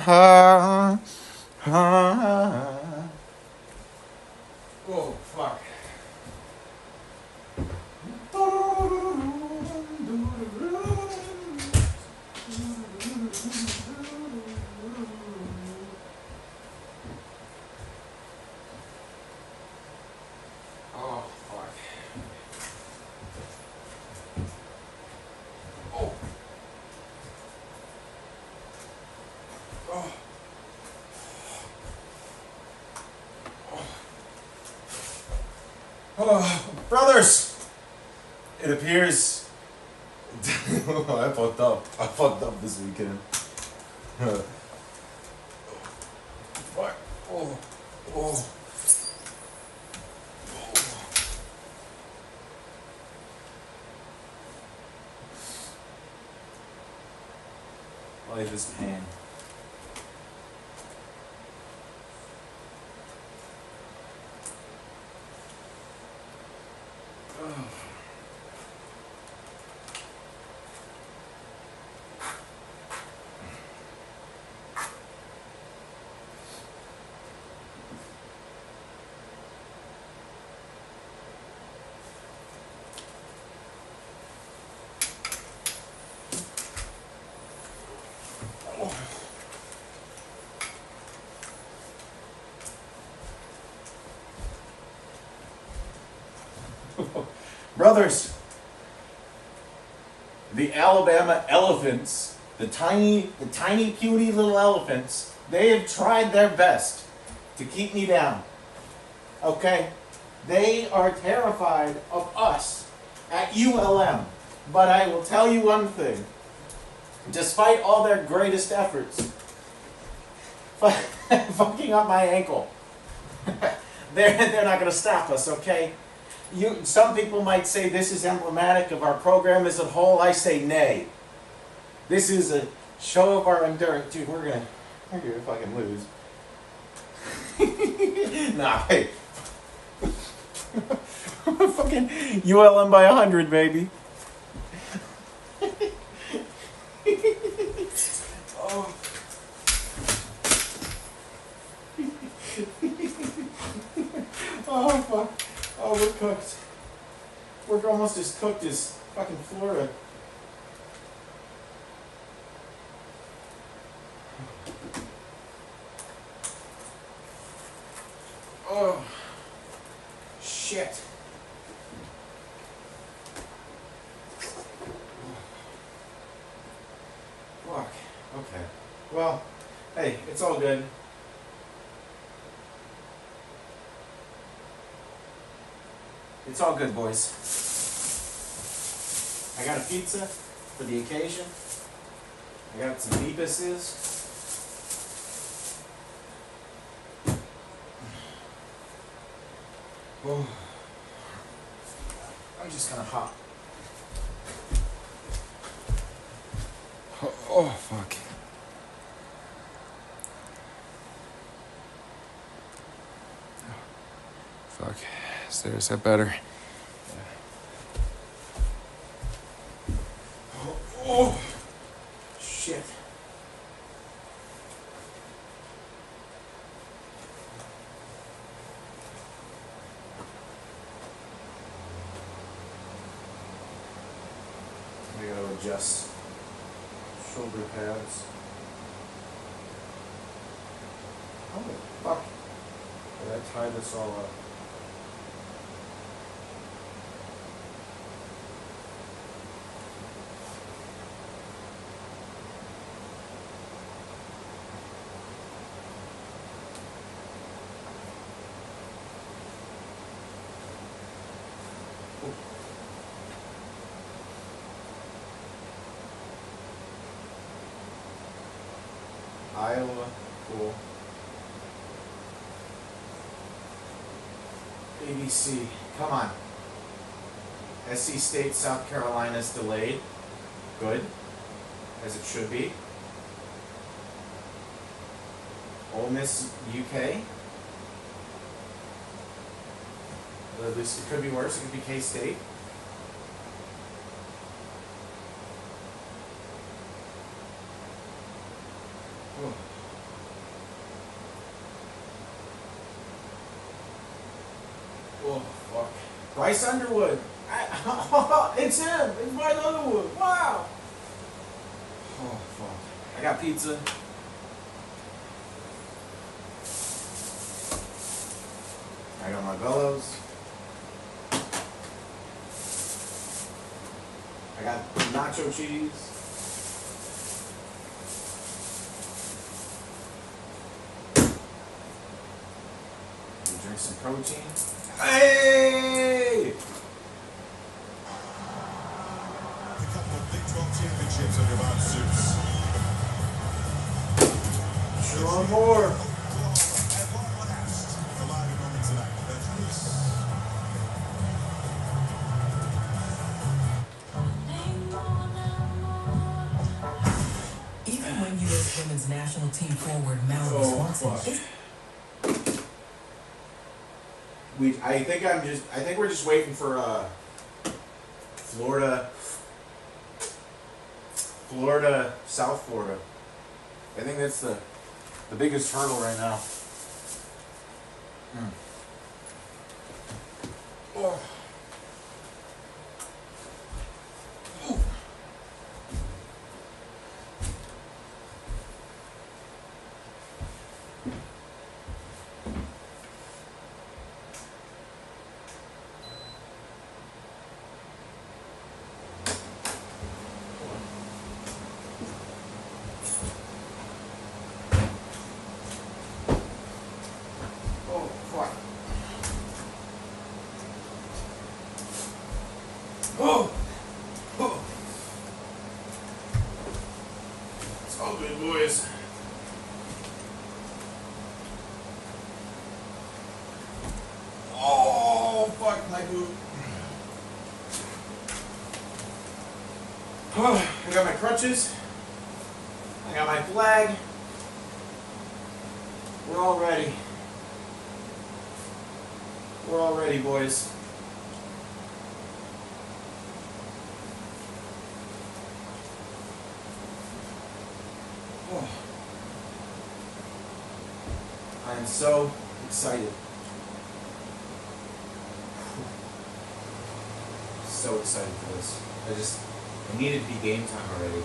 ha, ha. Oh, fuck. Oh, fuck. Oh. Oh. Oh, brothers! It appears I fucked up. I fucked up this weekend. Fuck. Oh. Oh. Life is pain. Brothers, the Alabama elephants, the tiny puny little elephants, they have tried their best to keep me down. Okay? They are terrified of us at ULM. But I will tell you one thing. Despite all their greatest efforts, fucking up my ankle, they're not going to stop us, okay? Some people might say this is emblematic of our program as a whole. I say nay. This is a show of our endurance. Dude, we're gonna fucking lose. Nah, hey. Fucking ULM by 100, baby. Oh. Oh, fuck. Oh, we're cooked. We're almost as cooked as fucking Florida. Oh, shit. Fuck. Okay. Well, hey, it's all good. It's all good, boys. I got a pizza for the occasion. I got some beepuses. Oh. I'm just gonna hop. Oh, fuck. Fuck. Is that better? Oh, shit. I gotta adjust shoulder pads. How the fuck did I tie this all up? Iowa, cool. ABC, come on. SC State, South Carolina's delayed. Good, as it should be. Ole Miss, UK. Well, at least it could be worse. It could be K-State. Oh. Bryce Underwood. It's him. It's Bryce Underwood. Wow. Oh, fuck. I got pizza. I got my bellows. I got nacho cheese. Drink some protein. Hey! Pick up the Big 12 championships on your box suits. Sure on more. Even when U.S. women's national team forward Mallory Swanson I think we're just waiting for South Florida. I think that's the biggest hurdle right now. Oh. Oh, oh, it's all good, boys. Oh, fuck my boot. Oh, I got my crutches. I got my flag. We're all ready. We're all ready, boys. Oh. I am so excited. So excited for this. I need it to be game time already.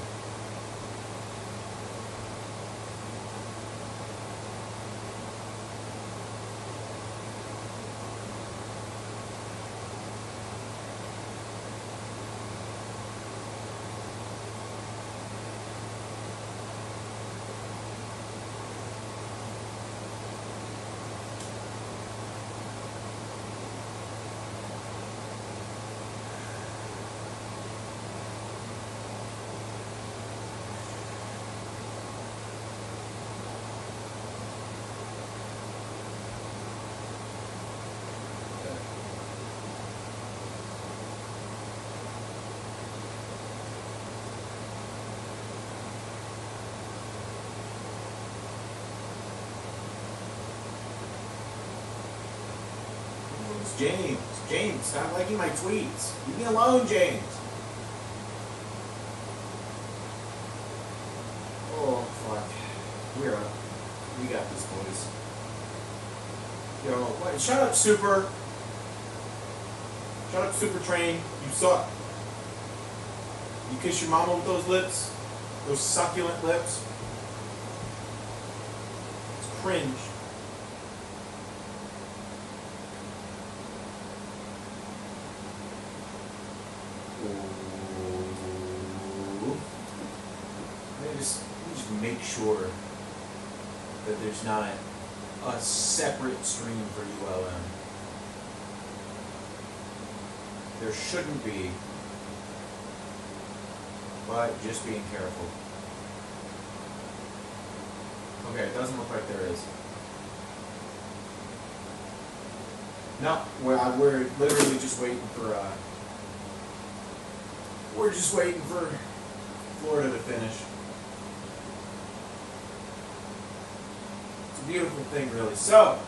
James, stop liking my tweets. Leave me alone, James. Oh, fuck. We're up. We got this, boys. Yo, what? Shut up, Super. Shut up, Super Train. You suck. You kiss your mama with those lips? Those succulent lips? It's cringe. Let me just make sure that there's not a separate stream for ULM. There shouldn't be, but just being careful. Okay, it doesn't look like there is. No, we're literally just waiting for Florida to finish. It's a beautiful thing, really. So,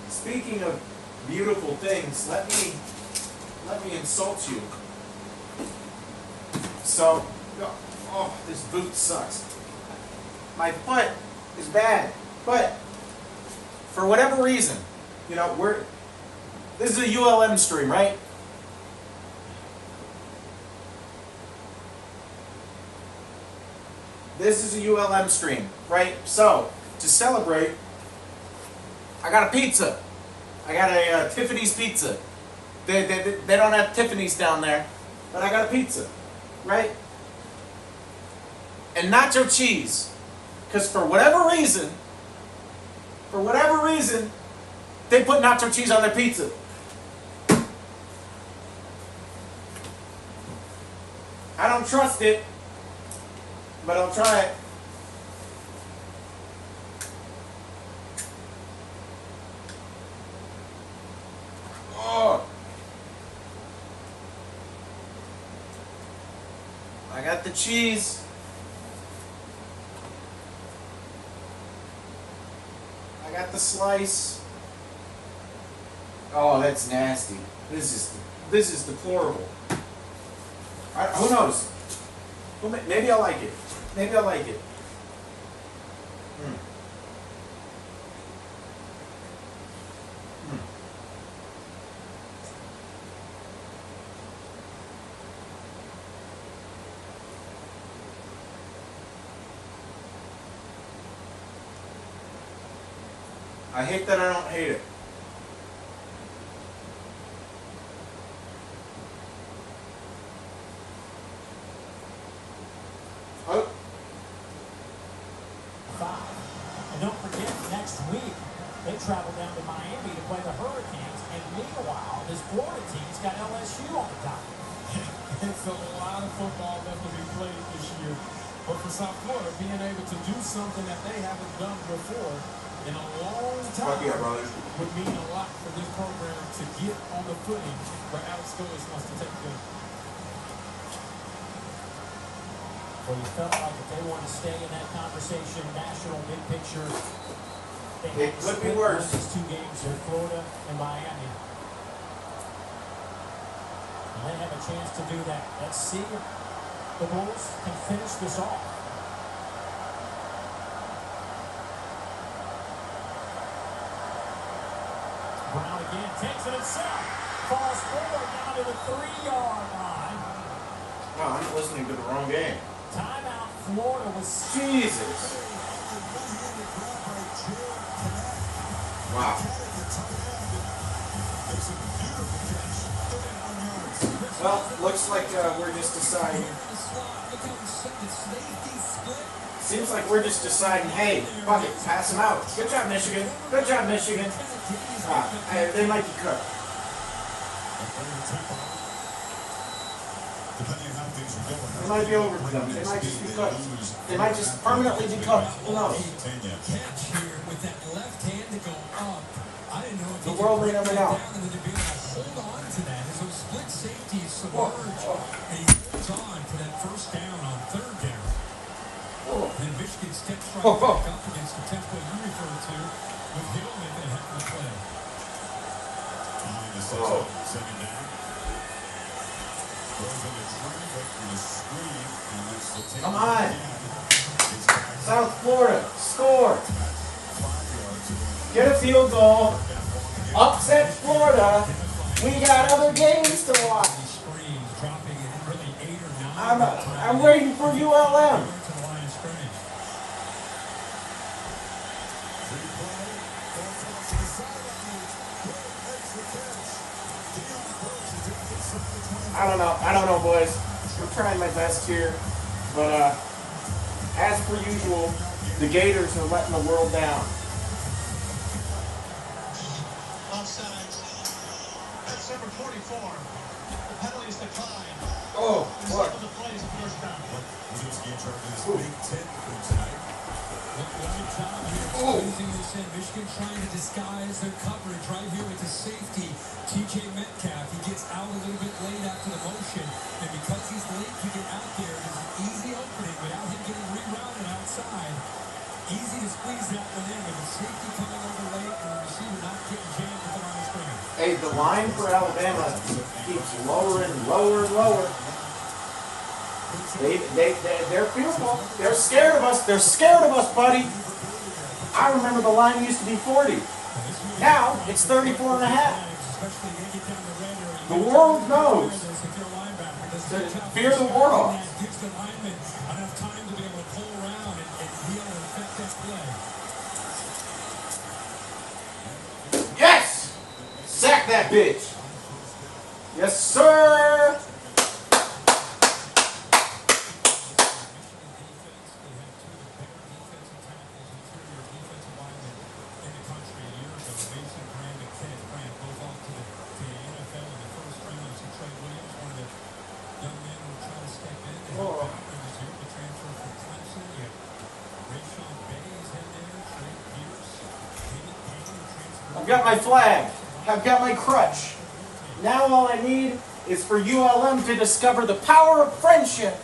speaking of beautiful things, let me insult you. So, oh, this boot sucks. My foot is bad, but for whatever reason, you know, This is a ULM stream, right? This is a ULM stream, right? So, to celebrate, I got a pizza. I got a Tiffany's pizza. They don't have Tiffany's down there, but I got a pizza, right? And nacho cheese. Because for whatever reason, they put nacho cheese on their pizza. I don't trust it, but I'll try it. Oh. I got the cheese. I got the slice. Oh, that's nasty. This is deplorable. Who knows? Maybe I'll like it. Maybe I'll like it. I hate that I don't hate it. Oh. And don't forget, next week, they travel down to Miami to play the Hurricanes, and meanwhile, this Florida team's got LSU on the docket. It's a lot of football left to be played this year. But for South Florida, being able to do something that they haven't done before in a long time would mean a lot for this program to get on the footing where Alex Gillis wants to take them. Well, you felt like if they want to stay in that conversation, national, big picture, they It could be worse. These two games in Florida and Miami. And they have a chance to do that. Let's see if the Bulls can finish this off. Brown again takes it himself. Falls forward down to the 3-yard line. No, I'm listening to the wrong game. Timeout, Florida was... Jesus. Wow. Well, looks like we're just deciding. Seems like we're just deciding, hey, fuck it, pass them out. Good job, Michigan. Good job, Michigan. They might be cooked. They might be over to them. They might just be cooked. They might just permanently be cooked. Who knows? Catch here with that left hand to go up. I didn't know if The world may never know. down and then to be able to hold on to that as those split safeties submerge. And he holds on to that first down on third down. Then Michigan steps right back up against the tempo you referred to with Hill making a heck of a play. Second down. Throws in the tree, but with a screen, and that's the take. Come on. South Florida, score. Get a field goal. Upset Florida. We got other games to watch. I'm waiting for ULM. I don't know, boys. I'm trying my best here, but as per usual, the Gators are letting the world down. Offside. That's number 44. The penalty is declined. Oh, what? The play is first down. Big 10 for tonight. Michigan trying to disguise their coverage right here with the safety, TJ Metcalf. He gets out a little bit late after the motion, and because he's late to get out there, it's an easy opening without him getting rerouted outside. Easy to squeeze that one in with the safety coming over late and the receiver not getting jammed with the line of scrimmage. Hey, the line for Alabama keeps lower and lower and lower. They're fearful. They're scared of us. They're scared of us, buddy. I remember the line used to be 40. Now it's 34 and a half. especially they get down the red area. The world knows. If you're a linebacker, does a To good job fear the Warhawks. gives the lineman enough time to be able to pull around and be able to affect that play. Yes! Sack that bitch! Yes, sir! I've got my flag. I've got my crutch. Now all I need is for ULM to discover the power of friendship.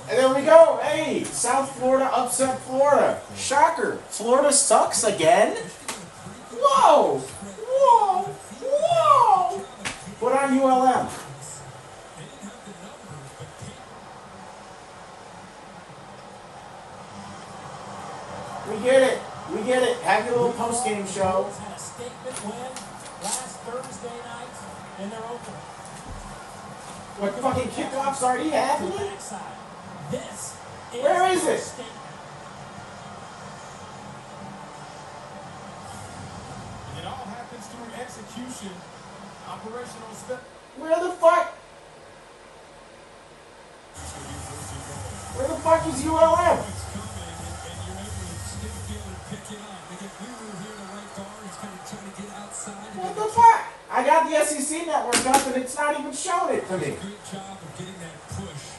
And there we go. Hey, South Florida upset Florida. Shocker. Florida sucks again? Whoa! Whoa! Whoa! Put on ULM. We get it. We get it. Have your little post-game show. Had a statement win last Thursday night in their opener. What fucking kickoff's already happening? Backside. This is Where is their it? statement. It all happens through execution, operational step. Where the fuck? Where the fuck is ULM? What the fuck? I got the SEC network up and it's not even showing it to me. Good job of getting that push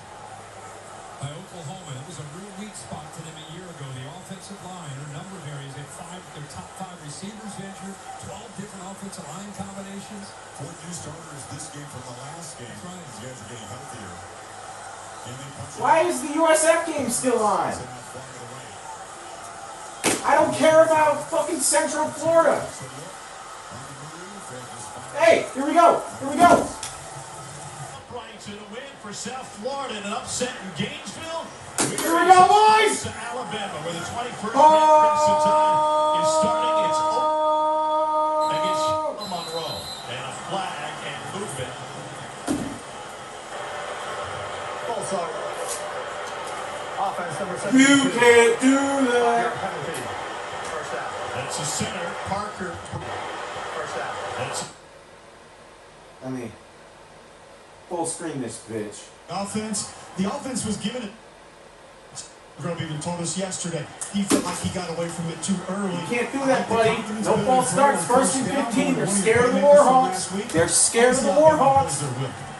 by Oklahoma. It was a real weak spot to them a year ago. The offensive line, in a number of areas, they had their top 5 receivers injured, 12 different offensive line combinations. 4 new starters this game from the last game. That's right. These guys are getting healthier. Why is the USF game still on? I don't care about fucking Central Florida. Hey, here we go. Here we go. Upright in a win for South Florida and an upset in Gainesville. Here we go, boys. To Alabama, where the 21st ranked Crimson Tide is starting its opener against Monroe. And a flag and movement. False start. Offense number 7. You can't do that. Penalty. First down. That's the center, Parker. First down. That's Let me full screen this bitch. The offense was given it. Grub even told us yesterday he felt like he got away from it too early. You can't do that, buddy. No false starts. First and 15. They're scared of the Warhawks. They're scared of the Warhawks.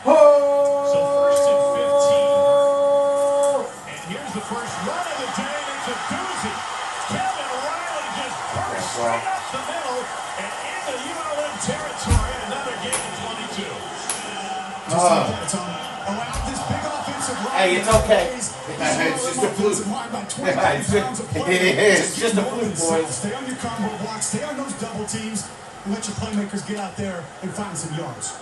Oh! so first and 15. And here's the first run of the day. It's a doozy. Kevin Riley just burst straight up the middle and into ULM territory. Another game in 22. Just like that, Tom. Allowed this big offensive line. Hey, it's okay. It's just a fluke. It's just a fluke, boys. Stay on your combo blocks. Stay on those double teams. And let your playmakers get out there and find some yards.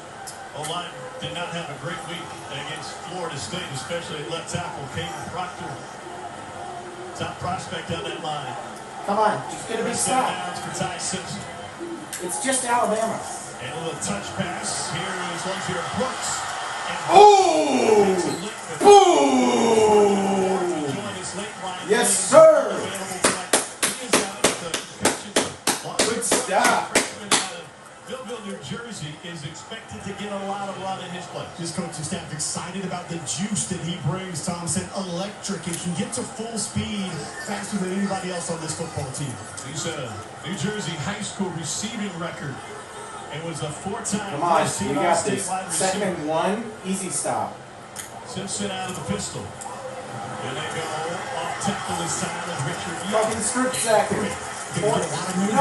O-line did not have a great week against Florida State, especially at left tackle. Caden Proctor, top prospect on that line. Come on. It's going to be stopped. Downs for Ty Simpson. It's just Alabama. And a little touch pass. Here is Luxier Brooks. Oh! Boom! Yes, sir! Good stop. Millville, New Jersey is expected to get a lot of run in his place. His coaching staff excited about the juice that he brings. Tom said electric. He can get to full speed faster than anybody else on this football team. He set a New Jersey high school receiving record. It was a 4-time Come on, first-team we got All-State this. wide receiver. Second and 1, easy stop. Simpson out of the pistol. And they go off tackle this time with Richard Young. Fucking strip second. You know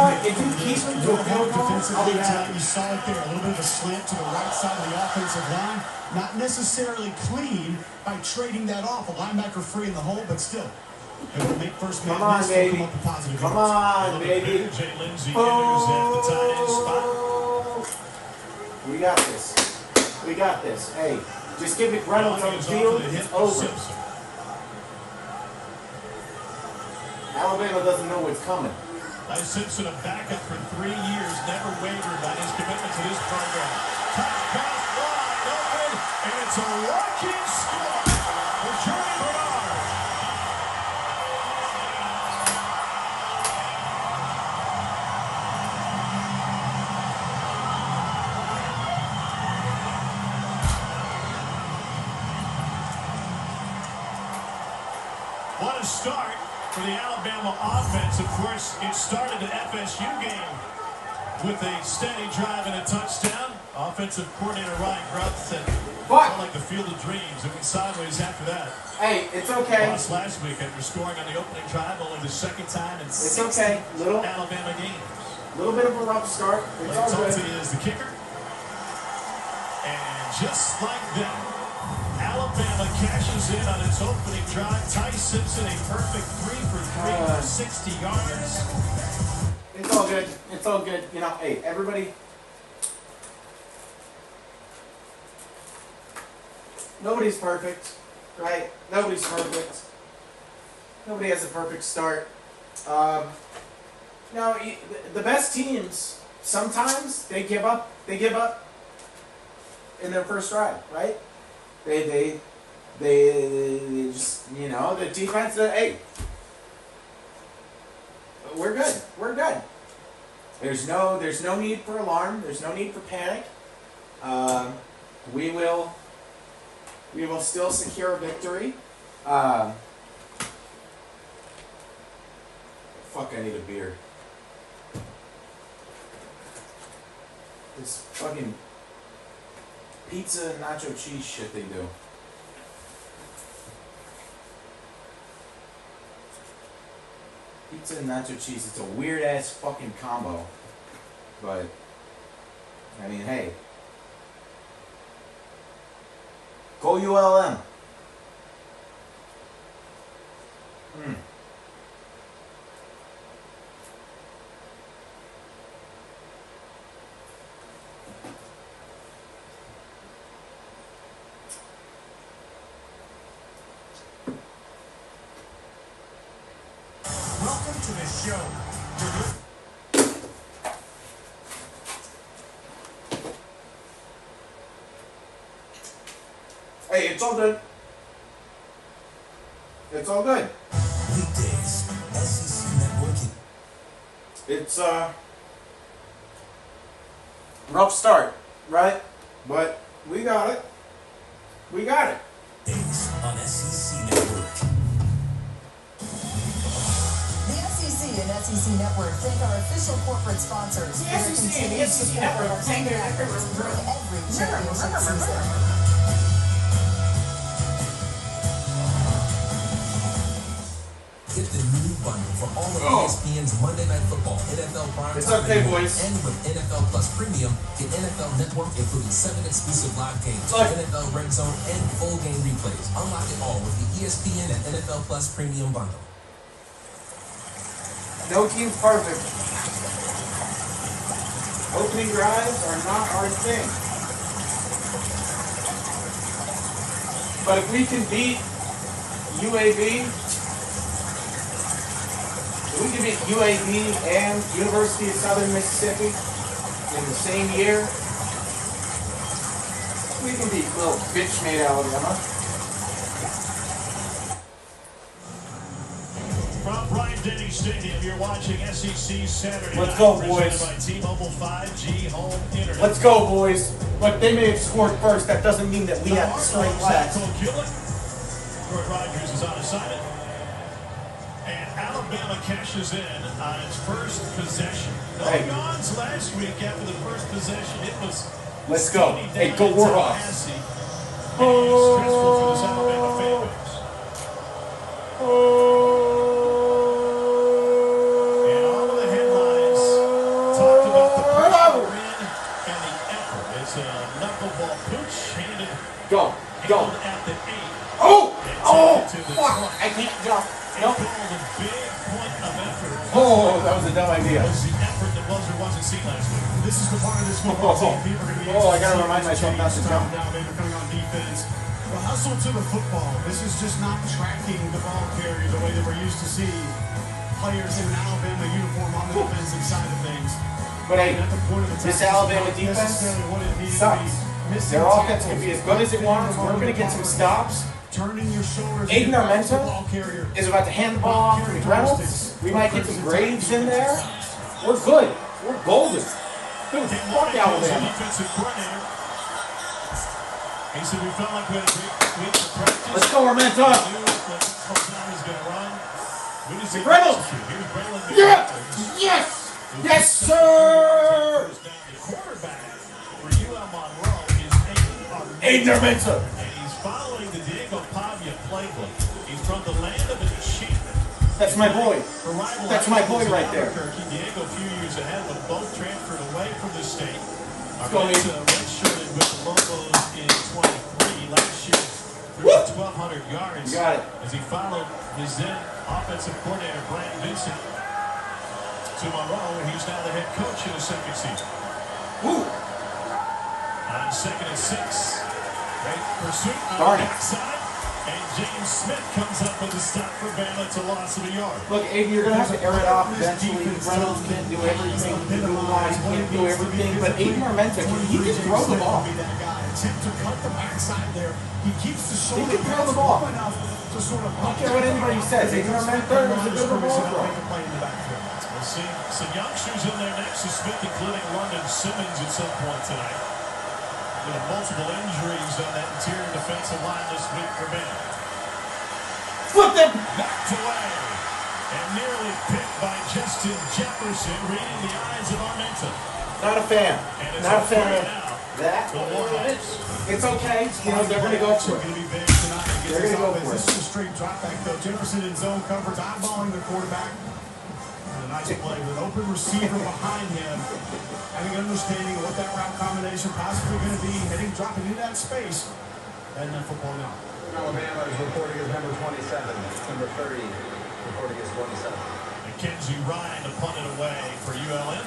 what? If you keep him to a field goal, I'll be happy. You saw it there, a little bit of a slant to the right side of the offensive line. Not necessarily clean by trading that off. A linebacker free in the hole, but still. It would make first man Come on, miss, baby. come up with positive Come yards. on, baby. Jay Lindsey enters at the tight end spot. We got this. We got this. Hey, Just give McReynolds on the field, it's over. Alabama doesn't know what's coming. Simpson, a backup for 3 years, never wavered on his commitment to this program. Touch pass wide open, and it's a rocking score for Johnny Bernard. What a start for the Alabama offense. Of course, it started the FSU game with a steady drive and a touchdown. Offensive coordinator Ryan Grubb said, felt like the field of dreams. It went sideways after that. Hey, it's okay. Lost last week after scoring on the opening drive, only the second time in It's 6 okay. Alabama games. Little bit of a rough start. It's all good. Is the kicker. And just like that, Alabama cashes in on its opening drive. Ty Simpson, a perfect 3 for 3 for 60 yards. It's all good. It's all good. You know, hey, everybody. Nobody's perfect, right? Nobody's perfect. Nobody has a perfect start. You know, the best teams, sometimes they give up. They give up in their first drive, right? They just, you know, the defense, hey, we're good. We're good. There's no need for alarm. There's no need for panic. We will still secure a victory. Fuck, I need a beer. This fucking pizza and nacho cheese shit they do. Pizza and nacho cheese, it's a weird ass fucking combo. But, I mean, hey. Go ULM. Welcome to the show. Hey, it's all good. It's all good. Weekdays, SEC Networking. It's rough start, right? But we got it. We got it. Days on SEC Network. The SEC and SEC Network thank our official corporate sponsors for their continued support of senior efforts during every championship season. Get the new bundle for all of ESPN's Monday Night Football, NFL Prime It's Time, okay, boys. and with NFL Plus Premium, get NFL Network including 7 exclusive live games, Look. NFL Red Zone, and full game replays. Unlock it all with the ESPN and NFL Plus Premium bundle. No team's perfect. Opening drives are not our thing. But if we can beat UAB, if we can beat UAB and University of Southern Mississippi in the same year, we can beat little bitch made Alabama. From Bryant-Denny Stadium, you're watching SEC Saturday Let's Night, go, presented boys. by T-Mobile 5G Home Internet. Let's go, boys. Look, they may have scored first. That doesn't mean that we have to strike last. Troy Rogers is on assignment. And Alabama cashes in on its first possession. No Hey. yawns last week after the first possession. It was Let's go. steamy Hey, down go in Warhawks. Tallahassee. And it was stressful for this Alabama fan base. And all of the headlines talked about the pressure win and the effort. It's a knuckleball pooch handed Go. Go. at the 8. Oh! Oh! To the Fuck! 20. I can't jump. It Nope. called a big point of effort. Oh, that was a dumb idea. Was the effort that was or wasn't seen last week. this is the part of this football team. People are going to be I gotta remind myself not to jump. Now they're coming on defense. The hustle to the football. This is just not tracking the ball carrier the way that we're used to seeing players in an Alabama uniform on the defensive side of things. But hey, At the point of attack, this Alabama not defense necessarily what it needs to sucks. be. Missing Their offense can tackles, be as good as it wants. We're going to get some stops. turning your shoulders. Aiden against the Armenta ball carrier. is about to hand the ball off to Reynolds. We might get some Graves in there. We're good. We're golden. Dude, fuck Alabama. Defensive coordinator. He said we felt like we had a great week of practice. Let's go, Armenta. Reynolds. Yeah. Yes. Yes, sir. The quarterback for ULM Monroe is Aiden Armenta. and he's following the Diego Pavia playbook. He's from the land of enchantment. That's my boy. The rival That's my boy right there. Albuquerque, Diego a few years ahead, but both transferred away from the state. go, Armenta redshirted with the Lobos in 23. Last year, threw 1,200 yards. You got it. As he followed his then offensive coordinator, Brant Vincent, to Monroe, and he's now the head coach in his second season. Woo. On 2nd and 6. Great pursuit on Darn the it. backside. And James Smith comes up with a stop for Bama. It's a loss of a yard. Look, Aiden, you're going to have to air it off eventually. Reynolds can't do everything. Blue line can't do everything. But Aiden Armenta, he can throw the ball. Attempt to cut the backside there. He keeps the shoulder He can throw the ball. enough to sort of I don't care what anybody says. Aiden Armenta is a good ball thrower. We'll see some youngsters in there next to Smith, including London Simmons at some point tonight. With multiple injuries on that interior defensive line this week for Bama. Flip them. Knocked away and nearly picked by Justin Jefferson, reading the eyes of Armenta. Not a fan. And it's Not a fan third of down. that. The Warhawks. It's okay. You know, they're going to go for it. They're going to go for This it. is a straight drop back though. Jefferson in zone coverage, eyeballing the quarterback. And a nice play with an open receiver behind him. Having an understanding of what that route combination possibly going to be, dropping into that space. And then football now. Alabama is reporting as number 27. Number 30 reporting as 27. Mackenzie Ryan to punt it away for ULM.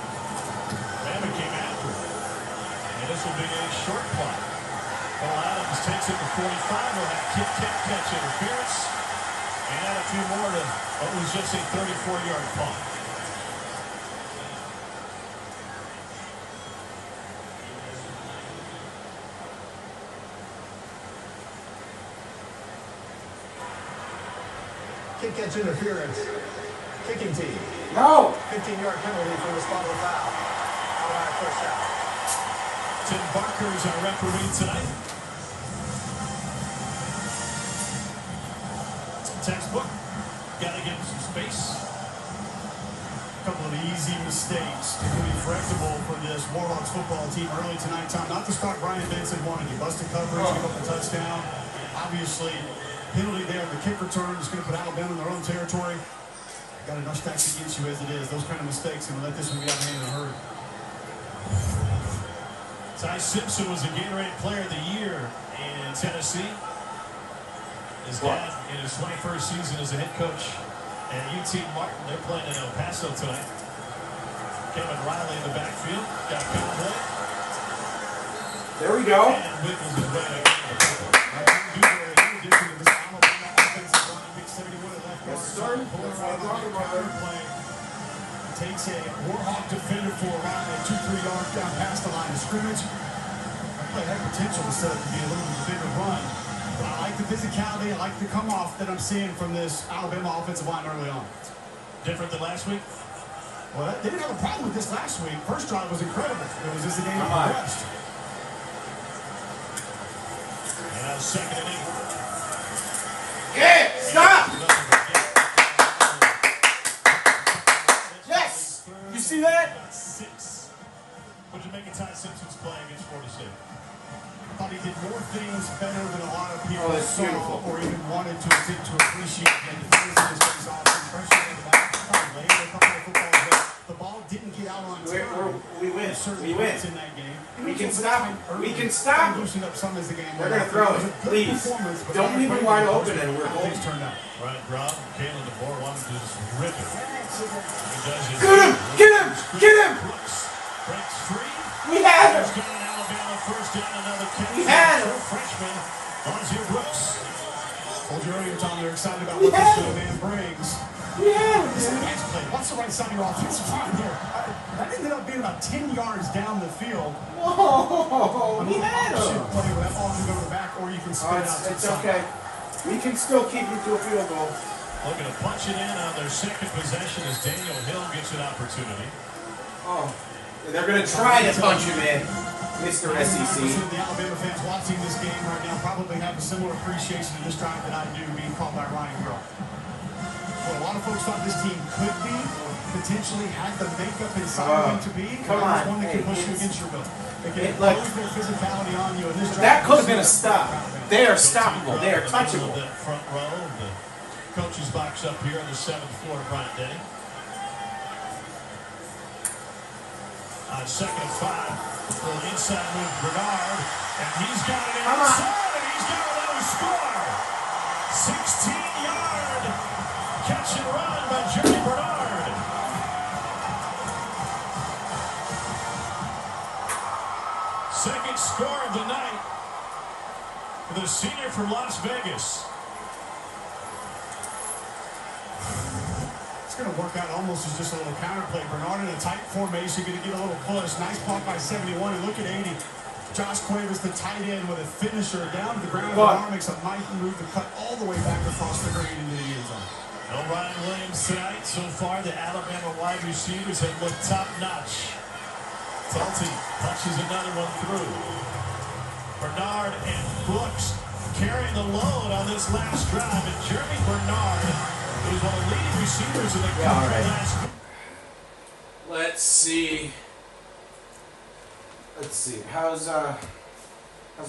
Bama came after it. And this will be a short punt. Paul Adams takes it to 45. Will have catch interference. And add a few more to what was just a 34-yard punt. Kick catch interference. Kicking team. No. 15-yard penalty for the spot of the foul. Automatic first down. Tim Barker is our referee tonight. Textbook. Got to give him some space. A couple of easy mistakes that can be correctable for this Warhawks football team early tonight. Time not to start Brian Benson wanted. You busted coverage, give up a touchdown. Obviously, penalty there on the kick return is going to put Alabama in their own territory. Got enough stacks against you as it is. Those kind of mistakes and let this one get out of hand in a hurry. Ty Simpson was the Gatorade Player of the Year in Tennessee. His dad in his 21st season as a head coach at UT Martin. They're playing in El Paso tonight. Kevin Riley in the backfield. Got Conway. There we go. And Wiggles is ready. Takes a Warhawk defender for a run at 2-3 yards down past the line of scrimmage. That play had potential to set up to be a little bit bigger run. But I like the physicality, I like the come off that I'm seeing from this Alabama offensive line early on. Different than last week? Well, they didn't have a problem with this last week. First drive was incredible. It was just a game of rest. And now 2nd and 8. Yeah, stop! Yes! You see that? 6. What did you make of Ty Simpson's play against Florida State? I thought he did more things better than a lot of people that's saw beautiful. or even wanted to attempt to appreciate. And the things in his face off, pressure in the back, laid a couple of footballs there. The ball didn't get out on time. We win. Certainly We win. in that game. We can stop him. We can stop him. Loosened up some as the game They're went going to on. throw was a it. good Please. performance, but Don't not leave a him great wide one. open and we're How golden. things turned out. Ryan Brown, Kalen DeBoer wanted to just rip it. He does it. Get him! Get him! Get him! Breaks free. had him. There's got an Alabama first down, another catch. We had him. Freshman, Marzier Brooks. Told you earlier, Tom, they're excited about what this young man brings. We had him. Listen, pass play. What's the right side of your offensive line here? That ended up being about 10 yards down the field. Whoa, we had Option him. play where that ball can go to the back, or you can spin it out to the It's side. okay. We can still keep it to a field goal. Looking to punch it in on their second possession as Daniel Hill gets an opportunity. Oh, they're going to try to punch him in, Mr. 90% SEC. of the Alabama fans watching this game right now probably have a similar appreciation of this drive that I do, being called by Ryan Grill. What a lot of folks thought this team could be, potentially had the makeup inside them to be. Come There's on. one that Hey, can push you it's- against your will. They can it, like, impose their physicality on you. And this drive That could have been a was stop. They are stoppable. They are touchable. The front row of the coach's box up here on the 7th floor of Bryant Denny. On 2nd and 5, little inside move, Bernard, and he's got it inside, and he's got another score. 16-yard catch and run by Jeremy Bernard. Second score of the night for the senior from Las Vegas. It's going to work out almost as just a little counter play. Bernard in a tight formation, going to get a little push. Nice block by 71. And look at 80. Josh Cuevas, the tight end, with a finisher down to the ground. Bernard makes a mighty move to cut all the way back across the green into the end zone. No Ryan Williams tonight. So far, the Alabama wide receivers have looked top-notch. Talty punches another one through. Bernard and Brooks carrying the load on this last drive. And Jeremy Bernard is one of the leading receivers in the country last. Let's see. How's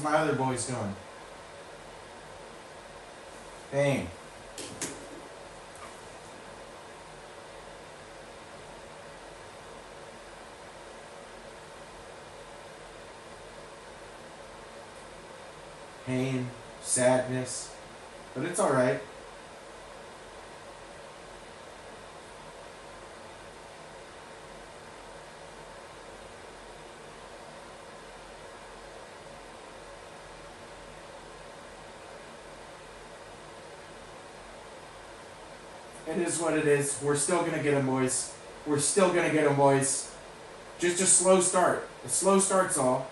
my other boys doing? Dang. Pain, sadness, but it's all right. It is what it is. We're still going to get them, boys. We're still going to get them, boys. Just a slow start. A slow start's all.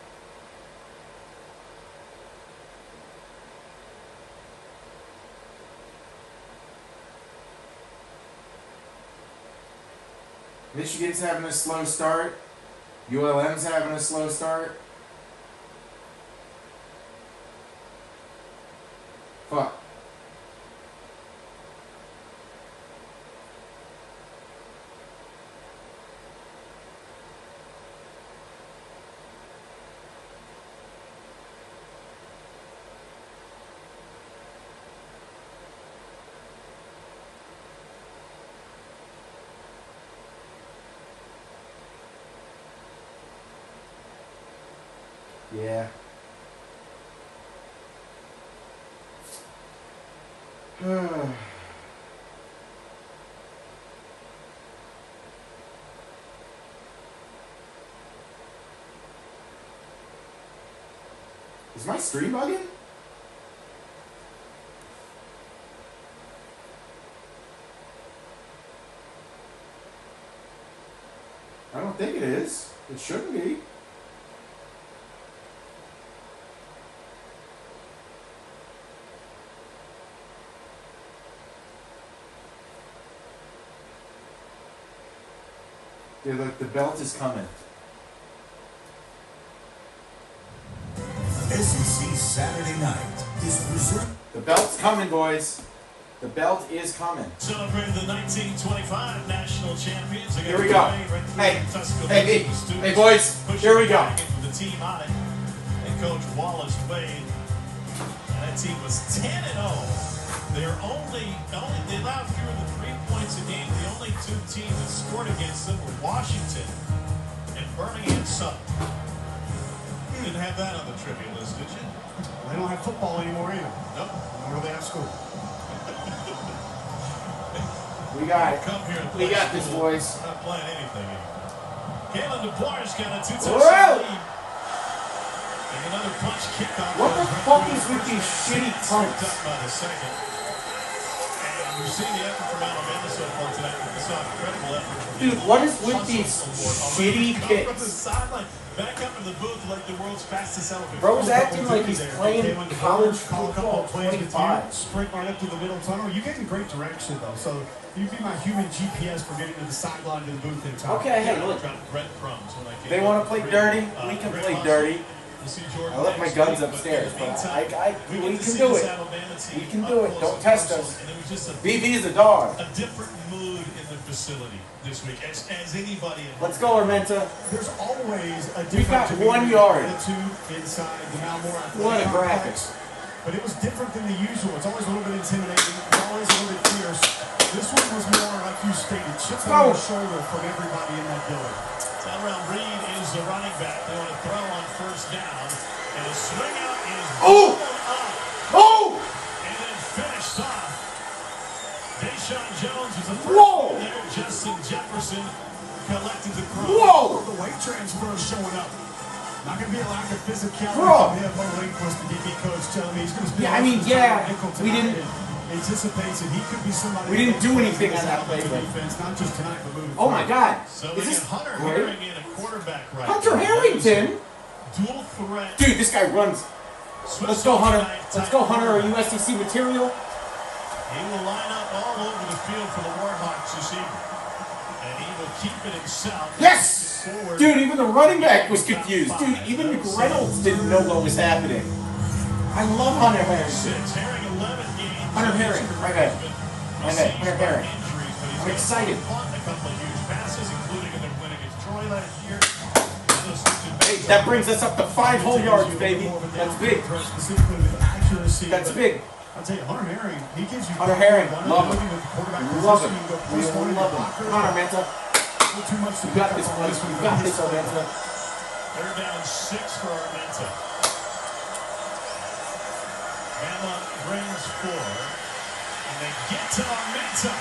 Michigan's having a slow start. ULM's having a slow start. Fuck. Yeah. Is my stream bugging? I don't think it is. It shouldn't be. Dude, look, the belt is coming. SEC Saturday Night is presented. The belt's coming, boys. The belt is coming. Celebrating the 1925 national champions. Here we go. Hey, boys. Here we go. The team on it. And Coach Wallace Wade. And that team was 10-0. They're they allowed fewer than 3 points a game. The only two teams that scored against them were Washington and Birmingham Southern. Didn't have that on the trivia list, did you? They don't have football anymore either. Nope. Nor do they have school. We got it. Come here and We play got this, school. boys. Not playing anything anymore. Kalen DeBoer's got a 2-touchdown Whoa! lead And another punch kickoff. What the fuck is with these shitty punts? Up by the second. And we've seen the effort from Alabama so far tonight. We saw an incredible effort from Dude, what is with these shitty from the kicks? sideline, back up in the booth like the world's fastest elephant. Bro's acting like he's playing college Call a couple football of plays with you, 25. sprint right up to the middle tunnel. You get in great direction though, so you'd be my human GPS for getting to the sideline to the booth in time. Okay, hey, look. They want to play dirty. We can play dirty. I left my guns upstairs, but we can do it. We can do it. Don't test us. BB is a dog. A different mood in the facility this week, as anybody. Let's go, Armenta. There's always a We've got different 1 yard. attitude inside the Malmore What a Athletic graphics. Complex, but it was different than the usual. It's always a little bit intimidating. It's always a little bit fierce. This one was more, like you stated, chip on the shoulder from everybody in that building. Tyrell Reed is the running back. They want to throw on first down. And a swing out is Oh! up. Oh! And then finished off. Deshaun Jones was the first Whoa! one there. Justin Jefferson collected the cross. Whoa! The weight transfer is showing up. Not going to be a lack of physicality Bro. from him. Bo Lindquist, the DB coach, telling me he's going to spend Yeah, I mean, most of his time yeah, nickel we tonight didn't- and anticipates that he could be somebody. We didn't that do plays anything in this on that play, Alabama but- defense, not just tonight, but moving Oh my forward. God! So Is we this get Hunter great? Herring in a quarterback right Hunter now. Harrington? Dual threat. Dude, this guy runs. Swiss Let's go, Hunter. tonight, Let's go, Hunter. Our USDC material. He will line up all over the field for the Warhawks this evening. And he will keep it himself. Yes! Forward. Dude, even the running back was confused. Dude, even Reynolds didn't know what was happening. I love Hunter Harrington. Herring 11 games. Hunter Herring, right there. Right there, Hunter Herring. I'm excited. A couple of huge passes, including in their win against Troy last year. Hey, that brings us up to 5 whole yards, baby. That's big. Specifically with accuracy. That's but big. I'll tell you, Hunter Herring, he gives you Hunter Herring, love him. with the quarterback Love position. him. You go We plus one in love your him. blocker. Come on, Armenta. Too much to You pick got up this, on boys. this one. You got this, Armenta. They're down 6 for Armenta. Bama brings 4. And they get to Armenta.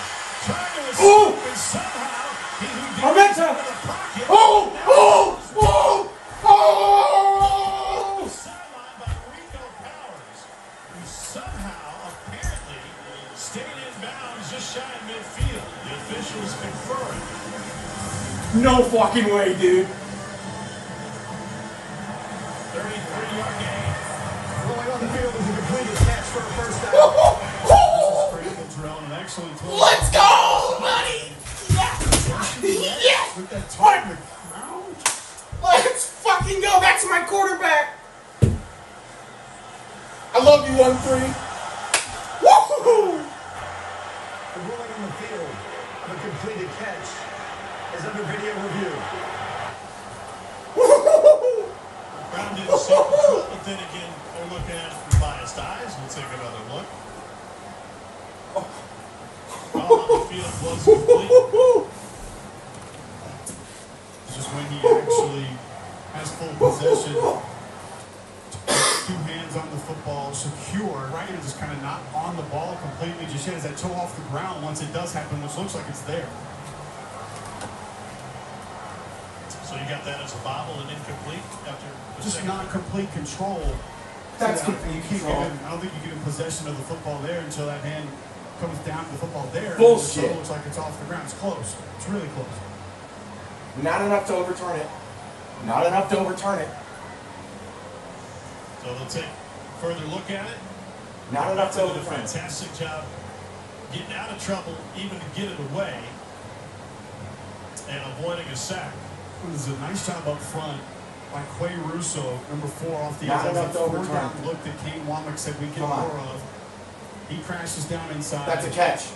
Trying to escape, and somehow he who did Armenta! into the pocket. Oh! Oh! Oh! Oh! Sidelined by Rico Powers, who somehow apparently stayed in bounds just shy of midfield. The officials confirm. No fucking way, dude. 33-yard gain. Rolling on the field is a completed catch for a first down. Critical drill and an excellent throw. Let's go, buddy! Yes! Yes! With that time, Let's fucking go! That's my quarterback! I love you, 1-3. Woo! The ruling on the field of a completed catch is under video review. Brown didn't see the throw, but then again, they're looking at it from biased eyes. We'll take another look. On the field was complete. it's just when he actually has full possession. 2 hands on the football, secure, right, and just kind of not on the ball completely, just has that toe off the ground once it does happen, which looks like it's there. So you got that as a bobble and incomplete after the Just second. not complete control. That's I don't think complete you can't control. get in- I don't think you get in possession of the football there until that hand comes down to the football there. Bullshit. And it looks like it's off the ground. It's close. It's really close. Not enough to overturn it. Not enough to overturn it. So they'll take further look at it. Not enough to Did a overturn it. fantastic job getting out of trouble, even to get it away, and avoiding a sack. It was a nice job up front by Quay Russo, number 4 off the Not edge. enough to That overturn. 4-down look that Kane Womack said we get Come on. more of. He crashes down inside. That's a catch.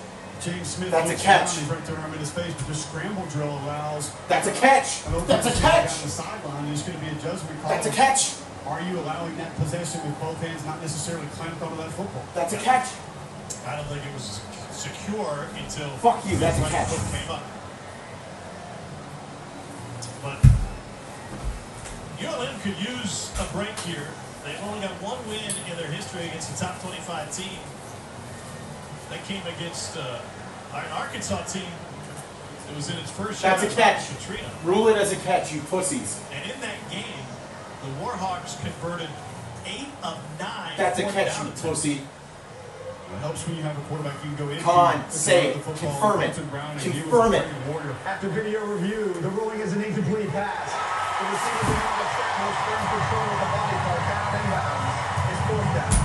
James Smith That's a looks catch. down and right there in his face, but the scramble drill allows That's a catch. an open That's a receiver catch. down the sideline. There's going to be a judgment call. That's a catch. Are you allowing that possession with both hands, not necessarily clamped onto that football? That's a catch. I don't think it was secure until Fuck you, that's a the right catch. foot came up. But ULM could use a break here. They've only got 1 win in their history against a top 25 team. They came against an Arkansas team that was in its first year. That's a catch. Katrina. Rule it as a catch, you pussies. And in that game, The Warhawks converted 8 of 9. That's a fourth catch, down you attempts. pussy. It helps when you have a quarterback you can go into. Come on, say it. Confirm it. Confirm it. After video review, the ruling is an incomplete pass. The receiver did not establish firm control of the body part down and bounds. It's fourth down.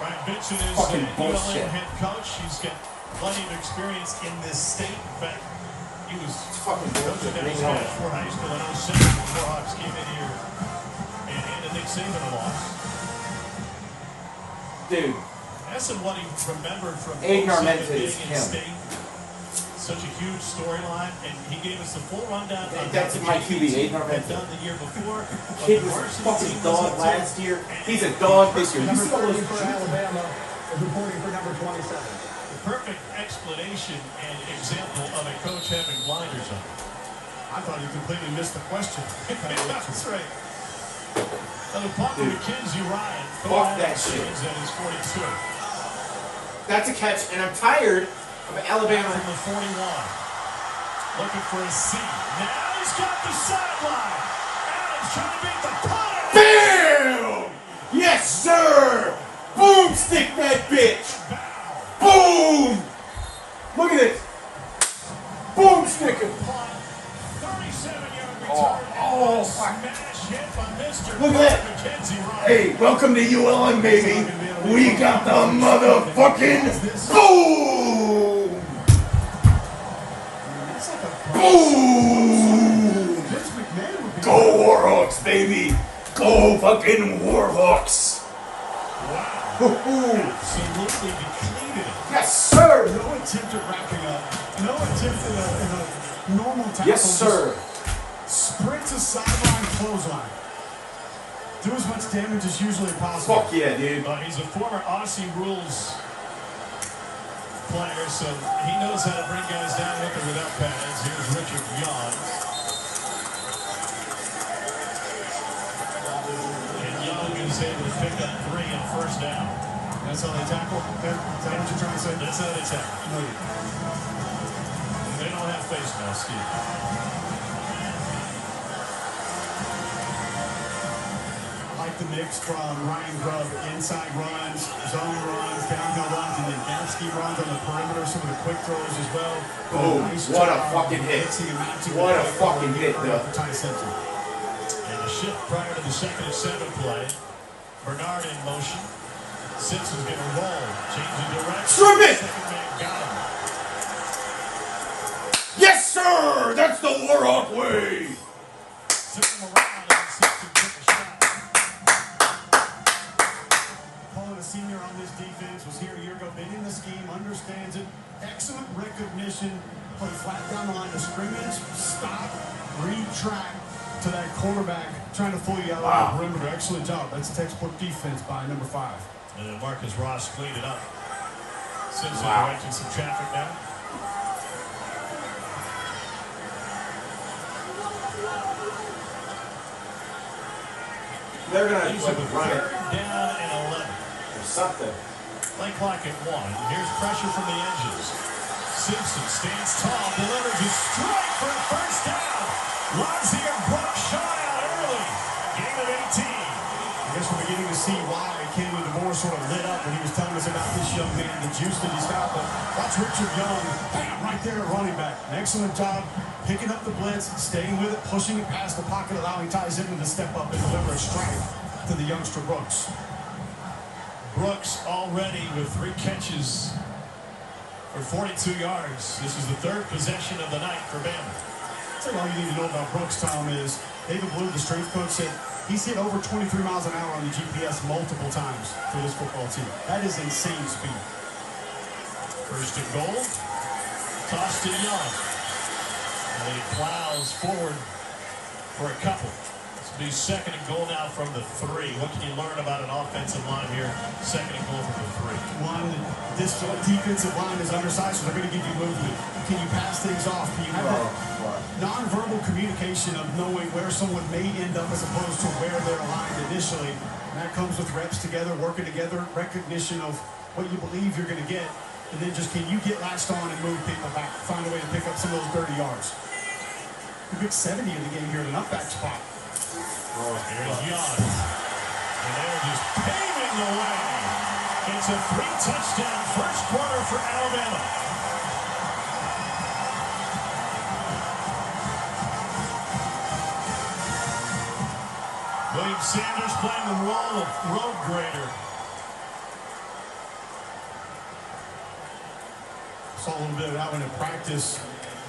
Ryan Vincent is Fucking the bullshit. ULM head coach. He's got plenty of experience in this state. In fact, he was fucking coaching bullshit. at Stanford High School in 07 when the Warhawks came in here and handed Nick Saban a loss. Dude. That's what he remembered from Aiden Saban Armenta being is in him. state. Such a huge storyline, and he gave us the full rundown on That's what my the QB, JV Aiden had Armenta. done the year before. Kid was a fucking dog last year. He's a dog this year. You Number see all 30 those for Alabama is reporting for number 27. The perfect explanation and example of a coach having blinders on. I thought you completely missed the question. That's right. Now the punt to Mackenzie Ryan. Fuck that shit. That is 42. That's a catch, and I'm tired of Alabama. From the 41. Looking for a seat. Now he's got the sideline. Adams trying to beat the punter. BAM! Yes, sir! Boom, stick that bitch! Boom! Look at it! Boom, stick it! 37-yard return. Oh, fuck. Smash hit by Mr. Look at that. Mackenzie Ryan. Hey, welcome to ULM, baby. We got the motherfucking boom! Boom! Go Warhawks, baby! Go fucking Warhawks! Wow. Absolutely depleted. Yes, sir! No attempt at wrapping up. No attempt in a normal tackle. Yes, sir! Sprint to sideline, clothesline. Do as much damage as usually possible. Fuck yeah, dude. He's a former Aussie Rules player, so he knows how to bring guys down with or without pads. Here's Richard Young. And Young is able to pick up 3 in first down. That's how they tackle? Is that what you're trying to say? That's how they tackle. No. They don't have face masks either. The mix from Ryan Grubb, inside runs, zone runs, downhill runs, and then down scheme runs on the perimeter, some of the quick throws as well. Boom. What a fucking hit. What a fucking hit, though. And a shift prior to the 2nd and 7 play. Bernard in motion. Simpson's going to roll. Changing direction. Strip it! Second man got him. Yes, sir! That's the Warhawk way! Simpson around and Simpson took a shot. A senior on this defense, was here a year ago, been in the scheme, understands it, excellent recognition, play flat down the line of scrimmage, stop, retract to that quarterback, trying to fool you out on the perimeter. Excellent job. That's textbook defense by number 5. And then Marcus Ross cleaned it up. Simpson directing some traffic now. They're gonna He's with run it. 3rd down and 11. Or something. Play clock at 1. Here's pressure from the edges. Simpson stands tall, delivers a strike for a first down. Lazier broke shot out early. Gain of 18. I guess we're beginning to see why Kenny DeVore sort of lit up when he was telling us about this young man, the juice that he's got. But watch Richard Young, bam, right there at running back. An excellent job picking up the blitz, staying with it, pushing it past the pocket, allowing Ty Zimmerman to step up and deliver a strike to the youngster Brooks. Brooks already with 3 catches for 42 yards. This is the 3rd possession of the night for Bama. I think all you need to know about Brooks, Tom, is David Blue, the strength coach, said he's hit over 23 miles an hour on the GPS multiple times for this football team. That is insane speed. First and goal. Toss to Young. And he plows forward for a couple. This will be 2nd and goal now from the 3. What can you learn about an offensive line here? 2nd and goal from the 3. One, this defensive line is undersized, so they're going to give you movement. Can you pass things off? Can you have that non-verbal communication of knowing where someone may end up as opposed to where they're aligned initially? And that comes with reps together, working together, recognition of what you believe you're going to get, and then just can you get latched on and move people back, find a way to pick up some of those dirty yards. You picked 70 in the game here at an up back spot. Here's Young. And they're just paving the way. It's a 3-touchdown first quarter for Alabama. William Sanders playing the role of road grader. Saw a little bit of that one in practice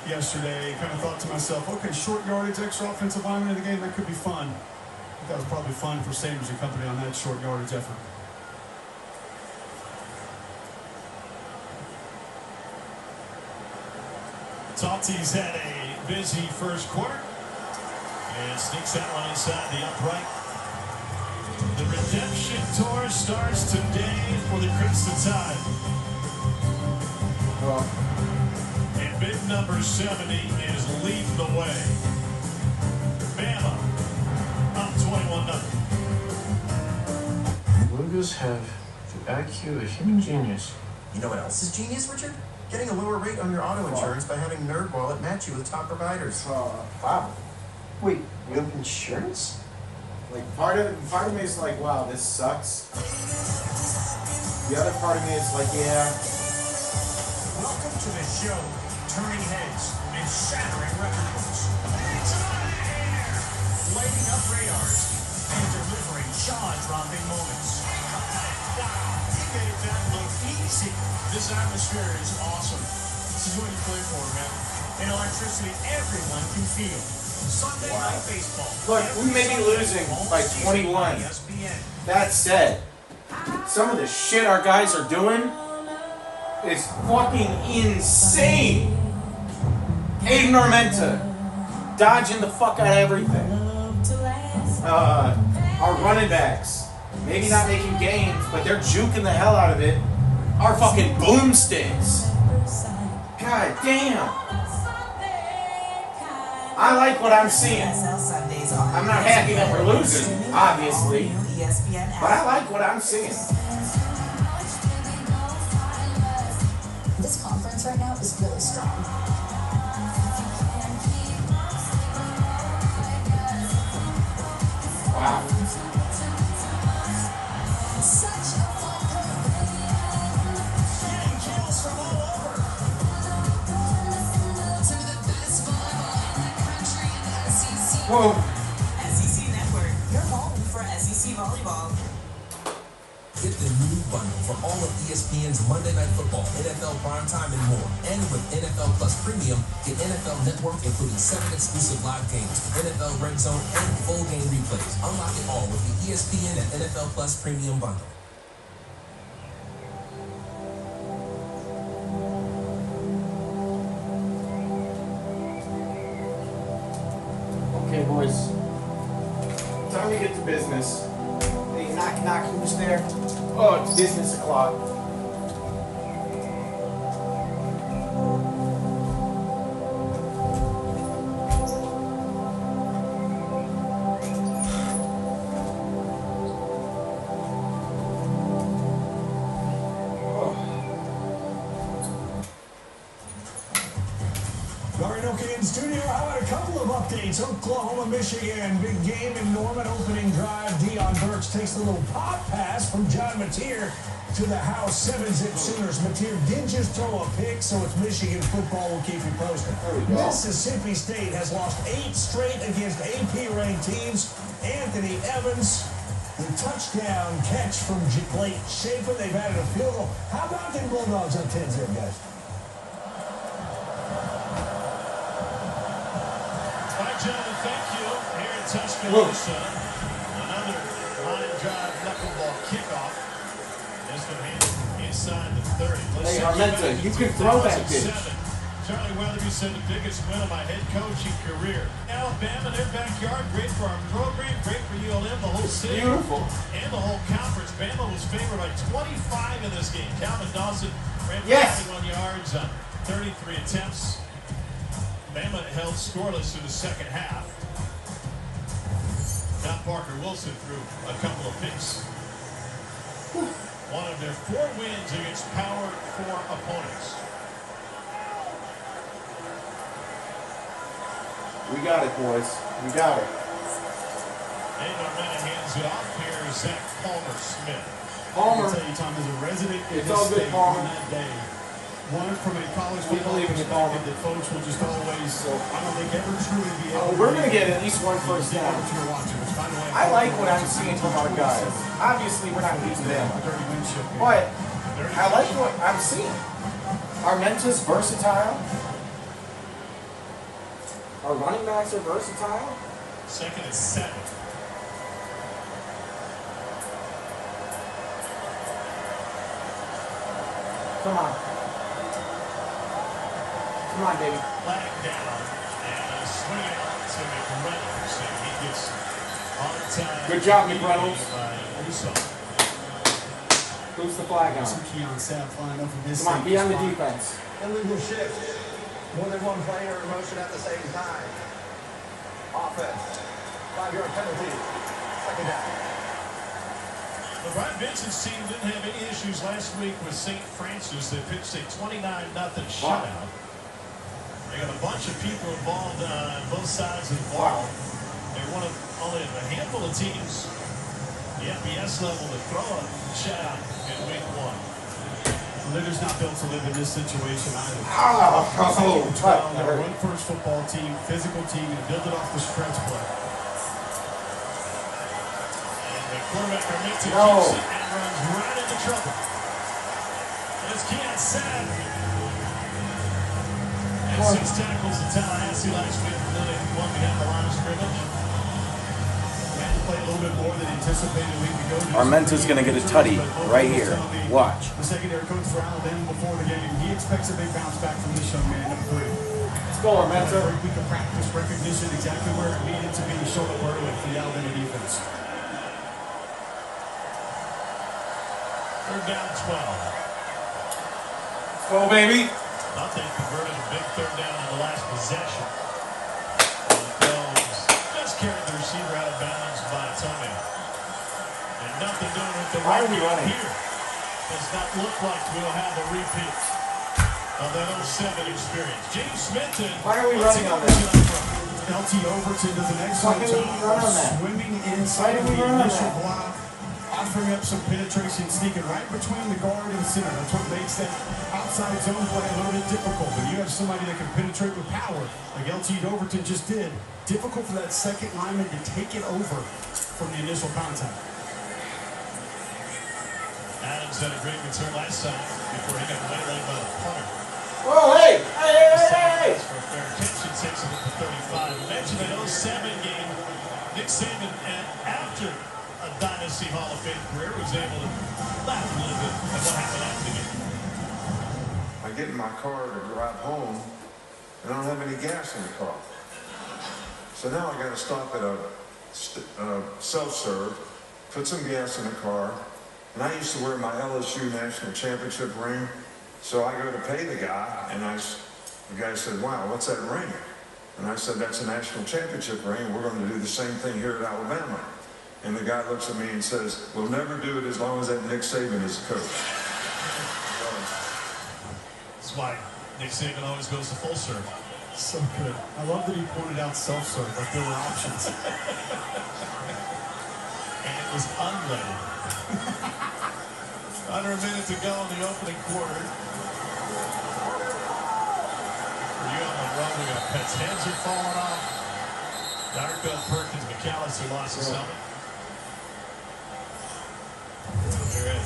yesterday. Kind of thought to myself, okay, short yardage, extra offensive lineman in the game, that could be fun. I think that was probably fun for Sanders and company on that short yardage effort. Talty's had a busy first quarter. And sneaks that one inside the upright. The redemption tour starts today for the Crimson Tide. And big number 70 is leading the way. Bama up 21-0. Lugas have the IQ of human genius. You know what else is genius, Richard? Getting a lower rate on your auto insurance by having NerdWallet match you with top providers. Wow. Wait, you have insurance? Like part of me is like, wow, this sucks. The other part of me is like, yeah. Welcome to the show, turning heads and shattering record books. It's on air! Lighting up radars and delivering jaw-dropping moments. Wow, you made that look easy. This atmosphere is awesome. This is what you play for, man. And electricity everyone can feel. Sunday night baseball. Look, we may be losing by 21. That said, some of the shit our guys are doing is fucking insane. Aiden Armenta dodging the fuck out of everything. Our running backs, maybe not making gains, but they're juking the hell out of it. Our fucking boomsticks. God damn. I like what I'm seeing. I'm not happy that we're losing, obviously, but I like what I'm seeing. This conference right now is really strong. Wow. Such a fun Getting kills from all over. Some of the best volleyball in the country in the SEC. Whoa. SEC Network, your home for SEC volleyball. Get the new bundle for all of ESPN's Monday Night Football, NFL Primetime, and more. And with NFL Plus Premium, get NFL Network, including 7 exclusive live games, NFL Red Zone, and full game replays. Unlock it all with the ESPN and NFL Plus Premium bundle. Okay, boys. Time to get to business. Hey, knock, who's there? Oh, it's business o'clock. Garinoki in studio. How about a couple of updates? Oklahoma, Michigan, big game in Norman, opening drive. Deion Burks takes the little pop pass from John Mateer to the house. 7-zip Sooners. Mateer did just throw a pick, so it's Michigan football. We'll keep you posted. Mississippi State has lost 8 straight against AP-ranked teams. Anthony Evans, the touchdown catch from Blake Shapen. They've added a field goal. How about them Bulldogs on 10-zip, guys? Gentlemen, thank you. Here in Tuscaloosa, another line drive knuckleball kickoff. This one handed inside the 30. Hey, Armenta, you can throw that bitch. Charlie Weatherby said the biggest win of my head coaching career. Alabama, their backyard, great for our program, great for ULM, the whole city. Beautiful. And the whole conference. Bama was favored by 25 in this game. Calvin Dawson ran for 21 yards on 33 attempts. Bama held scoreless through the second half. Now Parker Wilson threw a couple of picks. One of their 4 wins against Power 4 opponents. We got it, boys. We got it. And Armenta hands it off here. Zach Palmer-Smith. Palmer. I tell you, Tom, as a resident in this state on that day, one from a college football perspective that folks will just always, I don't think, ever truly be able we're going to get at least one first down. I like what I'm seeing from our guys. Obviously, we're not beating them. But I like what I'm seeing. Armenta's versatile. Our running backs are versatile. 2nd and 7. Come on. Come on, baby. Flag down. And swing it to McReynolds. And he gets on time. Good job, McReynolds. Who's the flag on? Some key on Sapp flying up from this. Come on, be on the defense. Illegal shift. More than one player in motion at the same time. Offense. 5-yard penalty. 2nd down. The Brian Vincent's team didn't have any issues last week with St. Francis. They pitched a 29-0 shutout. They got a bunch of people involved on both sides of the ball. They're one of only a handful of teams, the FBS level, to throw a shutout in week 1. Litter's not built to live in this situation either. They're a run-first football team, physical team, and build it off the stretch play. Quarterback Armenta keeps it and runs right into trouble. It's Keon Sapp. And 6 tackles in Tallahassee last week. Then they won behind the line of scrimmage. Had to play a little bit more than anticipated a week ago. Armenta's going to get a tutty right here. Watch. The secondary coach for Alabama before the game. He expects a big bounce back from this young man, number 3. Let's go, Armenta. Great week of practice, recognition, exactly where it needed to be to show up early for the Alabama defense. 3rd down, 12. Let's go, baby. Nothing converted a big 3rd down in the last possession. Just carried the receiver out of bounds by Tony. And nothing doing with the Why are we running here. Does not look like we'll have a repeat of that 07 experience. James Smith. Why are we running on this? LT Overton does an excellent job swimming inside of the initial block, offering up some penetration, sneaking right between the guard and the center. That's what makes that outside zone play a little bit difficult. When you have somebody that can penetrate with power, like LT Overton just did, difficult for that second lineman to take it over from the initial contact. Adams had a great return last time before he got waylaid by the punter. Whoa, hey! Hey! For a fair catch, it takes it up to 35. We mentioned that 07 game, Nick Saban, after a Dynasty Hall of Fame career, was able to laugh a little bit at what happened after the game. I get in my car to drive home, and I don't have any gas in the car. So now I got to stop at a self-serve, put some gas in the car, and I used to wear my LSU national championship ring. So I go to pay the guy, and the guy said, "Wow, what's that ring?" And I said, "That's a national championship ring. We're going to do the same thing here at Alabama." And the guy looks at me and says, "We'll never do it as long as that Nick Saban is the coach." That's why Nick Saban always goes to full serve. So good. I love that he pointed out self-serve, like there were options. And it was unleaded. Under a minute to go in the opening quarter. For Monroe, we got Pett's heads are falling off. Darko, Perkins, McAllister lost his helmet. They're in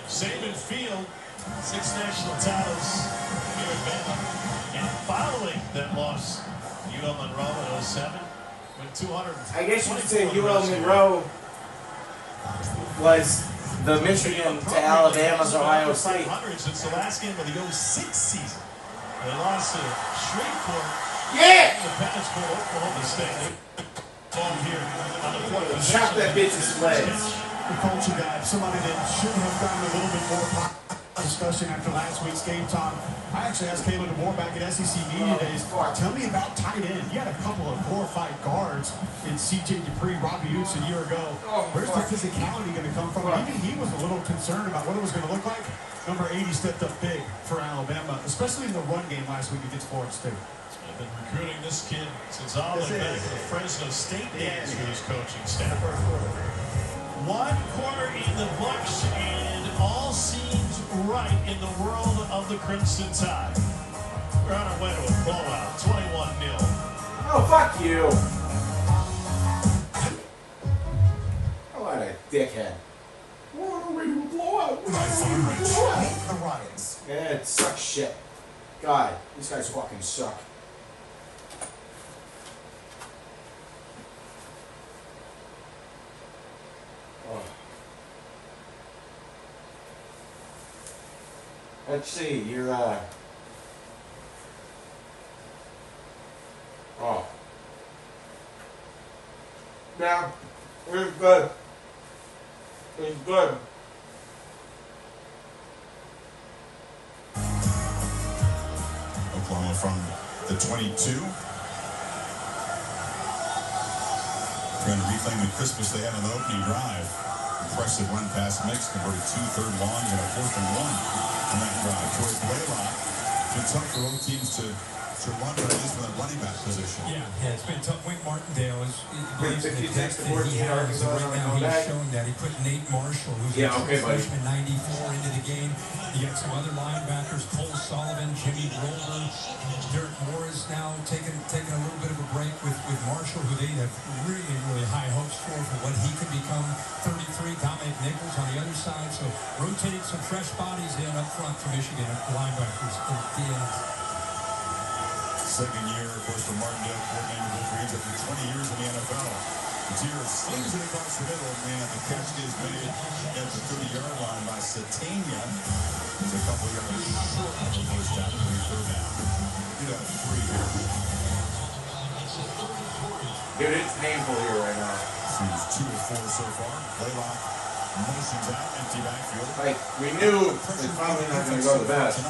Saban Field, 6 national titles here at Bama. And following that loss, UL Monroe in 07, went 200. I guess you could say UL Monroe was the Michigan to Alabama's Ohio State. Since the last game of the 06 season. They lost to Shreveport. Yeah! Independence for Oklahoma State. Ball here on the point of Chop that bitch's legs. The culture guy, somebody that should have gotten a little bit more discussion after last week's game, Tom. I actually asked Caleb DeMore back at SEC Media Days, tell me about tight end. You had a couple of glorified guards in C.J. Dupree, Robbie Utes a year ago. Where's the physicality going to come from? Even he was a little concerned about what it was going to look like. Number 80 stepped up big for Alabama, especially in the run game last week against Florida State. I've been recruiting this kid since all the way back to the Fresno State days for his coaching staff. 1 quarter in the books, and all seems right in the world of the Crimson Tide. We're on our way to a blowout, 21-0. Oh, fuck you. Oh, what a dickhead. We're on our way to a blowout. The Riots. Yeah, it sucks shit. God, these guys fucking suck. Oh. Let's see, you're, oh. Yeah, it was good. It was good. Oklahoma from the 22. Trying to reclaim the Christmas they had on the opening drive. Impressive run pass mix, converted 2 third longs and a 4th and 1 on that drive. Troy Blaylock. It's been tough for both teams to run, but at least from the running back position. Yeah, it's been tough. Wink Martindale is Went 56 to 14 yards. right now he's showing that. He put Nate Marshall, who's a true freshman, 94, into the game. You got some other linebackers, Cole Sullivan, Jimmy Roller, Derek Morris now taking a little bit of a break with Marshall, who they have really high hopes for what he can become. 33, Dominic Nichols on the other side. So rotating some fresh bodies in up front for Michigan linebackers at the end. Second year, of course, for Martindale, coordinator Wolverines after 20 years in the NFL. Gutierrez slings it across the middle, and the catch is made at the 30-yard line by Satania. He's a couple yards short of the first down, and third down. Get out of 3 here. Dude, it's painful here right now. Seems 2 of 4 so far. Blaylock motions out, empty backfield. Like, we knew it's probably not going to go the best.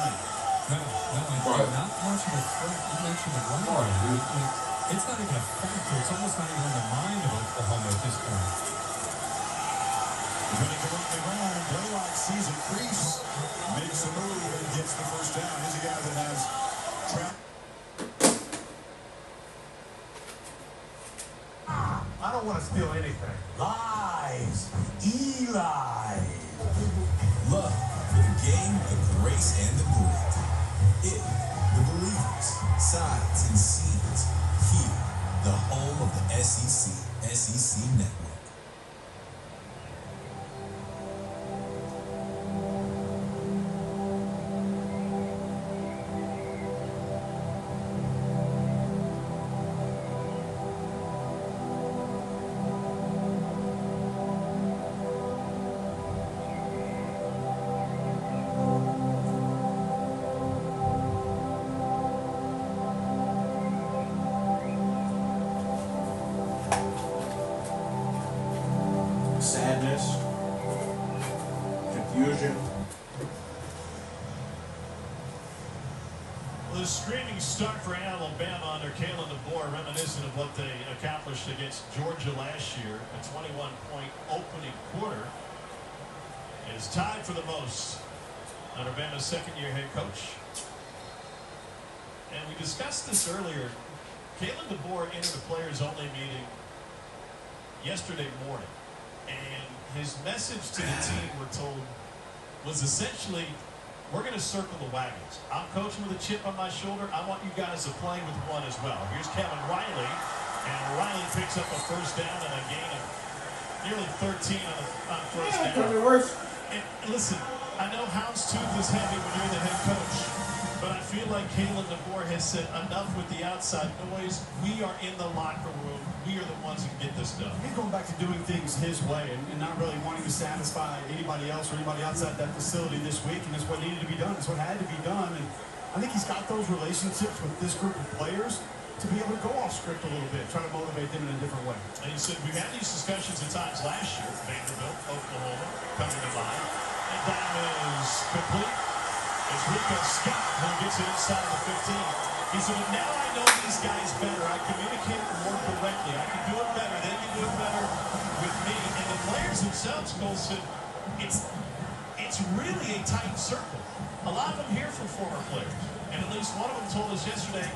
No, not much of a threat. You mentioned the run line. It's not even a factor. It's almost not even on the mind of Oklahoma at this point. Trying to convert the ground. Blaylock sees a crease, makes a move, and gets the first down. He's a guy that has track. I don't want to steal anything. Lies. Eli. Love for the game, the grace, and the grit. It, the believers, sides, and seeds. Here, the home of the SEC Network. Sadness, confusion. Well, the screaming start for Alabama under Kalen DeBoer, reminiscent of what they accomplished against Georgia last year. A 21-point opening quarter is tied for the most under Bama's second-year head coach. And we discussed this earlier. Kalen DeBoer entered a players-only meeting yesterday morning. And his message to the team, we're told, was essentially, we're going to circle the wagons. I'm coaching with a chip on my shoulder. I want you guys to play with one as well. Here's Kevin Riley, and Riley picks up a first down and a gain of nearly 13 on first down. And listen, I know houndstooth is heavy when you're the head coach, but I feel like Kalen DeBoer has said enough with the outside noise. We are in the locker room. We are the ones who can get this done. He's going back to doing things his way and not really wanting to satisfy anybody else or anybody outside that facility this week. And it's what needed to be done. It's what had to be done. And I think he's got those relationships with this group of players to be able to go off script a little bit, try to motivate them in a different way. And he said, we've had these discussions at times last year. Vanderbilt, Oklahoma, coming to mind. And that is complete. It's Rico Scott who gets it inside of the 15. He said, but now I know these guys better. I communicate more directly. I can do it better. They can do it better with me. And the players themselves, Cole said, it's really a tight circle. A lot of them here from former players. And at least one of them told us yesterday,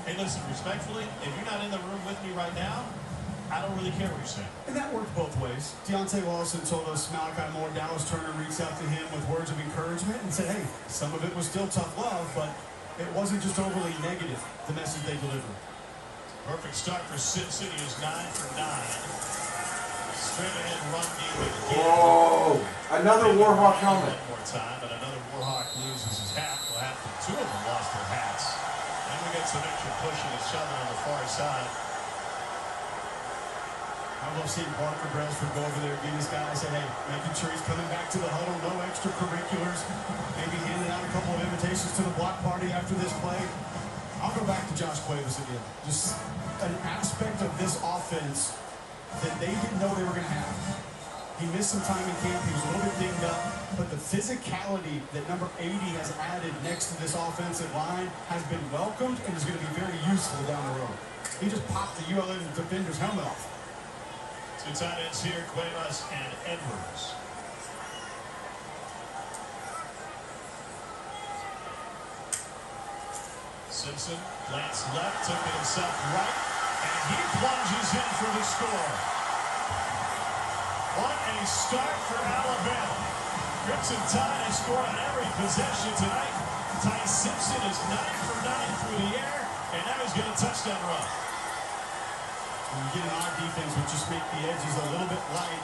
Hey, listen, respectfully, if you're not in the room with me right now, I don't really care what you're saying. And that worked both ways. Deontay Lawson told us Malachi Moore, Dallas Turner reached out to him with words of encouragement and said, hey, some of it was still tough love, but it wasn't just overly negative, the message they delivered. Perfect start for Sin City is 9 for 9. Straight ahead run game again. Whoa! Another Warhawk helmet. One more time, and another Warhawk loses his hat. Well, after two of them lost their hats. And we got some extra pushing and shoving on the far side. I love seeing Parker Brailsford go over there, give this guy, say, hey, making sure he's coming back to the huddle, no extracurriculars, maybe handing out a couple of invitations to the block party after this play. I'll go back to Josh Cuevas again. Just an aspect of this offense that they didn't know they were going to have. He missed some time in camp. He was a little bit dinged up. But the physicality that number 80 has added next to this offensive line has been welcomed and is going to be very useful down the road. He just popped the ULM defender's helmet off. Two tight ends here, Cuevas and Edwards. Simpson glanced left, took it himself right, and he plunges in for the score. What a start for Alabama. Crimson Tide has scored on every possession tonight. Ty Simpson is 9 for 9 through the air, and now he's getting a touchdown run. When you get an odd defense, which just make the edges a little bit light,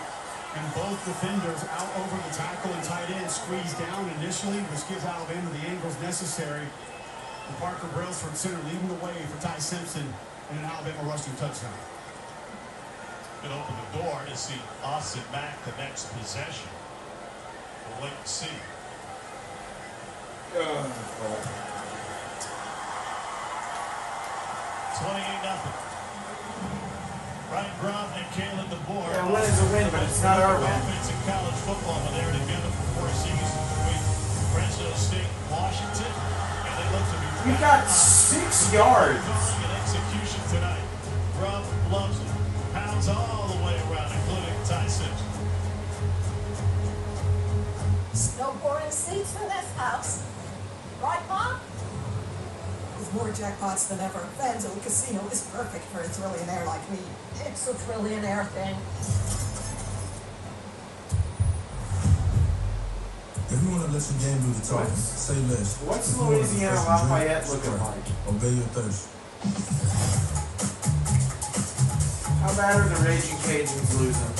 and both defenders out over the tackle and tight end squeeze down initially, which gives Alabama the angles necessary. And Parker Brailsford center leading the way for Ty Simpson and an Alabama rushing touchdown. Could open the door to see Austin Mack the next possession. We'll wait and see. 28-0. Ryan Grubb and Kalen DeBoer. Yeah, a win is a win, but it's not our win. Offense in college football, but they were together for 4 seasons between Fresno State and Washington, and they look to be. We got 6 yards. Calling an execution tonight. Grubb loves it. Pounds all the way around, including Ty Simpson. Snowboarding seats for this house. Right, Mom? With more jackpots than ever, Vanzo Casino is perfect for a trillionaire like me. It's a trillionaire thing. If you want to let your game do the talking, say less. What's Louisiana Lafayette looking like? Obey your thirst. How bad are the Raging Cajuns losing?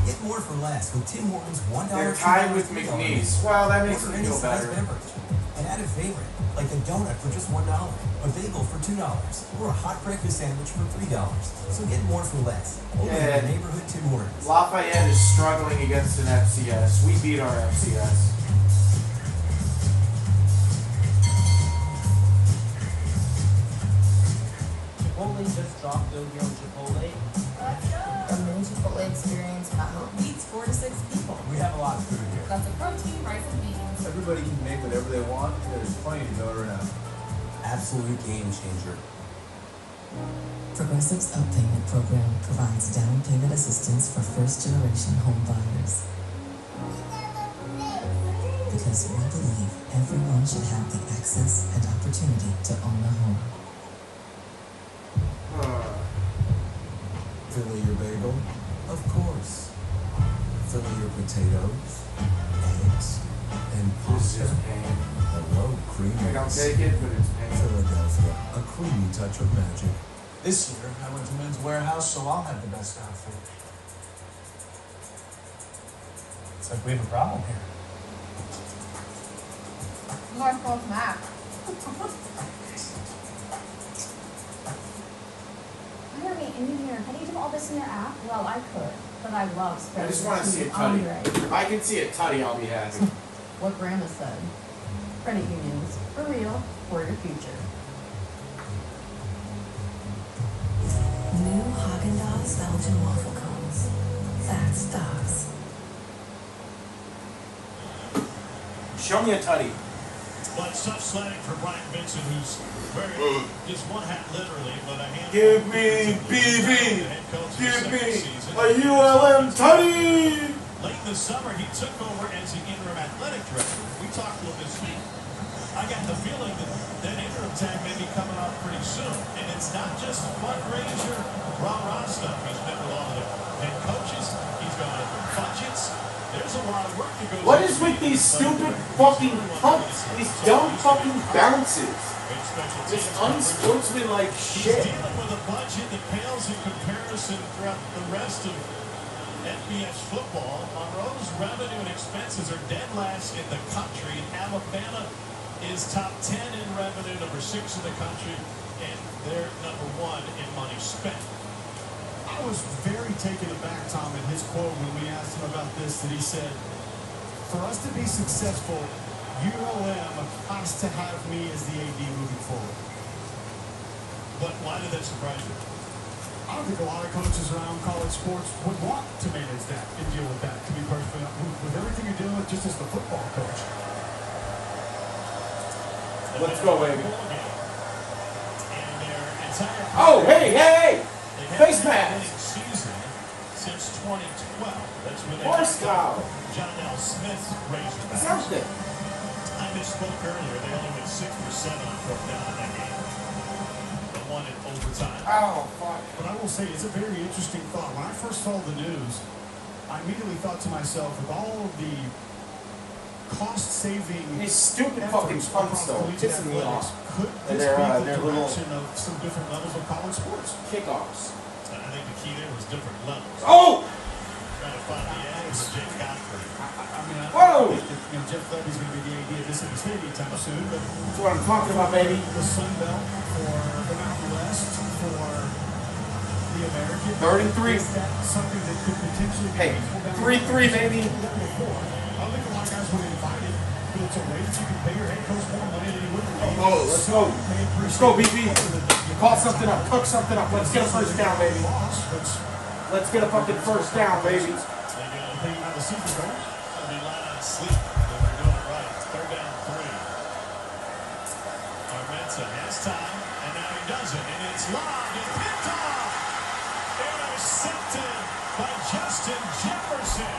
Get more for less with Tim Hortons $1. They're tied with McNeese. Well, that makes me feel better. An added favorite, like a donut for just $1, a bagel for $2, or a hot breakfast sandwich for $3. So get more for less. Only in the neighborhood Tim Hortons. Lafayette is struggling against an FCS. We beat our FCS. Chipotle just dropped Dojo Chipotle. Let's go. A mini Chipotle experience at home. Feeds 4 to 6 people. We have a lot of food here. Lots of protein, rice, and beans. Everybody can make whatever they want. There's plenty to go around. Absolute game changer. Progressive's Upayment program provides down payment assistance for first-generation home buyers. Because we believe everyone should have the access and opportunity to own a home. Fill your bagel? Of course. Fill your potatoes, eggs, and pasta. Hello, creamy. I don't take it, but it's pain. Philadelphia, a creamy touch of magic. This year, I went to Men's Warehouse, so I'll have the best outfit. It's like we have a problem here. My fault, Mac. I don't need engineer. Can you do all this in your app? Well, I could, but I love I just want to see a tutty. If I can see a tutty, I'll be happy. What Grandma said. Credit unions, for real, for your future. New Haagen-Dazs Belgian waffle cones. That's Dazs. Show me a tutty. But tough sledding for Brian Benson, who's wearing just one hat literally, but a hand. Give me BB. Give me a ULM tutty. Late in the summer, he took over as the interim athletic director. We talked to him this week. I got the feeling that interim tag may be coming up pretty soon. And it's not just fundraiser, rah-rah stuff. He's met with all of the head coaches. He's gone over budgets. There's a lot of work that goes. What is with these stupid fucking punts? These dumb fucking bounces. This unsportsmanlike shit. He's dealing with a budget that pales in comparison throughout the rest of FBS football. Monroe's revenue and expenses are dead last in the country. Alabama is top 10 in revenue, number 6 in the country, and they're number 1 in money spent. I was very taken aback, Tom, in his quote when we asked him about this, that he said, for us to be successful, ULM has to have me as the AD moving forward. But why did that surprise you? I don't think a lot of coaches around college sports would want to manage that and deal with that, to be perfectly honest. With everything you're doing just as the football coach. Let's go, baby. And their entire Oh, hey! Face mask! Season since 2012. That's when they John L. Smith Razorbacks. Something. I misspoke earlier. They only went 6 for 7 on fourth down in that game. But won in overtime. Oh, fuck. But I will say, it's a very interesting thought. When I first saw the news, I immediately thought to myself, with all of the cost-saving these stupid fucking punts, though, pissing me off. Could this be the direction of some different levels of college sports? Kickoffs. I think the key there was different levels. Oh! Trying to find the edge with Jake Godfrey. I think that, Jeff Levy's going to be the AD of this Mississippi anytime soon. But that's what I'm talking about, baby. The Sun Belt for the Mountain West for the American. 3rd and 3. Is that something that could potentially be? Hey, 3-3, baby. I don't think a lot of guys would invite it, but it's a way that you can pay your head coach more money than he would. Oh, let's go. Let's go, BB. Call something up. Cook something up. Let's get a first down, baby. Let's get a fucking first down, baby. The season going. They line on sleep. They're doing it right. 3rd down 3. Armenta has time, and now he doesn't. And it's lobbed and picked off. Intercepted by Justin Jefferson.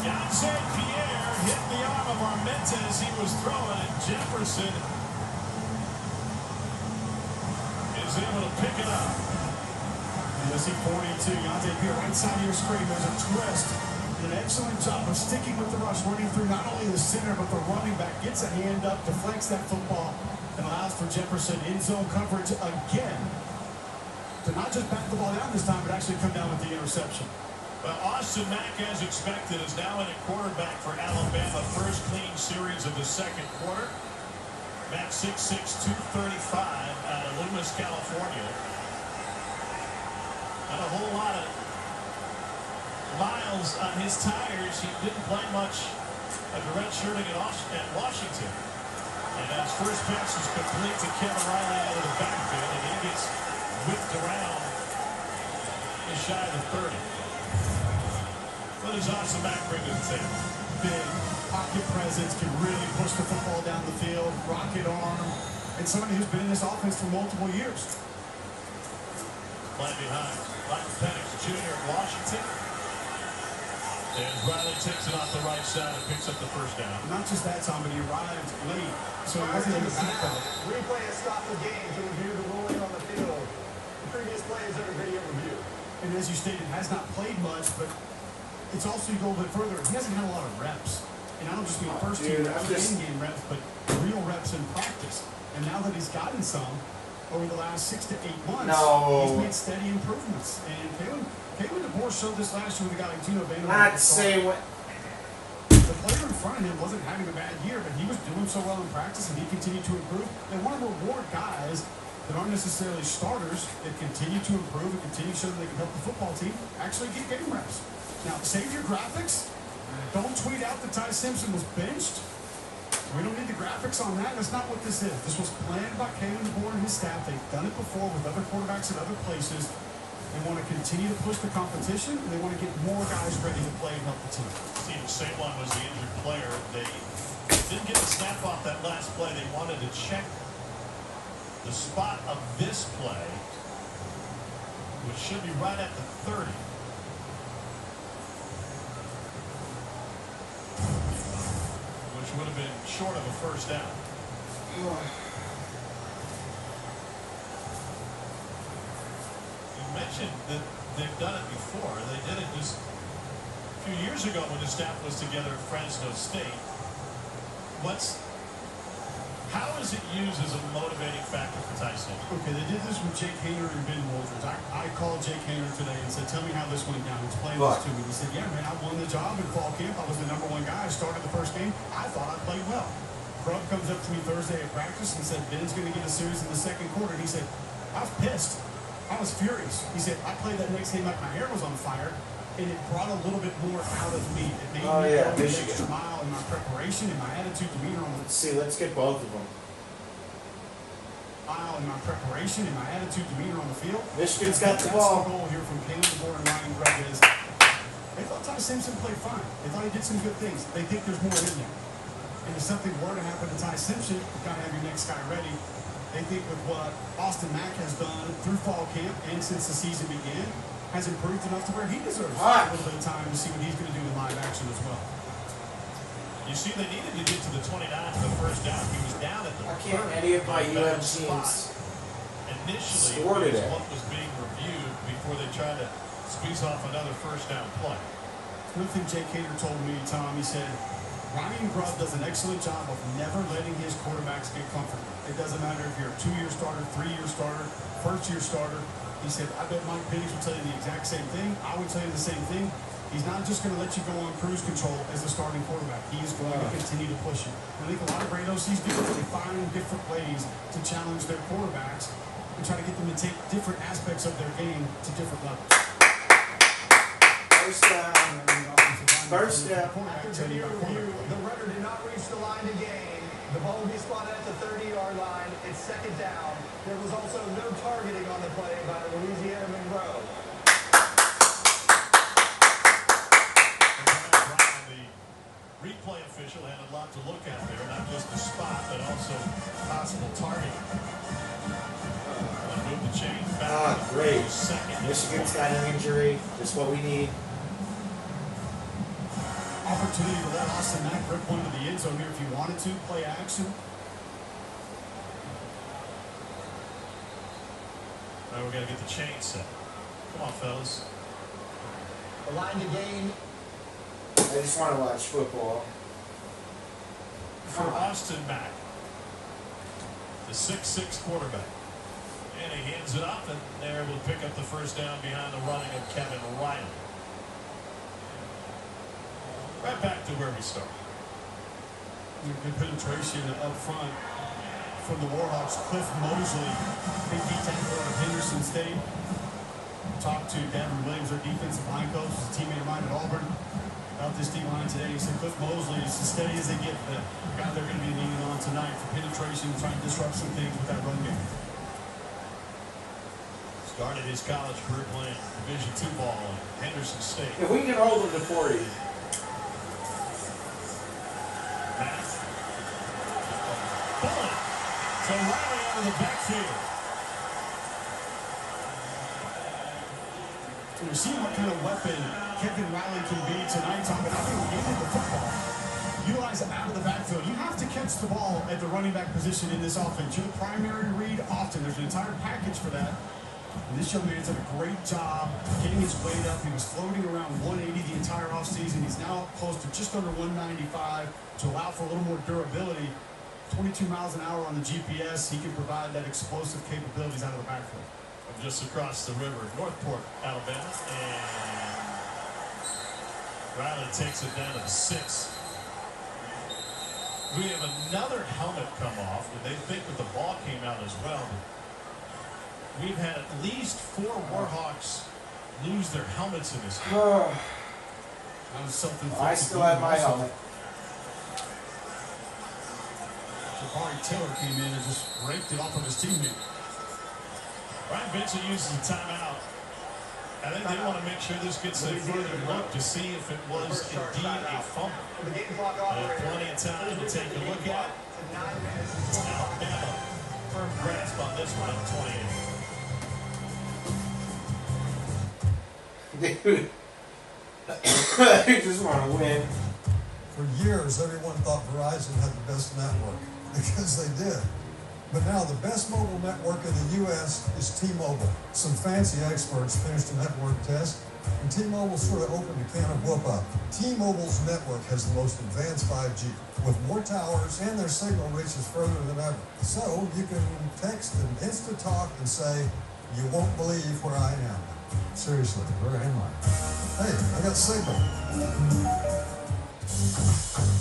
Yonsei Pierre hit the arm of Armenta as he was throwing, and Jefferson is able to pick it up. USC 42, Yonsei Pierre, right side of your screen. There's a twist. An excellent job of sticking with the rush, running through not only the center, but the running back gets a hand up, deflects that football, and allows for Jefferson in zone coverage again to not just back the ball down this time, but actually come down with the interception. Well, Austin Mack, as expected, is now in at quarterback for Alabama. First clean series of the second quarter. Mack 6'6", 235 out of Loomis, California. Not a whole lot of miles on his tires. He didn't play much of the red shirting at Washington. And his first pass is complete to Kevin Riley out of the backfield, and he gets whipped around just shy of the 30. What does Austin Mack bring to the table? Big pocket presence, can really push the football down the field, rocket arm, and somebody who's been in this offense for multiple years. Playing behind Michael Penix Jr. at Washington. And Riley takes it off the right side and picks up the first down. Not just that, Tom, but he arrived late, so he wasn't in the backup. Replay has stopped the game to review the ruling on the field. The previous play is under video review. And as you stated, has not played much, but it's also, you go a bit further, he hasn't had a lot of reps. And I don't just mean first team reps, in-game reps, but real reps in practice. And now that he's gotten some over the last 6 to 8 months, he's made steady improvements. And Kalen DeBoer showed this last year with a guy like Gino Vanderbilt. Not say what. The player in front of him wasn't having a bad year, but he was doing so well in practice, and he continued to improve. They want to reward guys that aren't necessarily starters that continue to improve and continue to show that they can help the football team actually get game reps. Now, save your graphics. Don't tweet out that Ty Simpson was benched. We don't need the graphics on that. That's not what this is. This was planned by Kalen DeBoer and his staff. They've done it before with other quarterbacks at other places. They want to continue to push the competition, and they want to get more guys ready to play and help the team. See, the same one was the injured player. They didn't get the snap off that last play. They wanted to check the spot of this play, which should be right at the 30. would have been short of a first down. You mentioned that they've done it before. They did it just a few years ago when the staff was together at Fresno State. How is it used as a motivating factor for Tyson? Okay, they did this with Jake Haener and Ben Walters. I called Jake Haener today and said, tell me how this went down. Explain this to me. He said, yeah, man, I won the job in fall camp. I was the #1 guy. I started the first game. I thought I played well. Grubb comes up to me Thursday at practice and said, Ben's going to get a series in the second quarter. And he said, I was pissed. I was furious. He said, I played that next game like my hair was on fire. And it brought a little bit more out of me. It made me go the extra mile in my preparation and my attitude, demeanor on the let's get both of them. Mile in my preparation and my attitude, demeanor on the field. Michigan's got the ball. That's the goal here from Caleb DeBoer and Ryan Grubb is they thought Ty Simpson played fine. They thought he did some good things. They think there's more in there. And if something were to happen to Ty Simpson, you gotta have your next guy ready. They think with what Austin Mack has done through fall camp and since the season began, has improved enough to where he deserves a little bit of time to see what he's going to do in live action as well. You see, they needed to get to the 29 for the first down. He was down at the any of my ULM teams initially scored it. What was being reviewed before they tried to squeeze off another first down play. One thing Jake Haener told me, Tom, he said, Ryan Grubb does an excellent job of never letting his quarterbacks get comfortable. It doesn't matter if you're a 2-year starter, 3-year starter, first-year starter. He said, I bet Mike Penix will tell you the exact same thing. I would tell you the same thing. He's not just going to let you go on cruise control as a starting quarterback. He is going to continue to push you. I think a lot of great OCs do is they find different ways to challenge their quarterbacks and try to get them to take different aspects of their game to different levels. First down. First down. After video review, the runner did not reach the line to gain. The ball will be spotted at the 30-yard line. It's second down. There was also no targeting on the play by Louisiana Monroe. The replay official had a lot to look at there, not just the spot, but also possible targeting. Move the chain back. Great. Michigan's got an injury. Just what we need. Opportunity to let Austin Mack rip one to the end zone here if you wanted to. Play action. Now we're going to get the chain set. Come on, fellas. The line to gain. I just want to watch football. For Austin Mack, the 6'6" quarterback. And he hands it off, and they're able to pick up the first down behind the running of Kevin Riley. Right back to where we started. Good penetration up front from the Warhawks. Cliff Mosley, big D tackle out of Henderson State. Talked to Gavin Williams, their defensive line coach, a teammate of mine at Auburn, about this D-line today. He said Cliff Mosley is as steady as they get. The guy they're going to be leaning on tonight for penetration, trying to disrupt some things with that run game. Started his college career playing Division II ball at Henderson State. If we can hold them to 40. Bullet. So Riley out of the backfield. We're seeing what kind of weapon Kevin Riley can be tonight, Tom, but I think we needed the football. Utilize it out of the backfield. You have to catch the ball at the running back position in this offense. You're the primary read often. There's an entire package for that. And this young man's done a great job getting his weight up. He was floating around 180 the entire offseason. He's now close to just under 195 to allow for a little more durability. 22 miles an hour on the GPS. He can provide that explosive capabilities out of the backfield. Just across the river, Northport, Alabama, and Riley takes it down to 6. We have another helmet come off, and they think that the ball came out as well. We've had at least 4 Warhawks lose their helmets in this game. That was something. I still have my helmet. Jabari Taylor came in and just raked it off of his teammate. Ryan Benson uses a timeout. I think they want to make sure this gets a further look to see if it was indeed a fumble. Plenty of time to take a look at it. Alabama, firm grasp on this one at 28. Dude, I just want to win. For years, everyone thought Verizon had the best network, because they did. But now the best mobile network in the U.S. is T-Mobile. Some fancy experts finished a network test, and T-Mobile sort of opened a can of whoop-up. T-Mobile's network has the most advanced 5G, with more towers, and their signal reaches further than ever. So you can text and Insta-talk and say, "You won't believe where I am." Seriously, where am I? Hey, I got signal.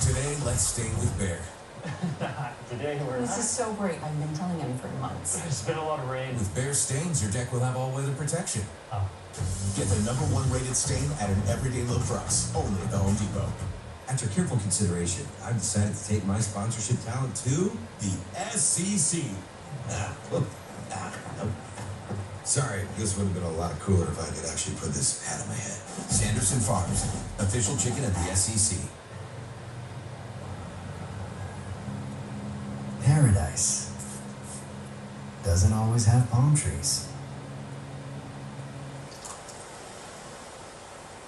Today, let's stay with Bear. Today we're This is so great. I've been telling him for months. There's been a lot of rain. With Bear stains, your deck will have all-weather protection. Oh. Get the #1 rated stain at an everyday low price, only at the Home Depot. After careful consideration, I've decided to take my sponsorship talent to The SEC. Nope. Sorry, this would have been a lot cooler if I could actually put this hat on my head. Sanderson Farms, official chicken of the SEC. Paradise doesn't always have palm trees.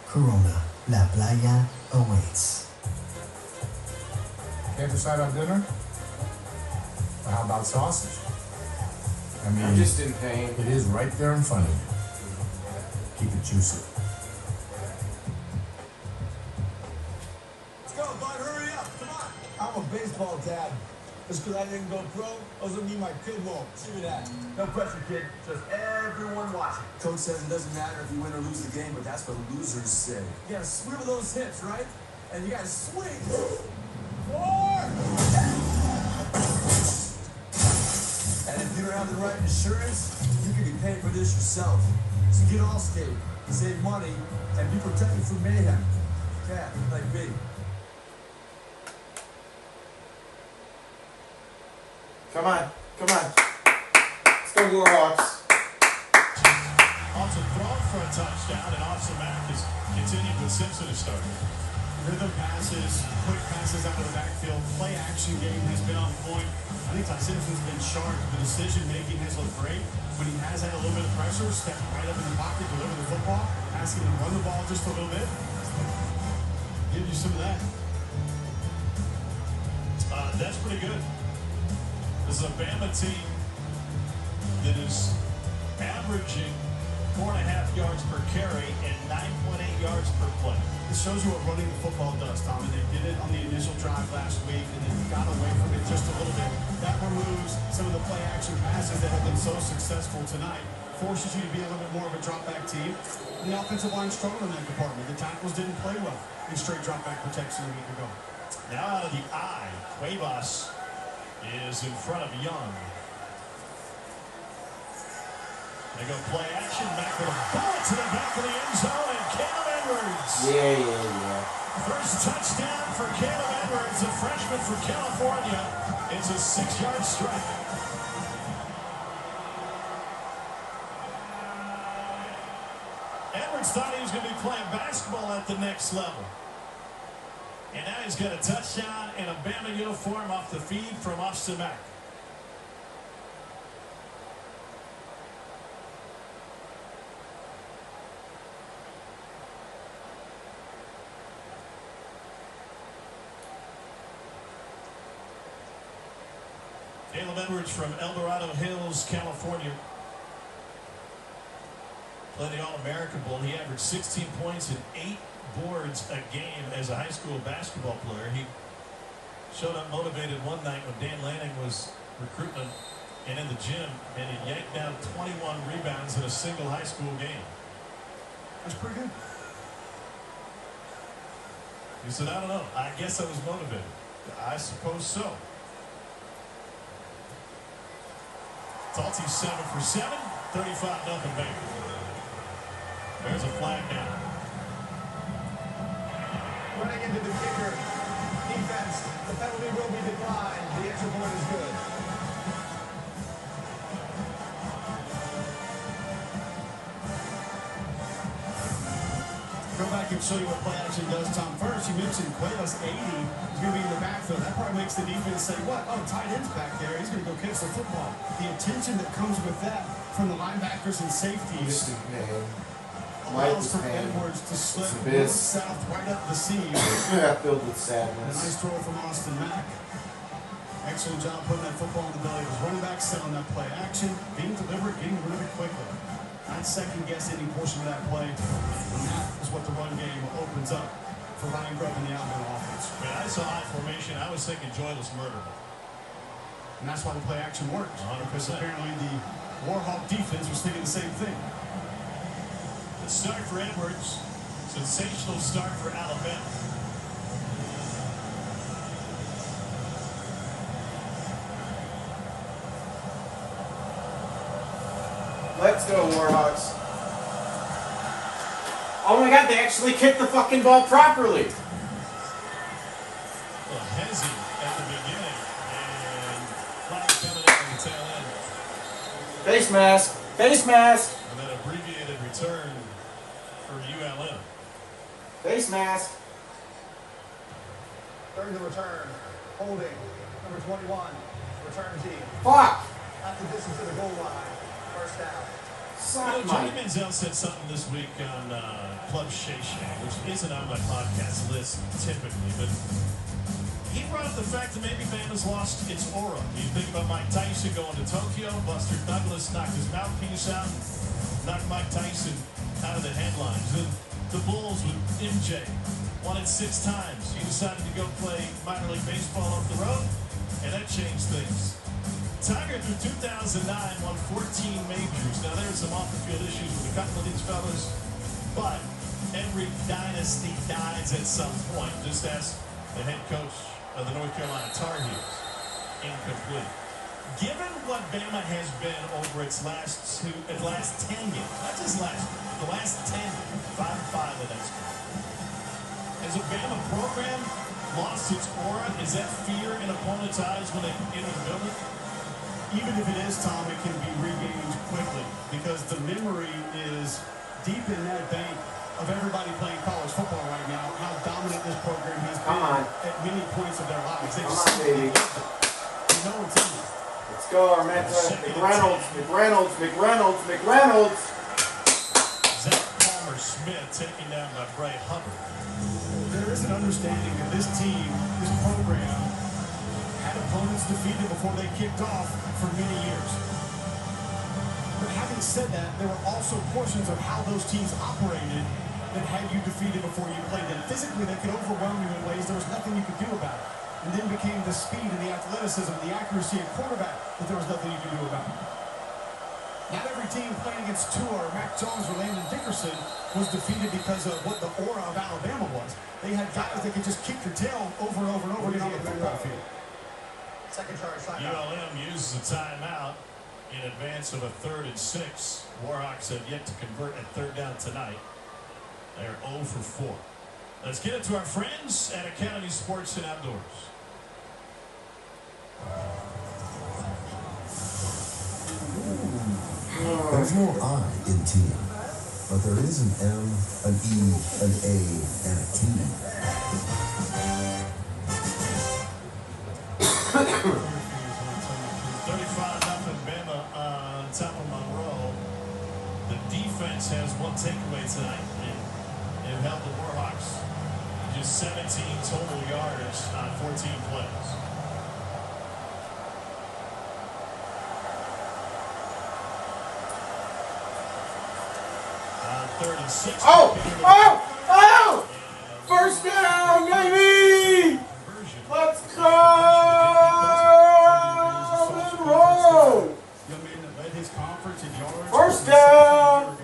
Corona, La Playa awaits. Can't decide on dinner? Or how about sausage? I mean, I'm just in pain. It is right there in front of you. Keep it juicy. Let's go, bud. Hurry up. Come on. I'm a baseball dad. Just because I didn't go pro doesn't mean my kid won't. See me that. No pressure, kid. Just everyone watching. Coach says it doesn't matter if you win or lose the game, but that's what losers say. You gotta swivel those hips, right? And you gotta swing. 4! And if you don't have the right insurance, you can be paying for this yourself. So get Allstate, save money, and be protected from mayhem. Yeah, like me. Come on. Let's go Warhawks. Also thrown for a touchdown, and Austin Mack has continued with Simpson to start. Rhythm passes, quick passes out of the backfield, play action game has been on point. I think Ty Simpson's been sharp. The decision making has looked great. When he has had a little bit of pressure, step right up in the pocket, deliver the football, asking him to run the ball just a little bit. Give you some of that. That's pretty good. This is a Bama team that is averaging 4.5 yards per carry and 9.8 yards per play. It shows you what running the football does, Tom, and they did it on the initial drive last week, and then got away from it just a little bit. That removes some of the play-action passes that have been so successful tonight, forces you to be a little bit more of a drop-back team. And the offensive line struggled in that department. The tackles didn't play well in straight drop-back protection a week ago. Now out of the eye, Cuevas is in front of Young. They go play action, back with a bullet to the back of the end zone, and Caleb Edwards. Yeah. First touchdown for Caleb Edwards, a freshman from California. It's a 6-yard strike. Edwards thought he was going to be playing basketball at the next level. And now he's got a touchdown in a Bama uniform off the feed from Austin Mack. Caleb Edwards from El Dorado Hills, California. Played the All-American Bowl. He averaged 16 points and 8 boards a game as a high school basketball player. He showed up motivated one night when Dan Lanning was recruiting him and in the gym, and he yanked down 21 rebounds in a single high school game. That's pretty good. He said, I don't know. I guess I was motivated. I suppose so. Talty's 7 for 7, 35-0 Bama. There's a flag now. Running into the kicker. Defense. The penalty will be declined. The extra point is good. Go back and show you what play action does, Tom. First, you mentioned Cuevas 80 is going to be in the backfield. That probably makes the defense say, what? Oh, tight end's back there. He's going to go catch the football. The attention that comes with that from the linebackers and safeties. allows for Edwards to slip north-south right up the seam. Filled with And a sadness. nice throw from Austin Mack. Excellent job putting that football in the belly of his running back, selling that play action, being deliberate, getting rid of it quickly. Not second-guess any portion of that play. And that is what the run game opens up for Ryan Grubb and the Alabama offense. When I saw high formation, I was thinking joyless murder. And that's why the play action worked. 100%. Because apparently the Warhawk defense was thinking the same thing. The start for Edwards. Sensational start for Alabama. Let's go, Warhawks. Oh my god, they actually kicked the fucking ball properly. Well, Hezzy at the beginning. And flag coming up on the tail end. Face mask. Face mask. And then abbreviated return for ULM. Face mask. During the return, holding, number 21, return team. Fuck. At the distance of the goal line, first down. Johnny Manziel said something this week on Club Shay Shay, which isn't on my podcast list typically, but he brought up the fact that maybe Bama's lost its aura. You think about Mike Tyson going to Tokyo, Buster Douglas knocked his mouthpiece out, knocked Mike Tyson out of the headlines. And the Bulls with MJ won it 6 times. He decided to go play minor league baseball up the road, and that changed things. Tiger through 2009 won 14 majors. Now there's some off-the-field issues with a couple of these fellas, but every dynasty dies at some point. Just ask the head coach of the North Carolina Tar Heels. Incomplete. Given what Bama has been over its last 10 games, not just last year, the last 10, 5-5 the next one. Has a Bama program lost its aura? Is that fear in opponents' eyes when they enter the building? Even if it is, Tom, it can be regained quickly because the memory is deep in that bank of everybody playing college football right now, how dominant this program has been at many points of their lives. Come on, baby. You know it's in there. Let's go, Armenta. McReynolds. Zach Palmer-Smith taking down by Bray Hubbard. There is an understanding that this team, this program, had opponents defeated before they kicked off for many years. But having said that, there were also portions of how those teams operated that had you defeated before you played them. Physically, they could overwhelm you in ways there was nothing you could do about it. And then became the speed and the athleticism, the accuracy at quarterback that there was nothing you could do about it. Not every team playing against Tua or Mac Jones or Landon Dickerson was defeated because of what the aura of Alabama was. They had guys that could just kick your tail over and over and over again on the football field. Second charge, timeout. ULM uses a timeout in advance of a 3rd and 6. Warhawks have yet to convert at 3rd down tonight. They're 0 for 4. Let's get it to our friends at Academy Sports and Outdoors. There's no I in team, but there is an M, an E, an A, and a T. 35-0 Bama on top of Monroe. The defense has one takeaway tonight, and it held the Warhawks just 17 total yards on 14 plays. On 3rd and 6. Oh! First down, baby! Let's go! Monroe! Young man that led his conference in yards. First down!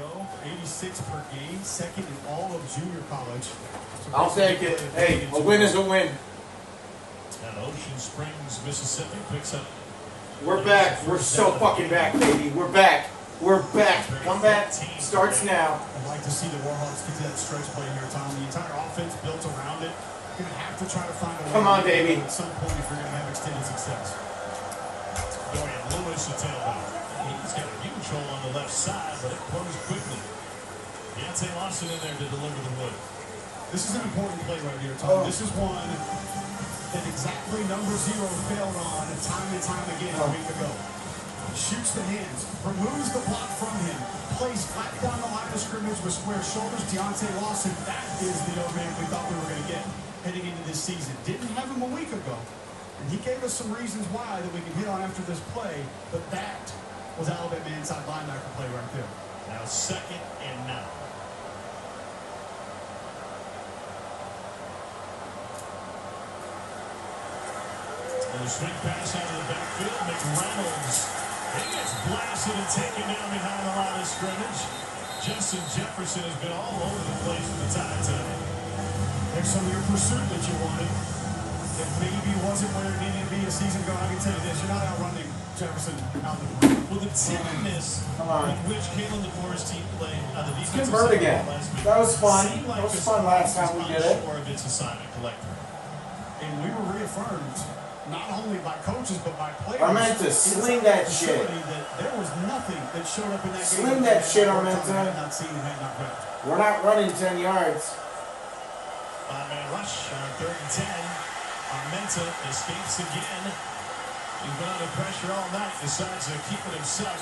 86 per game, second in all of junior college. I'll take it. Hey, a win is a win. And Ocean Springs, Mississippi picks up. We're back. We're so fucking back, baby. We're back. We're back. Comeback starts now. I'd like to see the Warhawks get to that stretch play here, Tom. The entire offense built around it. You're going to have to try to find a way. Come on, baby. At some point if you're going to have extended success. Dorian Lewis, the tailback. He's got a huge hole on the left side, but it closed quickly. Deontay Lawson in there to deliver the wood. This is an important play right here, Tom. This is one that exactly number 0 failed on time and time again a week ago. Shoots the hands, removes the block from him, plays flat down the line of scrimmage with square shoulders. Deontay Lawson, that is the young man we thought we were going to get heading into this season. Didn't have him a week ago. And he gave us some reasons why that we can hit on after this play. But that was Alabama inside linebacker play right there. Now 2nd and 9. And a swing pass out of the backfield. McReynolds. He gets blasted and taken down behind the line of scrimmage. Justin Jefferson has been all over the place with the Tide today. There's some of your pursuit that you wanted. That maybe wasn't where it needed to be a season ago. I can tell you this, you're not outrunning Jefferson out the door. Well, the timidness with which Kalen DeBoer's team played on the defensive Convert side again. last week. That was fun. Seemed like That was fun last time we did it. Sure of its assignment collectively. And we were reaffirmed not only by coaches but by players. Armenta, sling that shit. That there was nothing that showed up in that game. Sling that shit, Armenta. Not seen and had not read. We're not running 10 yards. 5-man rush on 3rd and 10. Armenta escapes again. He's been under pressure all night. Decides to keep it himself.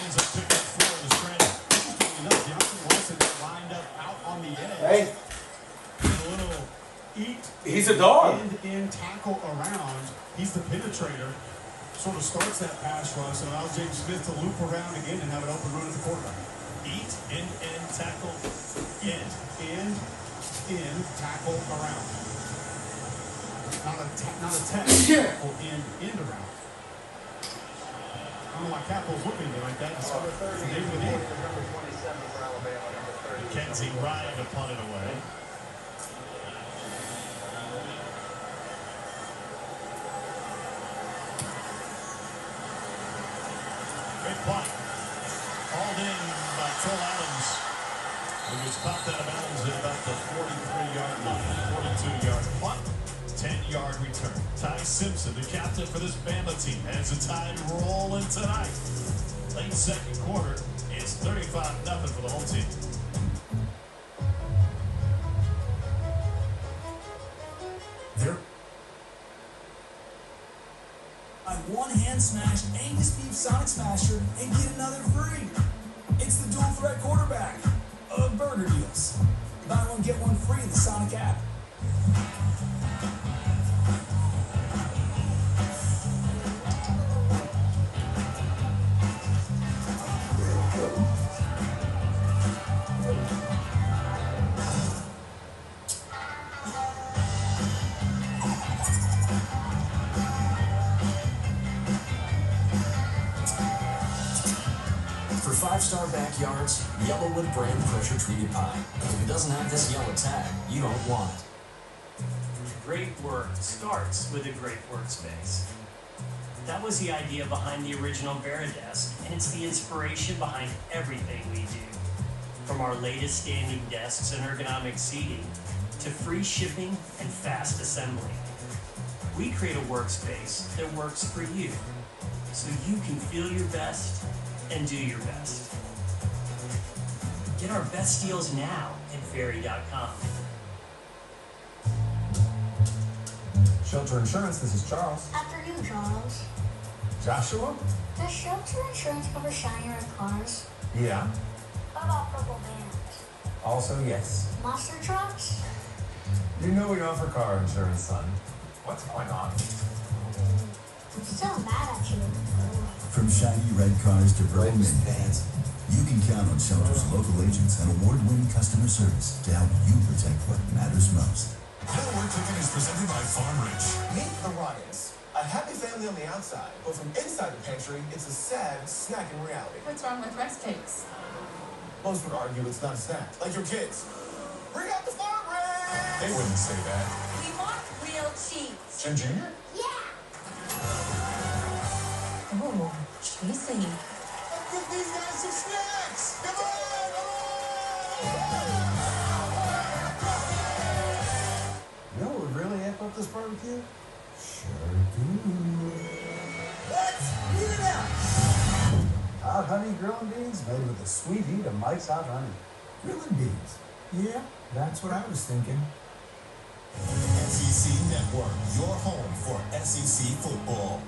Ends up picking up 4 in the strand. Interestingly enough, Deontay Lawson lined up out on the edge. Hey. A little He's a dog. End tackle around. He's the penetrator. Sort of starts that pass rush and allows James Smith to loop around again and have an open run at the quarterback. End, tackle, end. End, tackle around. Not a tackle, end around. I don't know why Capel's looking at me like that. It's the name of the game. Mackenzie Ryan to punt it away. Great punt. Called in by Phil Adams. He was popped out of bounds at about the 43-yard line. 42-yard punt. 10-yard return. Ty Simpson, the captain for this Bama team, has the Tide rolling tonight. Late 2nd quarter. It's 35-0 for the home team. On one hand smash Angus Beef Sonic Smasher and get another free. It's the dual threat quarterback of burger deals. Buy one, get one free in the Sonic app. For 5-star backyards, Yellowwood brand pressure treated pine. If it doesn't have this yellow tag, you don't want it. Great work starts with a great workspace. That was the idea behind the original Veridesk, and it's the inspiration behind everything we do. From our latest standing desks and ergonomic seating, to free shipping and fast assembly. We create a workspace that works for you, so you can feel your best and do your best. Get our best deals now at Very.com. Shelter Insurance, this is Charles. Afternoon, Charles. Joshua? Does Shelter Insurance cover shiny red cars? Yeah. What about purple vans? Also, yes. Monster trucks? You know we offer car insurance, son. What's going on? I'm still mad at you. From shiny red cars to purple minivans, you can count on Shelter's local agents and award-winning customer service to help you protect what matters most. Delaware Chicken is presented by Farm Rich. Meet the Ryans. A happy family on the outside, but from inside the pantry, it's a sad snack in reality. What's wrong with rice cakes? Most would argue it's not a snack, like your kids. Bring out the Farm Rich! They wouldn't say that. We want real cheese. Jim Jr.? Yeah! Oh, cheesy. Let's give these guys some snacks! Come on! You know what would really amp up this barbecue? Sure do. Let's heat it up! Hot honey grilling beans made with the sweet heat of Mike's Hot Honey. Grilling beans. Yeah, that's what I was thinking. SEC Network, your home for SEC football.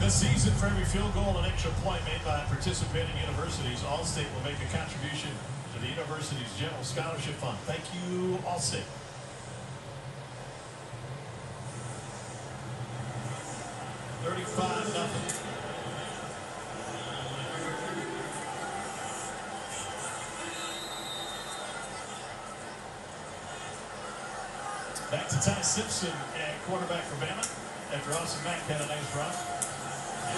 This season, for every field goal and extra point made by participating universities, Allstate will make a contribution to the university's general scholarship fund. Thank you, Allstate. $35-0. Back to Ty Simpson at quarterback for Bama after Austin Mack had a nice run.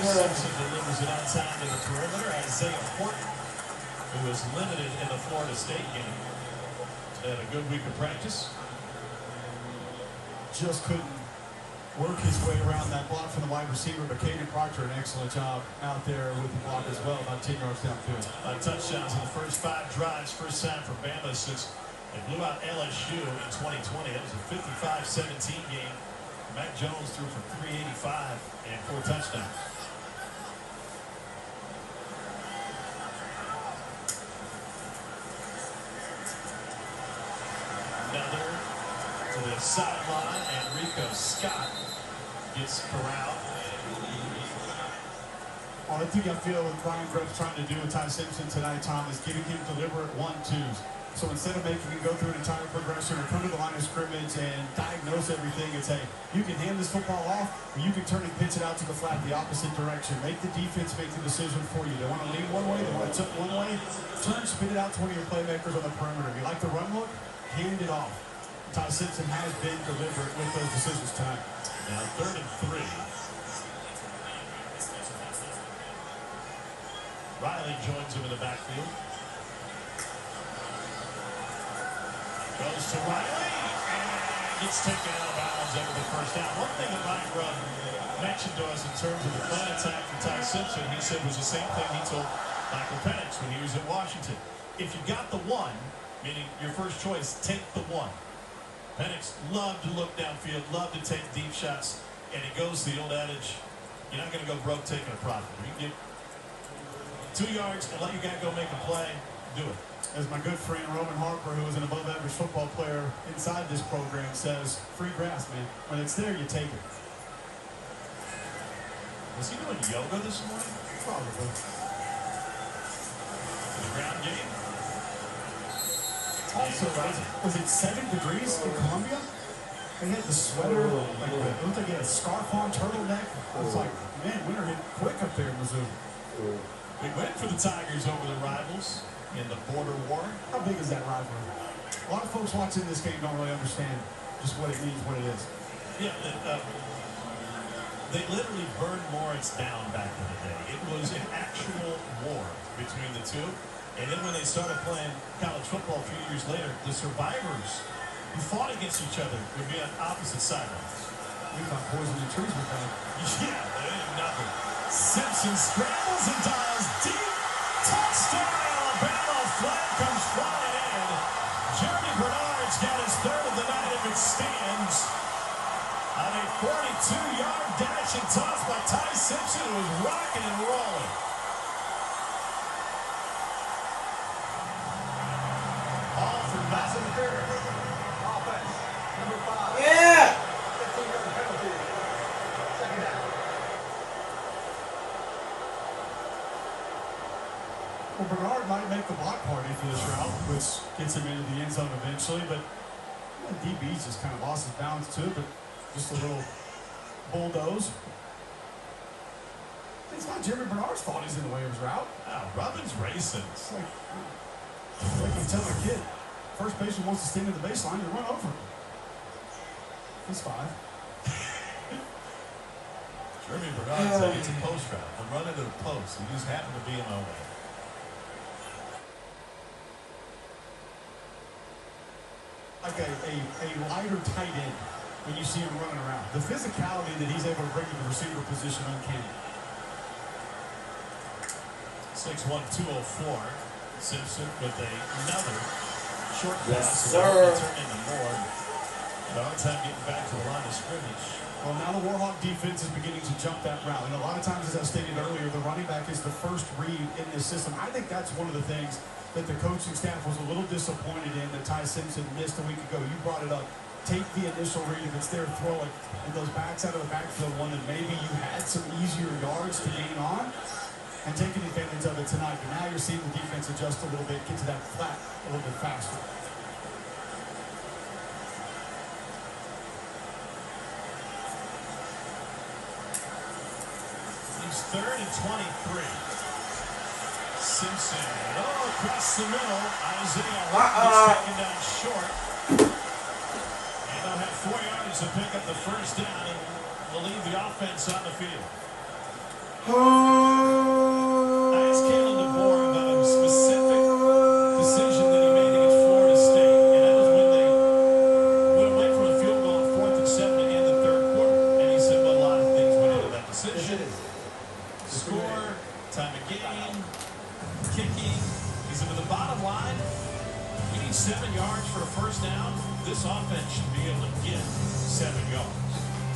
Simpson delivers it outside to the perimeter. Isaiah Horton, who was limited in the Florida State game, had a good week of practice. Just couldn't work his way around that block from the wide receiver, but Caden Proctor, an excellent job out there with the block as well, about 10 yards downfield. 5 touchdowns in the first 5 drives, first time for Bama since they blew out LSU in 2020. That was a 55-17 game. Mac Jones threw for 385 and 4 touchdowns. Another to the sideline, and Rico Scott gets corralled. Well, I think I feel what Brian Grubb's trying to do with Ty Simpson tonight, Tom, is giving him deliberate 1-2s. So instead of making him go through an entire progression or come to the line of scrimmage and diagnose everything, it's, hey, you can hand this football off, or you can turn and pitch it out to the flat the opposite direction. Make the defense make the decision for you. They want to lean one way, they want to tip one way, turn, spit it out to one of your playmakers on the perimeter. If you like the run look, hand it off. Ty Simpson has been deliberate with those decisions tonight. Now 3rd and 3. Riley joins him in the backfield. Goes to Riley and gets taken out of bounds after the first down. One thing that Mike Grubb mentioned to us in terms of the plan attack for Ty Simpson, he said was the same thing he told Michael Penix when he was at Washington. If you got the one, meaning your first choice, take the one. Penix loved to look downfield, loved to take deep shots, and it goes to the old adage, you're not going to go broke taking a profit. You can get 2 yards and let your guy go make a play, do it. As my good friend Roman Harper, who is an above-average football player inside this program, says, free grass, man. When it's there, you take it. Was he doing yoga this morning? Probably. The ground game. Also, was it 7 degrees in Columbia? They had the sweater, like it looked like he had a scarf on, turtleneck. I was like, man, winter hit quick up there in Missouri. We went for the Tigers over the rivals in the border war. How big is that rivalry? A lot of folks watching this game don't really understand just what it means, what it is. Yeah, they literally burned Lawrence down back in the day. It was an actual war between the two. And then when they started playing college football a few years later, the survivors who fought against each other would be on opposite sidelines. We thought poison the trees with that. Yeah, they ain't nothing. Simpson scrambles and dials deep. Touchdown, Alabama. Flag comes flying in. Jeremy Bernard's got his 3rd of the night if it stands. On a 42-yard dashing toss by Ty Simpson, who was rocking and rolling. All for nothing. Offense, number 5. Yeah! 15-yard penalty. 2nd down. Well, Bernard might make the block party for this route, which gets him into the end zone eventually, but DB's just kind of lost his balance too, but just a little bulldoze. It's not Jeremy Bernard's fault he's in the way of his route. Wow, Robin's racing. It's like you tell a kid, first baseman wants to stand at the baseline, you run over him. He's 5. Jeremy Bernard said it's a post route. I'm running to the post. He just happened to be in my way. Like a lighter tight end when you see him running around. The physicality that he's able to bring to the receiver position, uncanny. 6'1", 204. Simpson with another short pass. Yes, sir. Turn into more. A hard time getting back to the line of scrimmage. Well, now the Warhawk defense is beginning to jump that route. And a lot of times, as I stated earlier, the running back is the first read in this system. I think that's one of the things that the coaching staff was a little disappointed in that Ty Simpson missed a week ago. You brought it up. take the initial read. If it's there, throw it. And those backs out of the backfield, one that maybe you had some easier yards to gain on, and taking advantage of it tonight. But now you're seeing the defense adjust a little bit, get to that flat a little bit faster. He's 3rd and 23. Simpson, across the middle. Isaiah gets taken down short. And they'll have 4 yards to pick up the first down and will leave the offense on the field. I asked Kalen DeBoer about a specific decision that he made against Florida State, and that was when they went away from a field goal on 4th and 7 to end the 3rd quarter. And he said, well, a lot of things went into that decision. Score, time of game, kicking. He said, but the bottom line, we need 7 yards for a first down. This offense should be able to get 7 yards.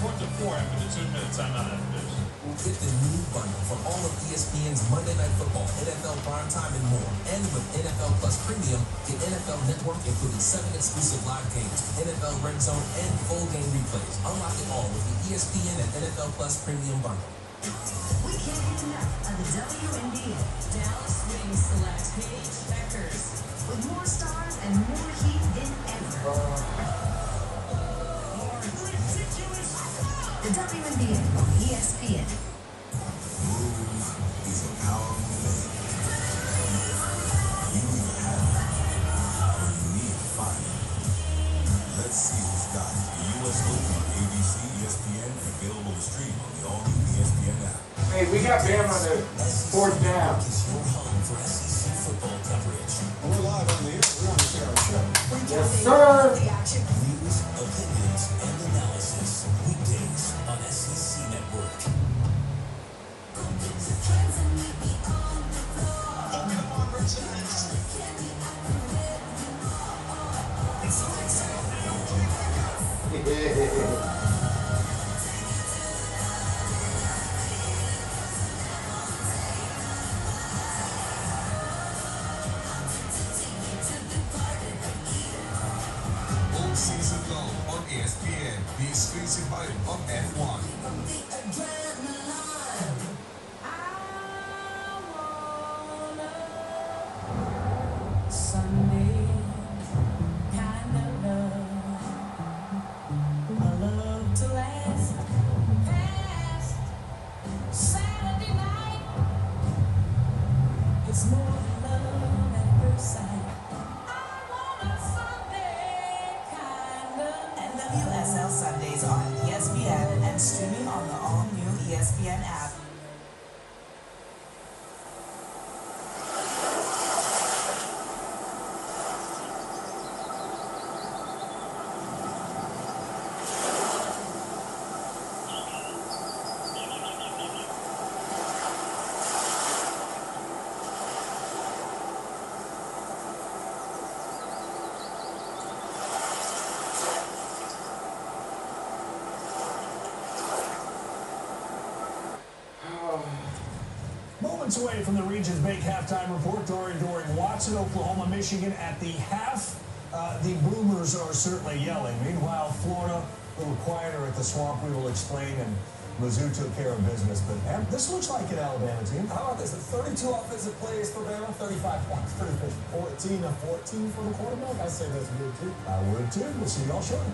4th and 4 after the 2-minute timeout after this. Get the new bundle for all of ESPN's Monday Night Football, NFL Primetime, and more. And with NFL Plus Premium, get NFL Network, including 7 exclusive live games, NFL Red Zone, and full game replays. Unlock it all with the ESPN and NFL Plus Premium bundle. We can't get enough of the WNBA. Dallas Wings select Paige Beckers with more stars and more heat than ever. The WNBA on ESPN. Move is a powerful thing. You either have it or you need to find it. Let's see who's got it. The U.S. Open on ABC, ESPN, and available to stream on the all-new ESPN app. Hey, we got Bam on the 4th down. It's your home for SEC football coverage. We're live on the air. We're on the show. Yes, sir. News, opinions, and analysis. Weekdays on SEC Network. All season long on ESPN, the exclusive home of F1. Sunday, kind of love, a love to last past Saturday night. It's more than love at first sight. I want a Sunday kind of. And WSL Sundays on ESPN and streaming on the all-new ESPN app. Moments away from the region's big halftime report during Watson, Oklahoma, Michigan at the half. The boomers are certainly yelling. Meanwhile, Florida, a little quieter at the Swamp, we will explain, and Mizzou took care of business. But this looks like an Alabama team. How about this? 32 offensive plays for Bama, 35 points. 14 of 14 for the quarterback. I say that's good, too. I would, too. We'll see y'all shortly.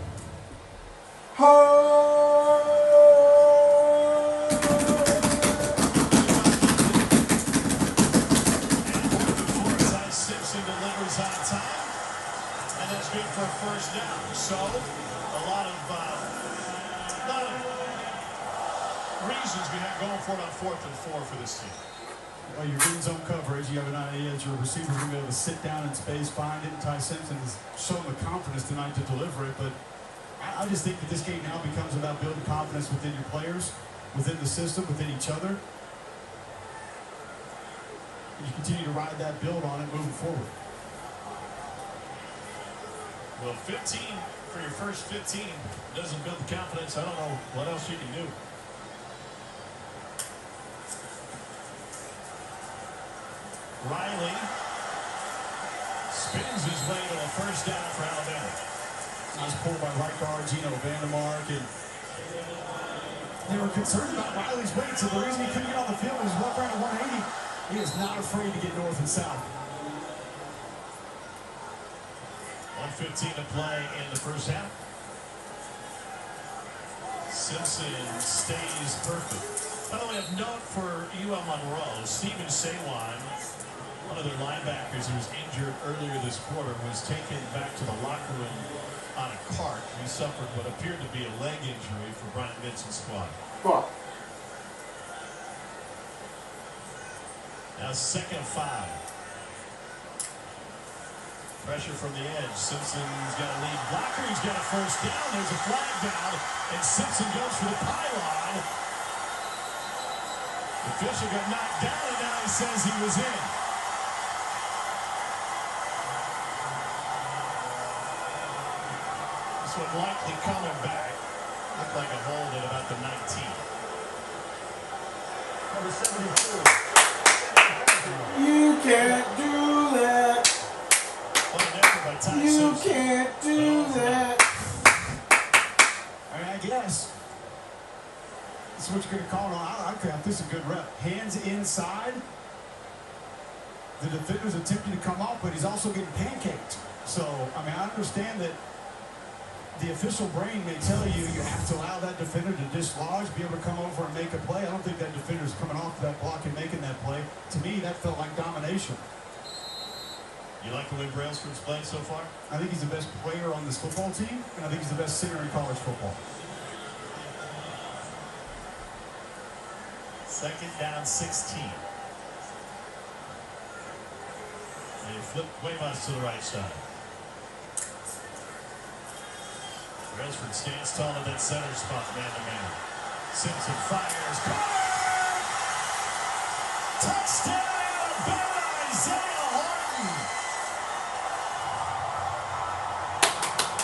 Simpson delivers on time, and that's good for a first down. So, a lot of reasons behind going for it on 4th and 4 for this team. Well, you're in zone coverage. You have an idea that your receivers are going to be able to sit down in space, find it. Ty Simpson has shown the confidence tonight to deliver it. But I just think that this game now becomes about building confidence within your players, within the system, within each other. And you continue to ride that build on it moving forward. Well, 15 for your first 15 doesn't build the confidence. I don't know what else you can do. Riley spins his way to a first down for Alabama. Nice pull by right guard Gino Vandermark, and they were concerned about Riley's weight, so the reason he couldn't get on the field was walk around at 180. He is not afraid to get north and south. 1:15 to play in the first half. Simpson stays perfect. By the way, of note for UL Monroe, Stephen Sawan, one of their linebackers who was injured earlier this quarter, was taken back to the locker room on a cart. He suffered what appeared to be a leg injury for Brian Vincent's squad. Now 2nd and 5. Pressure from the edge. Simpson's got a lead blocker. He's got a first down. There's a flag down, and Simpson goes for the pylon. The official got knocked down, and now he says he was in. This one likely coming back. Looked like a hold at about the 19. Number 72. You can't do that. You can't do that. I mean, I guess that's what you're going to call it on. I like that. This is a good rep. Hands inside. The defender's attempting to come off, but he's also getting pancaked. So, I mean, I understand that the official brain may tell you you have to allow that defender to dislodge, be able to come over and make a play. I don't think that defender's coming off that block and making that play. To me, that felt like domination. You like the way Brailsford's played so far? I think he's the best player on this football team, and I think he's the best center in college football. 2nd down 16. They flip Cuevas to the right side. Brailsford stands tall in that center spot, man to man. Simpson fires. Touchdown, Alabama, Isaiah Horton.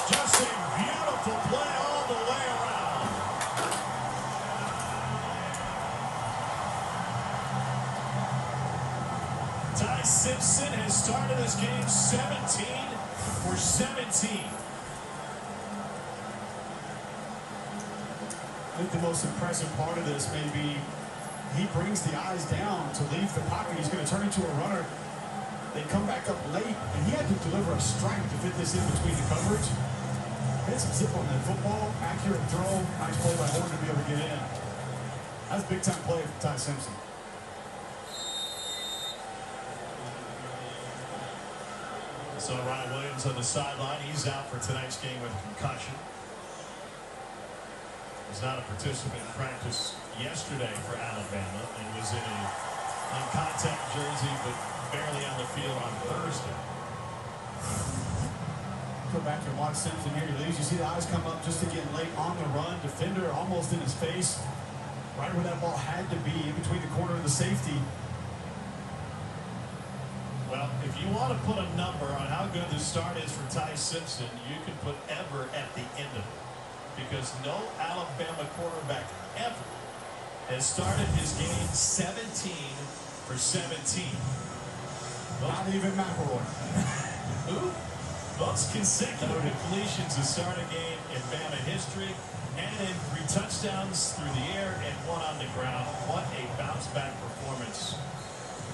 Just a beautiful play all the way around. Ty Simpson has started this game 17 for 17. I think the most impressive part of this may be he brings the eyes down to leave the pocket. He's going to turn into a runner. They come back up late, and he had to deliver a strike to fit this in between the coverage. He had some zip on that football, accurate throw, nice play by Horton to be able to get in. That's a big-time play for Ty Simpson. So Ryan Williams on the sideline. He's out for tonight's game with a concussion. Was not a participant in practice yesterday for Alabama and was in a non-contact jersey, but barely on the field on Thursday. Go back and watch Simpson here. He leaves. You see the eyes come up just again late on the run. Defender almost in his face. Right where that ball had to be, in between the corner and the safety. Well, if you want to put a number on how good the start is for Ty Simpson, you can put ever at the end of it. Because no Alabama quarterback ever has started his game 17 for 17. Not even McElroy. Who? Most consecutive completions to start a game in Bama history, and in 3 touchdowns through the air and 1 on the ground. What a bounce-back performance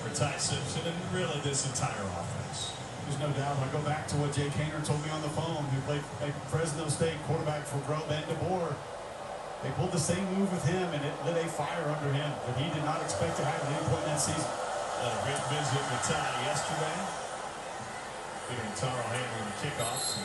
for Ty Simpson and really this entire offense. There's no doubt. I go back to what Jay Kaner told me on the phone, who played at Fresno State quarterback for Grubb and DeBoer. They pulled the same move with him, and it lit a fire under him that he did not expect to have at any point in that season. A great visit with Ty yesterday. Peter and Taro handling the kickoffs.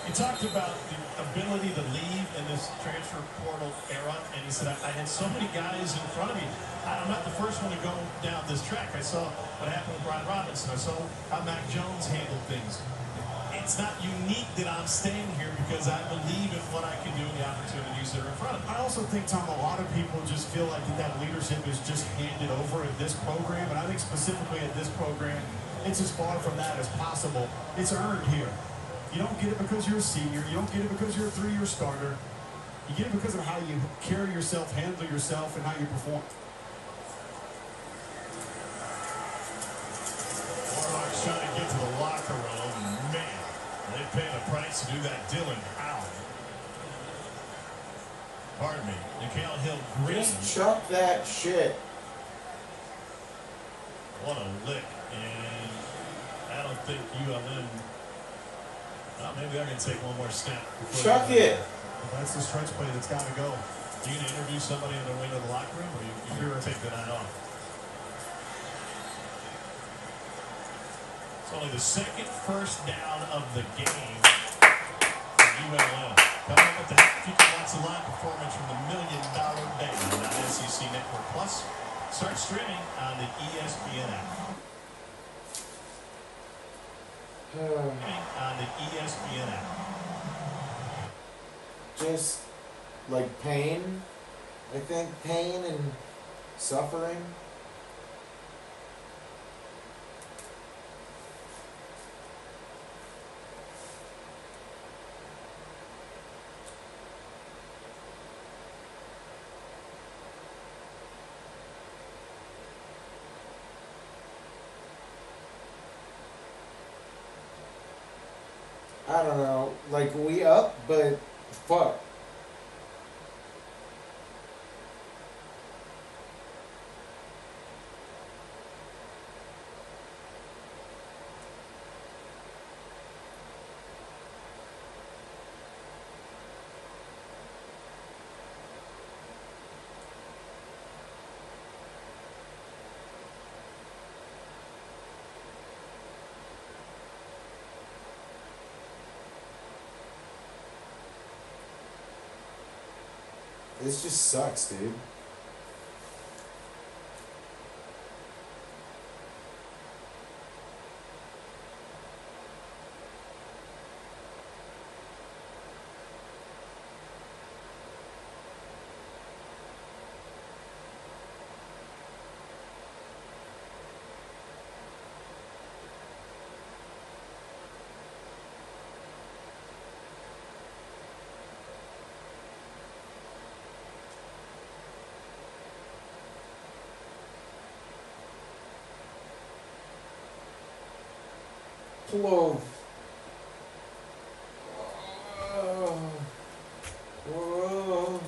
He talked about the ability to leave in this transfer portal era, and he said, I had so many guys in front of me. I'm not the first one to go down this track. I saw what happened with Brian Robinson. I saw how Mac Jones handled things. It's not unique that I'm staying here because I believe in what I can do and the opportunities that are in front of me. I also think, Tom, a lot of people just feel like that leadership is just handed over at this program, and I think specifically at this program, it's as far from that as possible. It's earned here. You don't get it because you're a senior. You don't get it because you're a 3-year starter. You get it because of how you carry yourself, handle yourself, and how you perform. Warlock's trying to get to the locker room, and man, they paying a price to do that. Dylan Howe. Pardon me. Nikhil Hill Green. Just chuck that shit. What a lick. And I don't think ULM. Well, maybe I can take one more step. Chuck it. That's the stretch play that's got to go. Are you going to interview somebody in the way to the locker room, or you're going to take the night off? It's only the second first down of the game for ULM. Coming up at the half, you can watch the live performance from the $1 Million Band on SEC Network Plus. Start streaming on the ESPN app. On the ESPN app. Just like pain, I think pain and suffering. I don't know, like we up, but fuck. This just sucks, dude. Whoa. Whoa.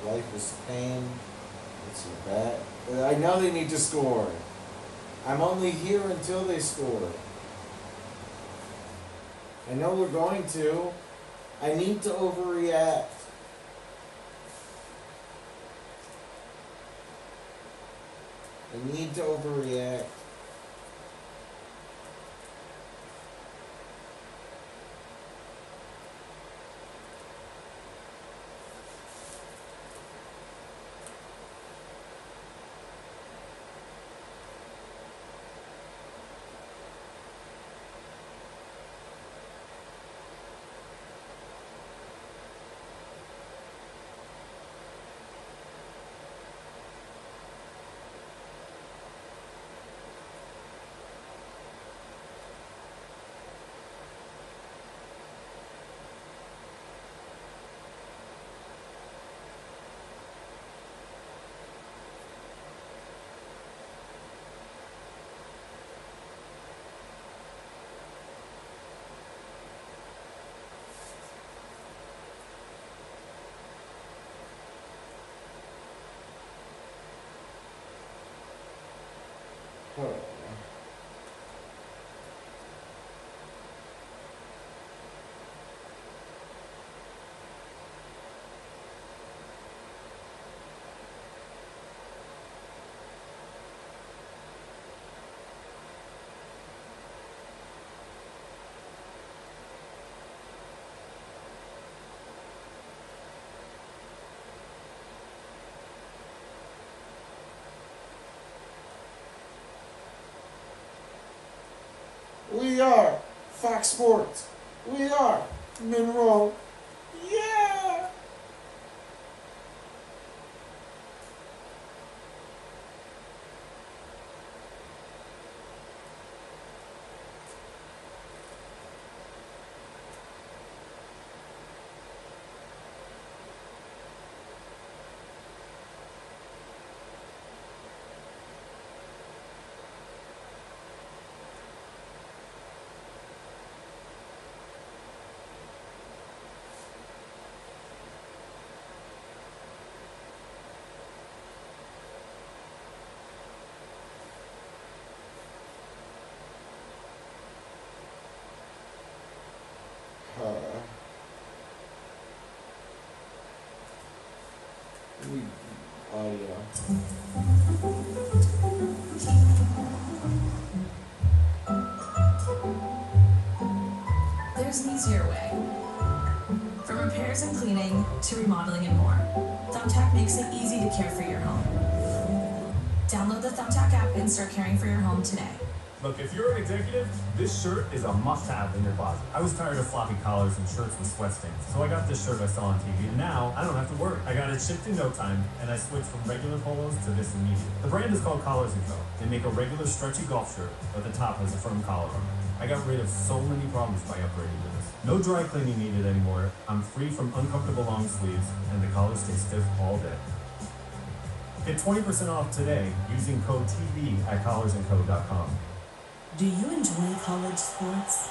Life is pain. It's a bad. I know they need to score. I'm only here until they score. I know we're going to. I need to overreact. I need to overreact. We are Fox Sports. We are Monroe. Yeah! There's an easier way. From repairs and cleaning to remodeling and more, Thumbtack makes it easy to care for your home. Download the Thumbtack app and start caring for your home today. Look, if you're an executive, this shirt is a must-have in your closet. I was tired of floppy collars and shirts with sweat stains, so I got this shirt I saw on TV, and now I don't have to worry. I got it shipped in no time, and I switched from regular polos to this immediately. The brand is called Collars & Co. They make a regular stretchy golf shirt, but the top has a firm collar on it. I got rid of so many problems by upgrading to this. No dry cleaning needed anymore. I'm free from uncomfortable long sleeves, and the collars stay stiff all day. Get 20% off today using code TV at collarsandco.com. Do you enjoy college sports?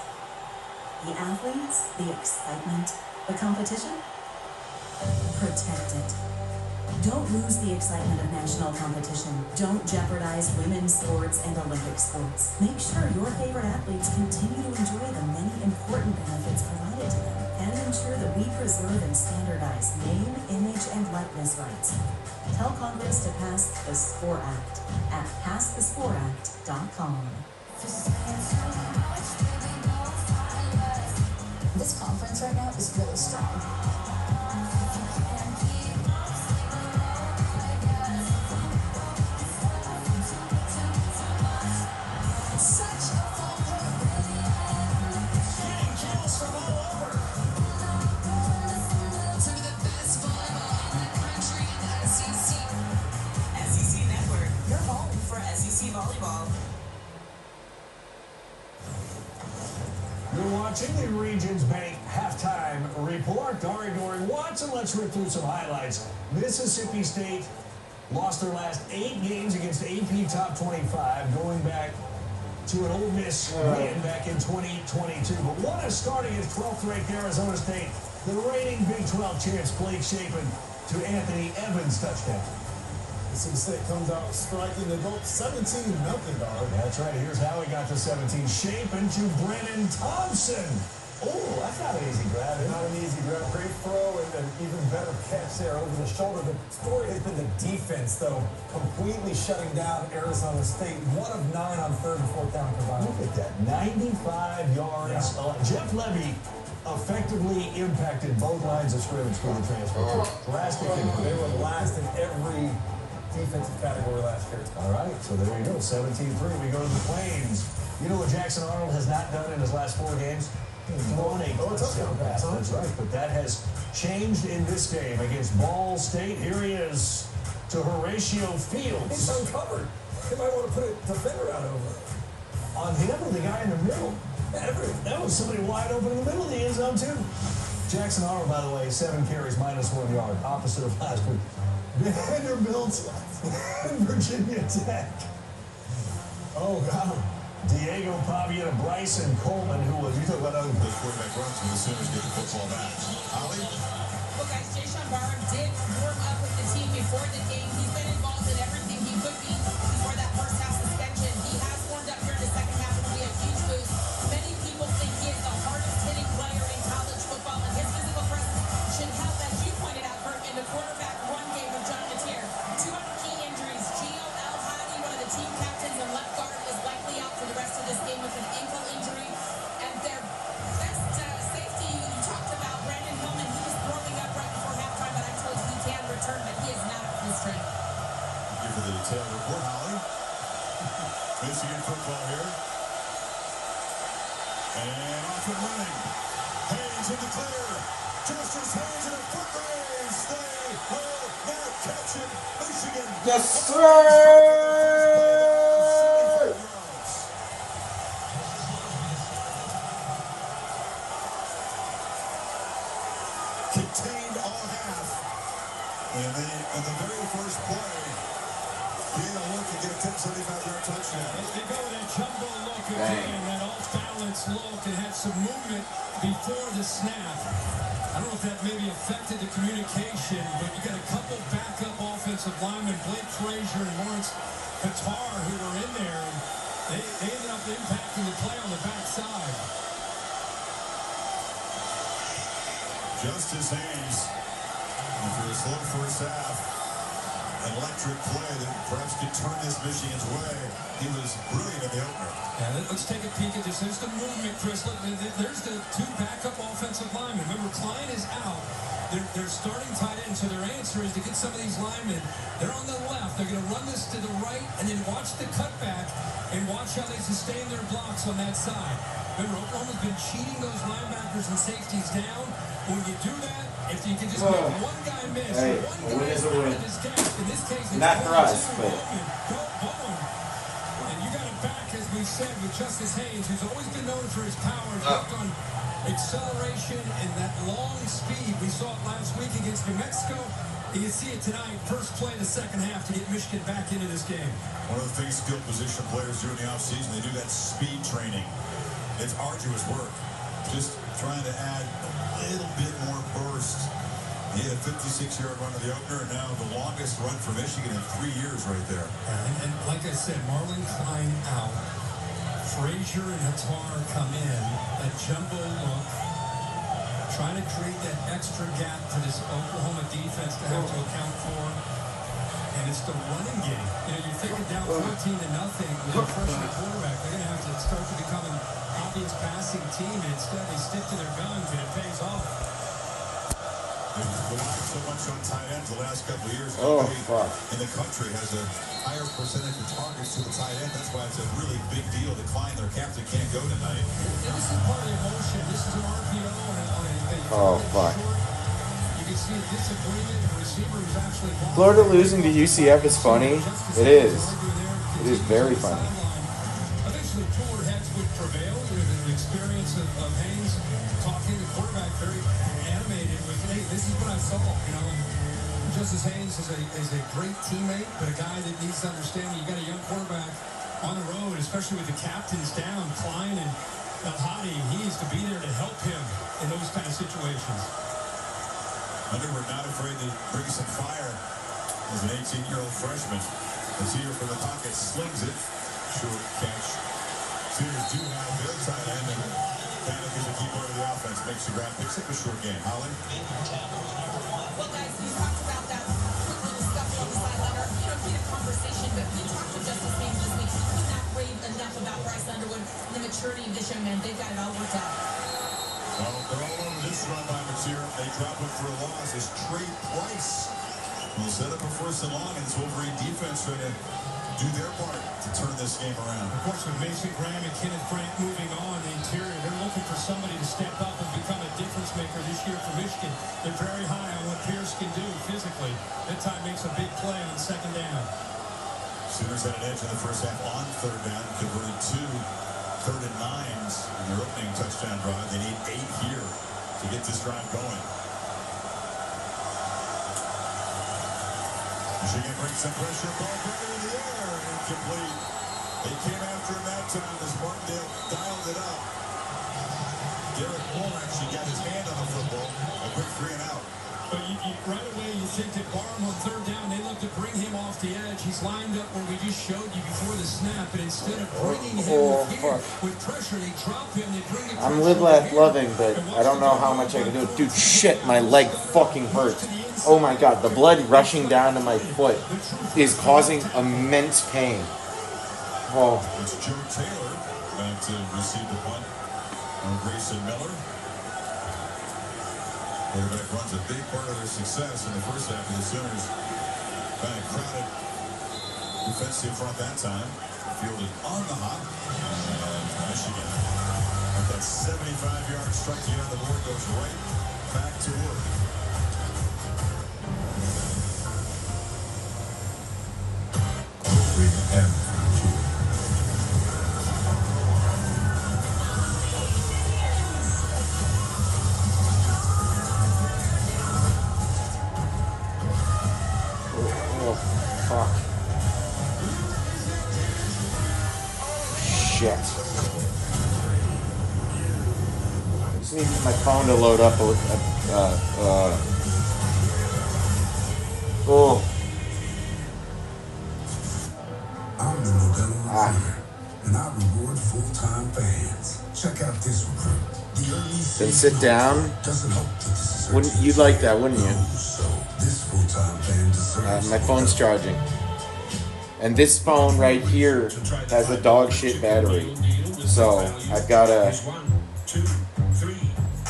The athletes, the excitement, the competition? Protect it. Don't lose the excitement of national competition. Don't jeopardize women's sports and Olympic sports. Make sure your favorite athletes continue to enjoy the many important benefits provided to them, and ensure that we preserve and standardize name, image, and likeness rights. Tell Congress to pass the SPORT Act at passthesportact.com. This conference right now is really strong. Such a fun program. Getting calls from all over. Some of the best volleyball in the country in the SEC. SEC Network, your home for SEC volleyball. You're watching the Regions Bank halftime report. All right, Dory Watson, let's rip through some highlights. Mississippi State lost their last 8 games against AP Top 25, going back to an Ole Miss win back in 2022. But what a start against 12th ranked Arizona State. The reigning Big 12 champs, Blake Shapen to Anthony Evans' touchdown. Mississippi State comes out striking the goal 17-0, dog. That's right. Here's how he got to 17. Shapen to Brennan Thompson. Oh, that's not an easy grab. Not an easy grab. Great throw and an even better catch there over the shoulder. The story has been the defense, though, completely shutting down Arizona State. 1 of 9 on 3rd and 4th down combined. Look at that. 95 yards. Yeah. Jeff Levy effectively impacted both lines of scrimmage for the transfer. Drastically. They were last in every defensive category last year. All right, so there you go, 17-3. We go to the Plains. You know what Jackson Arnold has not done in his last 4 games? Thrown a touchdown pass. That's right, but that has changed in this game against Ball State. Here he is to Horatio Fields. He's uncovered. You might want to put a defender out over on him or the guy in the middle. That was somebody wide open in the middle of the end zone, too. Jackson Arnold, by the way, 7 carries, -1 yard, opposite of last week. Vanderbilt and Virginia Tech. Oh, God. Diego Pavia to Bryson Coleman, who was, you talk about other the quarterback runs when the Sooners get the football back. Holly? Well, guys, Jayshawn Barham did warm up with the team before the game. He's been involved in everything he could be before that first half suspension. He captains and left guard is likely out for the rest of this game with an ankle injury. And their best safety, you talked about, Brandon Hillman, he was warming up right before halftime, but I told you he can return, but he is not at full strength. Thank you for the detailed report, Holly. Michigan football here. And off and running. Haynes in the clear. Justice Haynes in a foot race. They will now catch it. Michigan. Yes, sir! Contained all half. And then in the very first play, being a look and get a 10-75-yard touchdown. They go with that jumbo look again, that off-balance look, and had some movement before the snap. I don't know if that maybe affected the communication, but you got a couple backup offensive linemen, Blake Frazier and Lawrence Qatar, who were in there, and they ended up impacting the play on the backside. Justice Haynes, after a slow first half, an electric play that perhaps could turn this Michigan's way. He was brilliant in the opener. Yeah, let's take a peek at this. There's the movement, Chris. Look, there's the two backup offensive linemen. Remember, Klein is out. They're starting tight end, so their answer is to get some of these linemen. They're on the left. They're going to run this to the right, and then watch the cutback and watch how they sustain their blocks on that side. Remember, Oklahoma's been cheating those linebackers and safeties down. When you do that, if you can just make one guy miss, Hey, one guy is a win. in this case, it's Not for us, but and you got it back, as we said, with Justice Haynes, who's always been known for his power, worked on acceleration and that long speed. We saw it last week against New Mexico. You can see it tonight, first play of the second half to get Michigan back into this game. One of the things skilled position players do in the offseason, they do that speed training. It's arduous work. Just trying to add a little bit more burst. He had a 56-yard run to the opener, and now the longest run for Michigan in 3 years right there. And like I said, Marlon Klein out. Frazier and Hattar come in. That jumbo look. Trying to create that extra gap to this Oklahoma defense to have to account for. And it's the running game. You know, you're thinking down 14-0 with a freshman quarterback. They're going to have to start to become an obvious passing team. And instead, they stick to their guns, and it pays off. They've relied so much on tight ends the last couple of years. Oh, Nobody fuck. in the country has a higher percentage of targets to the tight end. That's why it's a really big deal to Klein. Their captain can't go tonight. And this is part of the emotion. This is an RPO on a Oh, fuck. You can see a disagreement. The receiver was actually Florida losing to UCF is funny. It is. It is very funny. eventually cooler heads would prevail. The experience of Haynes talking to the quarterback, very animated with, hey, this is what I saw, you know. And Justice Haynes is a great teammate, but a guy that needs to understand you got a young quarterback on the road, especially with the captains down, Klein and El Hadi. He needs to be there to help him in those kind of situations. Underwood not afraid to bring some fire as an 18-year-old freshman. As here from the pocket, slings it. Short catch. Sooners do have their tight end, and Panic is a key part of the offense. Makes the grab, picks up a short game. Holly? Well, guys, you talked about that quick little scuffle on the sideline, or, you know, he had a conversation, but we talked to Justice Haynes this week. He could not rave enough about Bryce Underwood and the maturity of this young man. They've got it all worked out. Well, they're all over this run by Mateer. They drop it for a loss as Trey Price will set up a first and long, and this Wolverine defense trying to do their part to turn this game around. Of course, with Mason Graham and Kenneth Grant moving on the interior, they're looking for somebody to step up and become a difference maker this year for Michigan. They're very high on what Pierce can do physically. That time makes a big play on second down. Sooners had an edge in the first half on third down, converted 2 third and 9s in their opening touchdown drive. They need 8 here to get this drive going. Michigan brings some pressure, ball right in the air, incomplete. They came after him that time as Martindale dialed it up. Derek Moore actually got his hand on the football. A quick 3 and out. But right away, you think that Barham on third down, they look to bring him off the edge. He's lined up where we just showed you before the snap, but instead of bringing him here with pressure, they drop him, they bring it. I'm loving, but I don't know how much I can do. Dude, shit, my leg fucking hurts. Oh my god, the blood rushing down to my foot is causing immense pain. Oh. It's Joe Taylor back to receive the punt on Grayson Miller. Quarterback runs a big part of their success in the first half of the Sooners. Kind of crowded defensive front that time. Fielded on the hop. And Michigan, with that 75-yard strike to get on the board, goes right back to work. Shit. I just need my phone to load up. Oh. I'm the Modelo Recruiter, and I reward full-time fans. Check out this recruit. The early Then sit down. Wouldn't you'd like that, wouldn't you? This full-time fan deserves My phone's charging. And this phone right here has a dog shit battery. So I've got to. 1, 2, 3,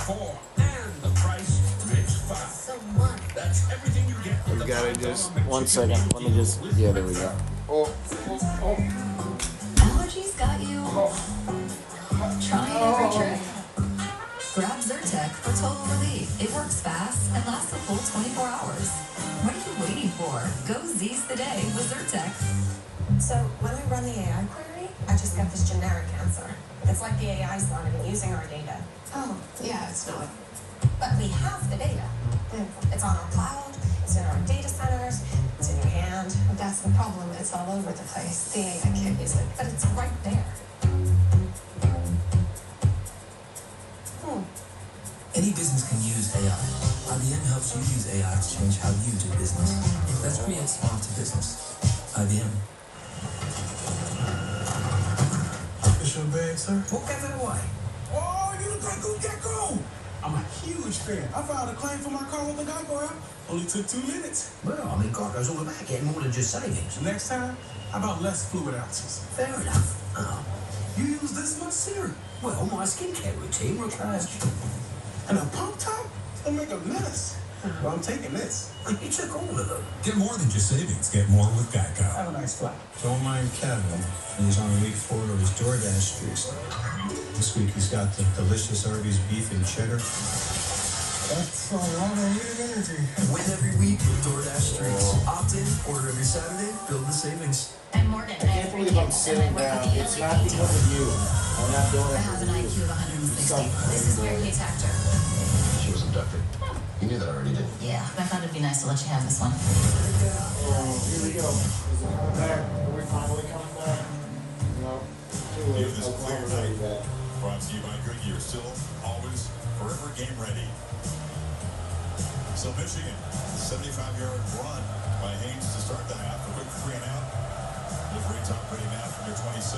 4, and the price is 5. That's everything you get. We gotta just 1 second. Let me just. Yeah, there we go. Allergies got you. Try every trick. Grab Zyrtec for total relief. It works fast and lasts a full 24 hours. What are you waiting for? Go Z's the day with Zyrtec. So when we run the AI query, I just got this generic answer. It's like the AI's not even using our data. Oh, yeah, it's not. But we have the data. It's on our cloud, it's in our data centers, it's in your hand. That's the problem. It's all over the place. The AI can't use it. But it's right there. Any business can use AI. IBM helps you use AI to change how you do business. Let's create smarter business. IBM. It's your bag, sir? What got that away? Oh, you look like a gecko! I'm a huge fan. I filed a claim for my car with the Geico app. Only took 2 minutes. Well, I mean, Geico's all about getting more than just savings. Next time, how about less fluid ounces? Fair enough. Oh. You use this much serum? Well, my skincare routine requires... And a pump top? It's gonna make a mess. Well, I'm taking this. You took all of them. Get more than just savings. Get more with Geico. Have a nice flight. Don't mind Kevin. He's on week 4 of his DoorDash streaks. This week he's got the delicious Arby's beef and cheddar. That's a lot of weird energy. Win every week with DoorDash streaks. Opt in, order every Saturday, build the savings. And Morgan, I can't believe I'm sitting down. It's not because of you. I'm not doing it. I have an IQ of 160. This is Mary Kate Actor. She was abducted. You knew that already, didn't you? Yeah, I thought it'd be nice to let you have this one. Here we go. Is it coming back? Are we finally coming back? No. Too late. Give this a clear night. Brought to you by Goodyear. Still, always, forever game ready. So Michigan, 75-yard run by Haynes to start the half. A quick 3 and out. With Top ready now from your 26.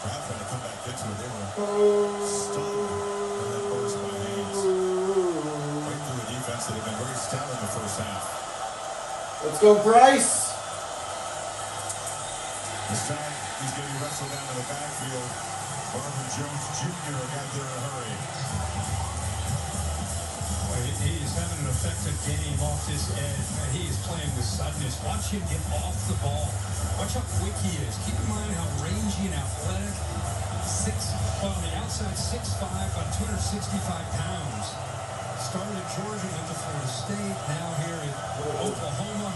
Brown trying to come back into it. They were stunned by that burst by Haynes. Right through a defense that had been very stout in the first half. Let's go, Bryce. This time, he's getting wrestled down in the backfield. Marvin Jones Jr. got there in a hurry. He is having an effective game off this edge. He is playing with suddenness. Watch him get off the ball. Watch how quick he is. Keep in mind how rangy and athletic. On the outside, 6'5", about 265 pounds. Started at Georgia, went to Florida State. Now here at Oklahoma.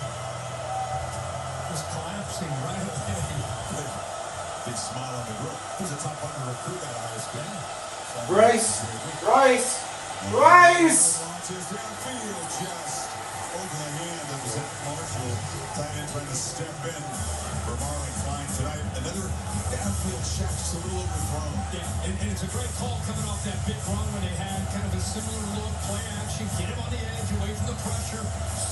Just collapsing right away. Big smile on the grill. He's a top 100 recruit out of high school. Bryce. Launches downfield, just over the hand of Zach Marshall. Tight end trying to step in for Marlon Klein tonight. Another downfield shot, just a little overthrown. Yeah, and it's a great call coming off that big run when they had kind of a similar look, play action, get him on the edge, away from the pressure.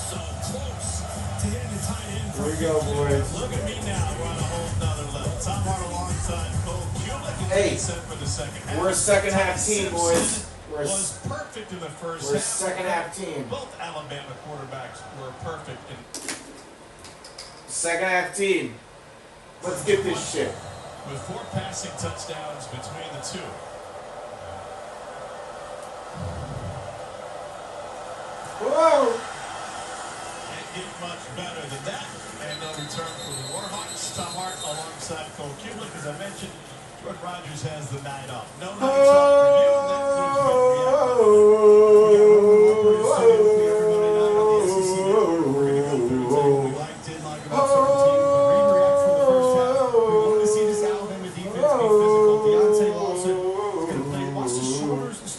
So close to hitting the tight end. Here we go, boys. Look at me now, we're on a whole nother level. Top part alongside Cole Kulick. Hey, set for the second half. we're a second half team, boys. Was perfect in the first We're a half. second half team. Both Alabama quarterbacks were perfect. Second half team. Let's get this shit. With 4 passing touchdowns between the two. Whoa! Can't get much better than that. And no return for the Warhawks. Tom Hart alongside Cole Kubelik. As I mentioned, George Rogers has the night off. No nights off for you.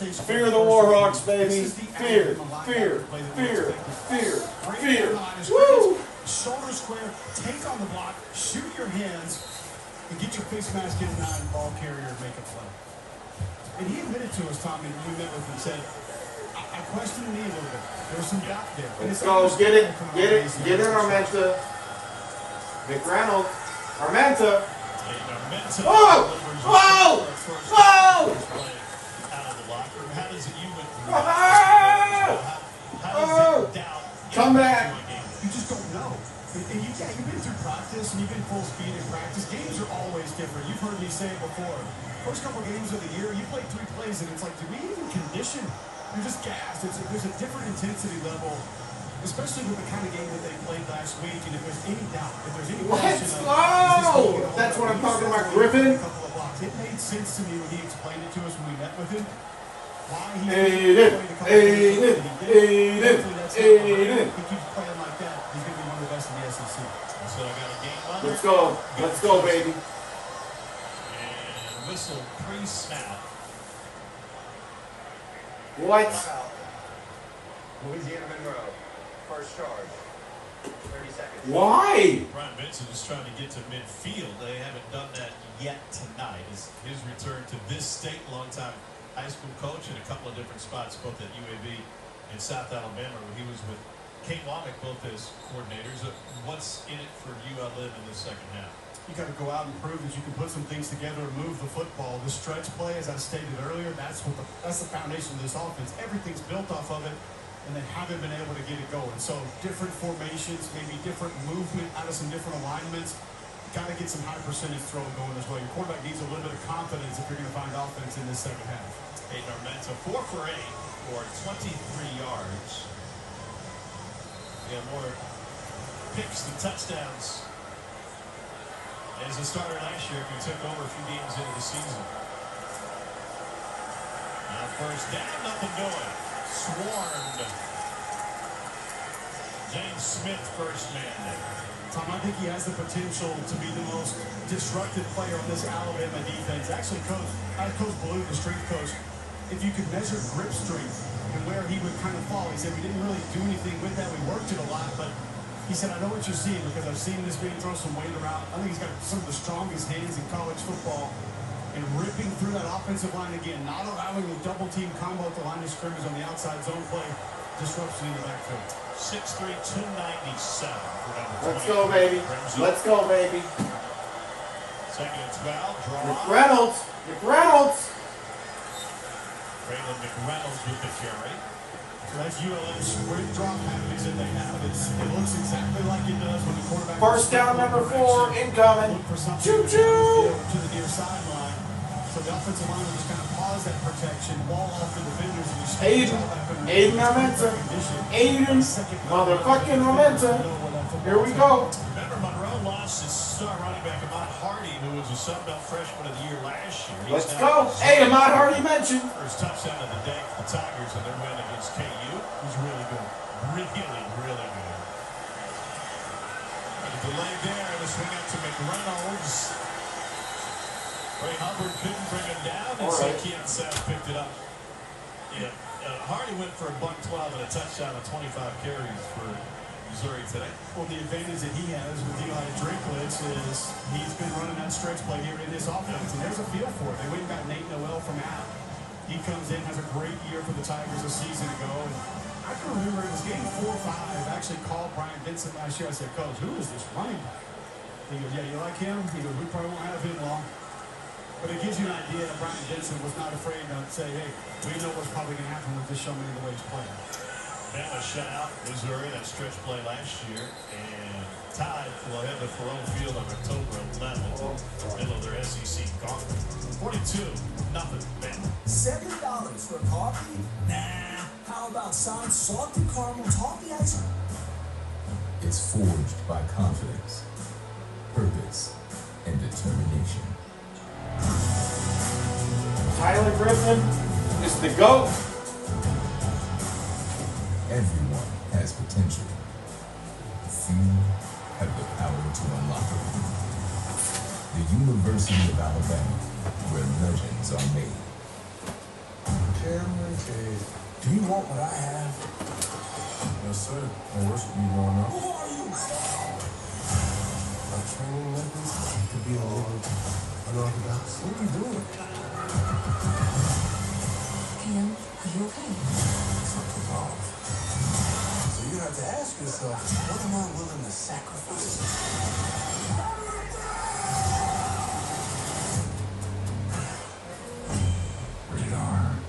That includes Fear the Warhawks, baby. Fear, fear, fear, fear, fear. Woo! Shoulder square, take on the block, shoot your hands, and get your face mask in behind ball carrier and make a play. And he admitted to us, Tommy, when we met with him, said, I questioned the knee a little bit. There was some doubt there. Let's go. Get it. Get it. Get it, Armenta. McReynolds. Armenta. Whoa! Whoa! Whoa! How does it, you went through Oh! Come back. You just don't know. And you've been through practice and you've been full speed in practice. Games are always different. You've heard me say it before. First couple games of the year, you play 3 plays and it's like, do we even condition? You're just gassed. There's a different intensity level, especially with the kind of game that they played last week. And if there's any doubt, if there's any question of, that's what I'm talking about, Griffin. It made sense to me when he explained it to us when we met with him. Why he Aiden. He keeps playing like that. He's going to be one of the best in the SEC. So I got a game under. Let's go. Let's go, baby. And whistle pre-snap. What? Louisiana Monroe. First charge. 30 seconds. Why? Brian Benson is trying to get to midfield. They haven't done that yet tonight. His return to this state, longtime high school coach in a couple of different spots, both at UAB and South Alabama, where he was with Kane Womack, both as coordinators. What's in it for ULM in the second half? You got to go out and prove that you can put some things together and move the football. The stretch play, as I stated earlier, that's the foundation of this offense. Everything's built off of it, and they haven't been able to get it going. So different formations, maybe different movement out of some different alignments. Got to get some high percentage throwing going as well. Your quarterback needs a little bit of confidence if you're going to find offense in this second half. Aiden Armenta, 4 for 8 for 23 yards. We have more picks than touchdowns as a starter last year if he took over a few games into the season. Now first down, nothing going. Swarmed. James Smith, first man there. Tom, I think he has the potential to be the most disruptive player on this Alabama defense. Actually, Coach Blue, the strength coach, if you could measure grip strength and where he would kind of fall, he said we didn't really do anything with that. We worked it a lot, but he said, I know what you're seeing because I've seen this man throw some weight around. I think he's got some of the strongest hands in college football, and ripping through that offensive line again, not allowing the double team combo at the line of scrimmage on the outside zone play, disruption in the backfield. 6'3", 297 for number 20. Let's go, baby. Let's go, baby. Second and 12. Draw. McReynolds. McReynolds. Braylon McReynolds with the carry. So that's ULM's sprint drop packages that they have. It looks exactly like it does when the quarterback. First down, number 4, incoming. Choo choo. To the near sideline. So the offensive line will just kind of pause that protection, wall off the defenders, and Aiden Armenta. Aiden motherfucking Armenta. Here we go. Remember, Monroe lost his star running back, Ahmad Hardy, who was a Sun Belt freshman of the year last year. Let's go. Hey, Ahmad Hardy mentioned. First touchdown of the day for the Tigers in their win against KU. He's really good. Really, really good. And a delay there, and a swing out to McReynolds. Ray Hubbard couldn't bring him down, and so Keon South picked it up. Yeah, Hardy went for a $112 and a touchdown on 25 carries for Missouri today. Well, the advantage that he has with Eli Drinkwitz is he's been running that stretch play here in this offense, and there's a feel for it. They went and got Nate Noel from App. He comes in, has a great year for the Tigers a season ago, and I can remember it was game 4 or 5. I actually called Brian Vincent last year. I said, Coach, who is this running back? He goes, yeah, you like him? He goes, we probably won't have him long. But it gives you an idea that Brian Vincent was not afraid to say, hey, we know what's probably going to happen with this showman in the way he's playing. Bama shut out Missouri, that stretch play last year, and Tide will head to Faurot Field on October 11th, middle of their SEC gauntlet. 42-0, Bama. $7 for coffee? Nah. How about Sonic salted caramel toffee ice cream? It's forged by confidence, purpose, and determination. Tyler Griffin is the GOAT. Everyone has potential. Few have the power to unlock it. The University of Alabama, where legends are made. Cameron Cade. Do you want what I have? Yes, sir. I worship you growing up. Who are you? My training methods could be a little unorthodox. What are you doing? Cam, are you okay? Something's off. So you have to ask yourself, what am I willing to sacrifice? Rated R.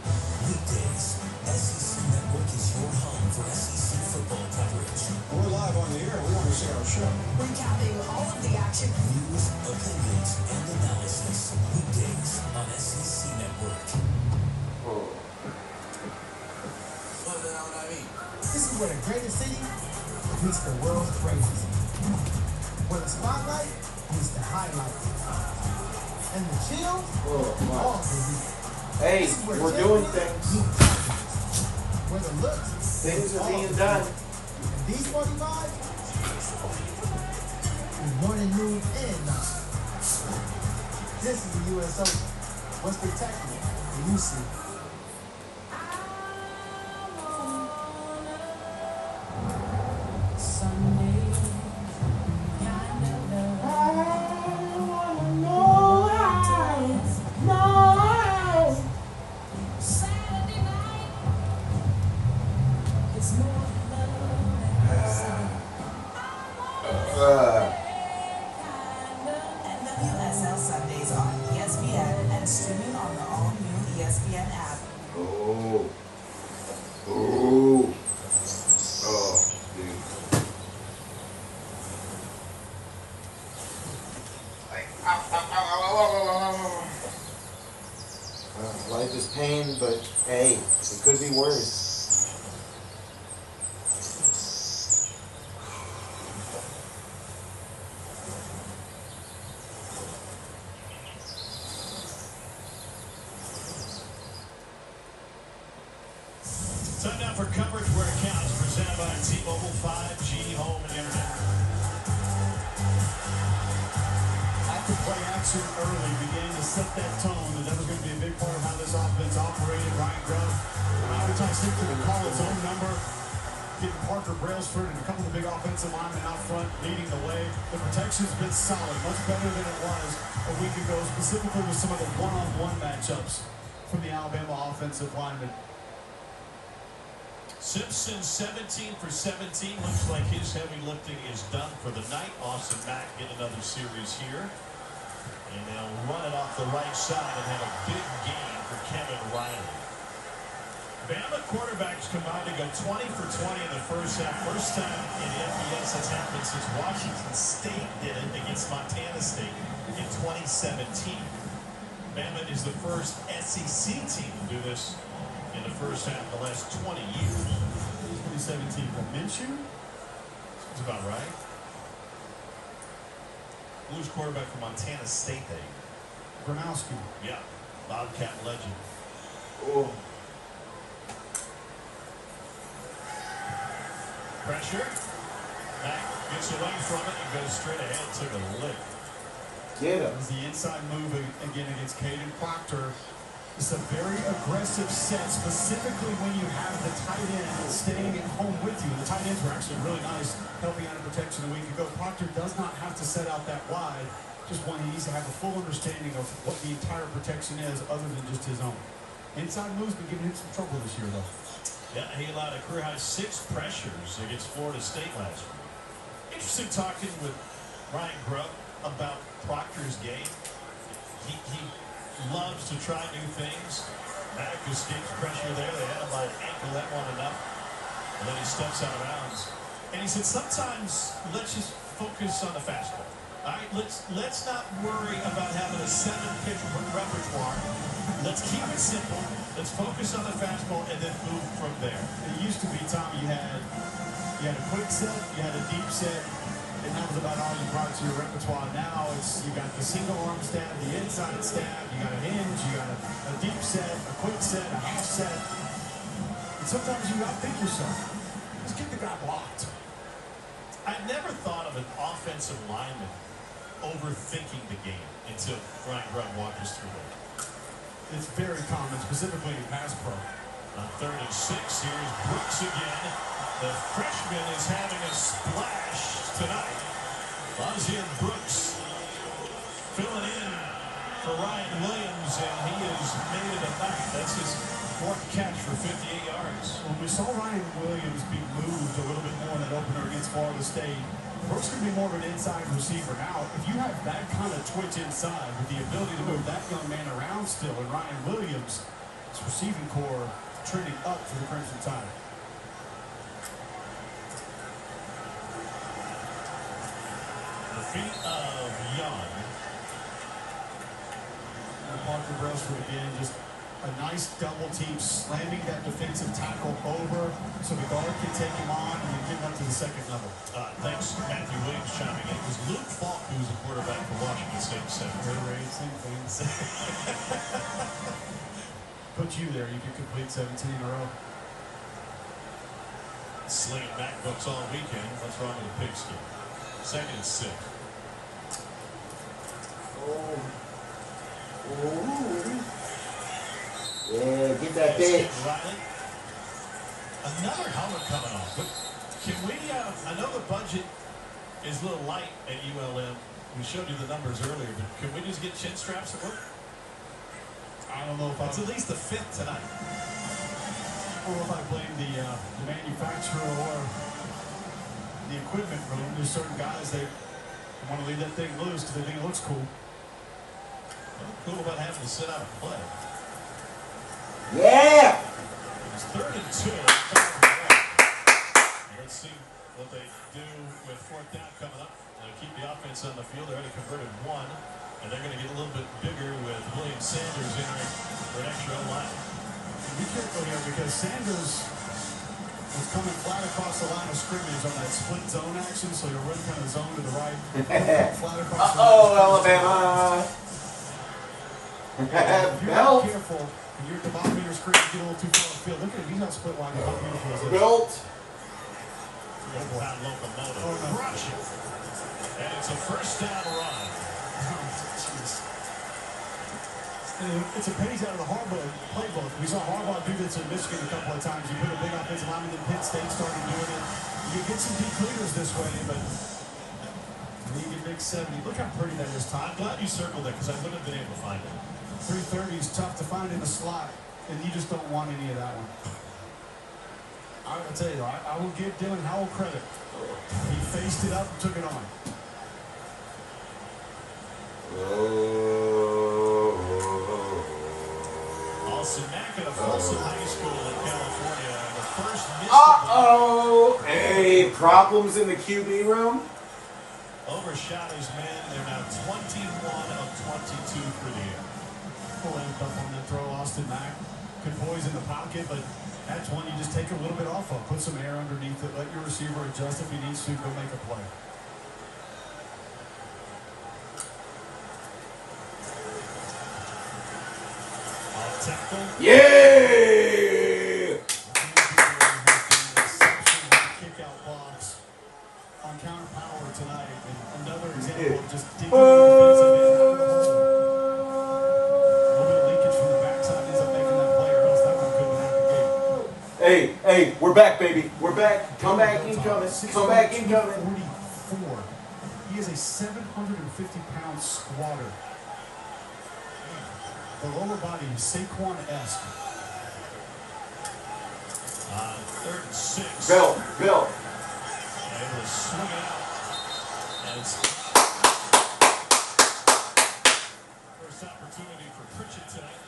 Weekdays, SEC Network is your home for SEC football coverage. We're live on the air. We want to see our show. Recapping all of the action. News, opinions, and analysis. Weekdays on SEC Network. What the hell I mean? This is where the greatest city meets the world's greatest. Where the spotlight meets the highlight. And the chill, all the heat. Hey, we're doing things. Where the looks, Things are being done. and these 45 is morning, noon, and night. This is the U.S. Open. What's spectacular? And you see. WSL Sundays on ESPN and streaming on the all-new ESPN app. Oh. Oh. Oh, dude. Like, ow, ow, ow, ow, ow, ow, ow. Life is pain, but hey, it could be worse. Time now for coverage where it counts, presented by T-Mobile 5G Home and Internet. After play action early began to set that tone that that was going to be a big part of how this offense operated. Ryan Grubb, Albertine Simpson to call his own number, getting Parker Brailsford and a couple of the big offensive linemen out front leading the way. The protection's been solid, much better than it was a week ago, specifically with some of the one-on-one matchups from the Alabama offensive linemen. Simpson 17 for 17. Looks like his heavy lifting is done for the night. Austin Mack get another series here. And they'll run it off the right side and have a big gain for Kevin Riley. Bama quarterbacks combined to go 20 for 20 in the first half. First time in the FBS that's happened since Washington State did it against Montana State in 2017. Bama is the first SEC team to do this in the first half of the last 20 years. 2017 for Minshew. That's about right. Who's quarterback for Montana State that year? Gronowski. Yeah, Bobcat legend. Oh. Pressure. Mack gets away from it and goes straight ahead, took a lick. Get him. It was the inside move again against Caden Proctor. It's a very aggressive set, specifically when you have the tight end staying at home with you. The tight ends were actually really nice, helping out in protection a week ago. Proctor does not have to set out that wide. Just one, he needs to have a full understanding of what the entire protection is other than just his own. Inside move's been giving him some trouble this year, though. Yeah, he allowed a career high 6 pressures against Florida State last week. Interesting talking with Ryan Grubb about Proctor's game. He loves to try new things. Mack escapes pressure there. They had him by an ankle. That wasn't enough. And then he steps out of bounds. And he said sometimes let's just focus on the fastball. All right, let's not worry about having a 7-pitch repertoire. Let's keep it simple. Let's focus on the fastball and then move from there. It used to be, Tommy, you had a quick set, you had a deep set, and that was about all you brought to your repertoire. Now you got the single arm stab, the inside stab, you got a hinge, you got a deep set, a quick set, a half set. And sometimes you outthink yourself. Just get the guy blocked. I never thought of an offensive lineman overthinking the game until Ryan Grubb walked us through it. It's very common, specifically in pass pro. On 3rd and 6, here's Brooks again. The freshman is having a splash tonight. Lazian Brooks filling in for Ryan Williams, and he has made it a night. That's his 4th catch for 58 yards. When we saw Ryan Williams be moved a little bit more in that opener against Florida State, Brooks could be more of an inside receiver. Now, if you have that kind of twitch inside with the ability to move that young man around still, and Ryan Williams' receiving core trending up for the Crimson Tide. The feet of Young. Parker Brailsford again, just a nice double team, slamming that defensive tackle over so the guard can take him on and then get him up to the second level. Thanks, Matthew Williams chiming in. It was Luke Falk who was the quarterback for Washington State. Same things. Put you there, you can complete 17 in a row. Slinging MacBooks all weekend. What's wrong with the pigskin? 2nd and 6. Yeah, get that bitch. Another helmet coming off. But can we, I know the budget is a little light at ULM. We showed you the numbers earlier, but can we just get chin straps at work? I don't know if it's at least the 5th tonight. I don't know if I blame the manufacturer or the equipment room. There's certain guys that want to leave that thing loose because they think it looks cool. Cool about having to sit out and play. Yeah! It's 3rd and 2. Let's see what they do with 4th down coming up. They'll keep the offense on the field. They already converted 1, and they're going to get a little bit bigger with William Sanders entering for an extra line. Be careful here because Sanders was coming flat across the line of scrimmage on that split zone action, so you're running kind of zone to the right. Flat across the line. Alabama! If you're not careful, and you're at the bottom of your screen, you get a little too far upfield. Look at him, he's not split line. How beautiful is this? Belt. That locomotive. Rush. And it's a 1st down run. It's a page out of the Harbaugh playbook. We saw Harbaugh do this in Michigan a couple of times. You put a big offensive lineman in Penn State, started doing it. You get some deep cleaners this way, but you get big 70. Look how pretty that is, Todd. I'm glad you circled that because I wouldn't have been able to find it. 330 is tough to find in the slot, and you just don't want any of that one. I will tell you, though, I will give Dylan Howell credit. He faced it up and took it on. Austin Mack at a Folsom High School in California. The first missed Hey, problems in the QB room? overshot his man. They're now 21 of 22 for the year. Pull up on that throw, Austin Mack. Good poise in the pocket, but that's one you just take a little bit off of. Put some air underneath it. Let your receiver adjust if he needs to. Go make a play. Off tackle. Yeah! Kick out box on counter power tonight. And another example of just digging Hey, we're back, baby. We're back. Come back incoming. Come back incoming. 44. He is a 750-pound squatter. The lower body is Saquon-esque. 3rd and 6. Bill. Able to swing it out. And it's first opportunity for Pritchett tonight.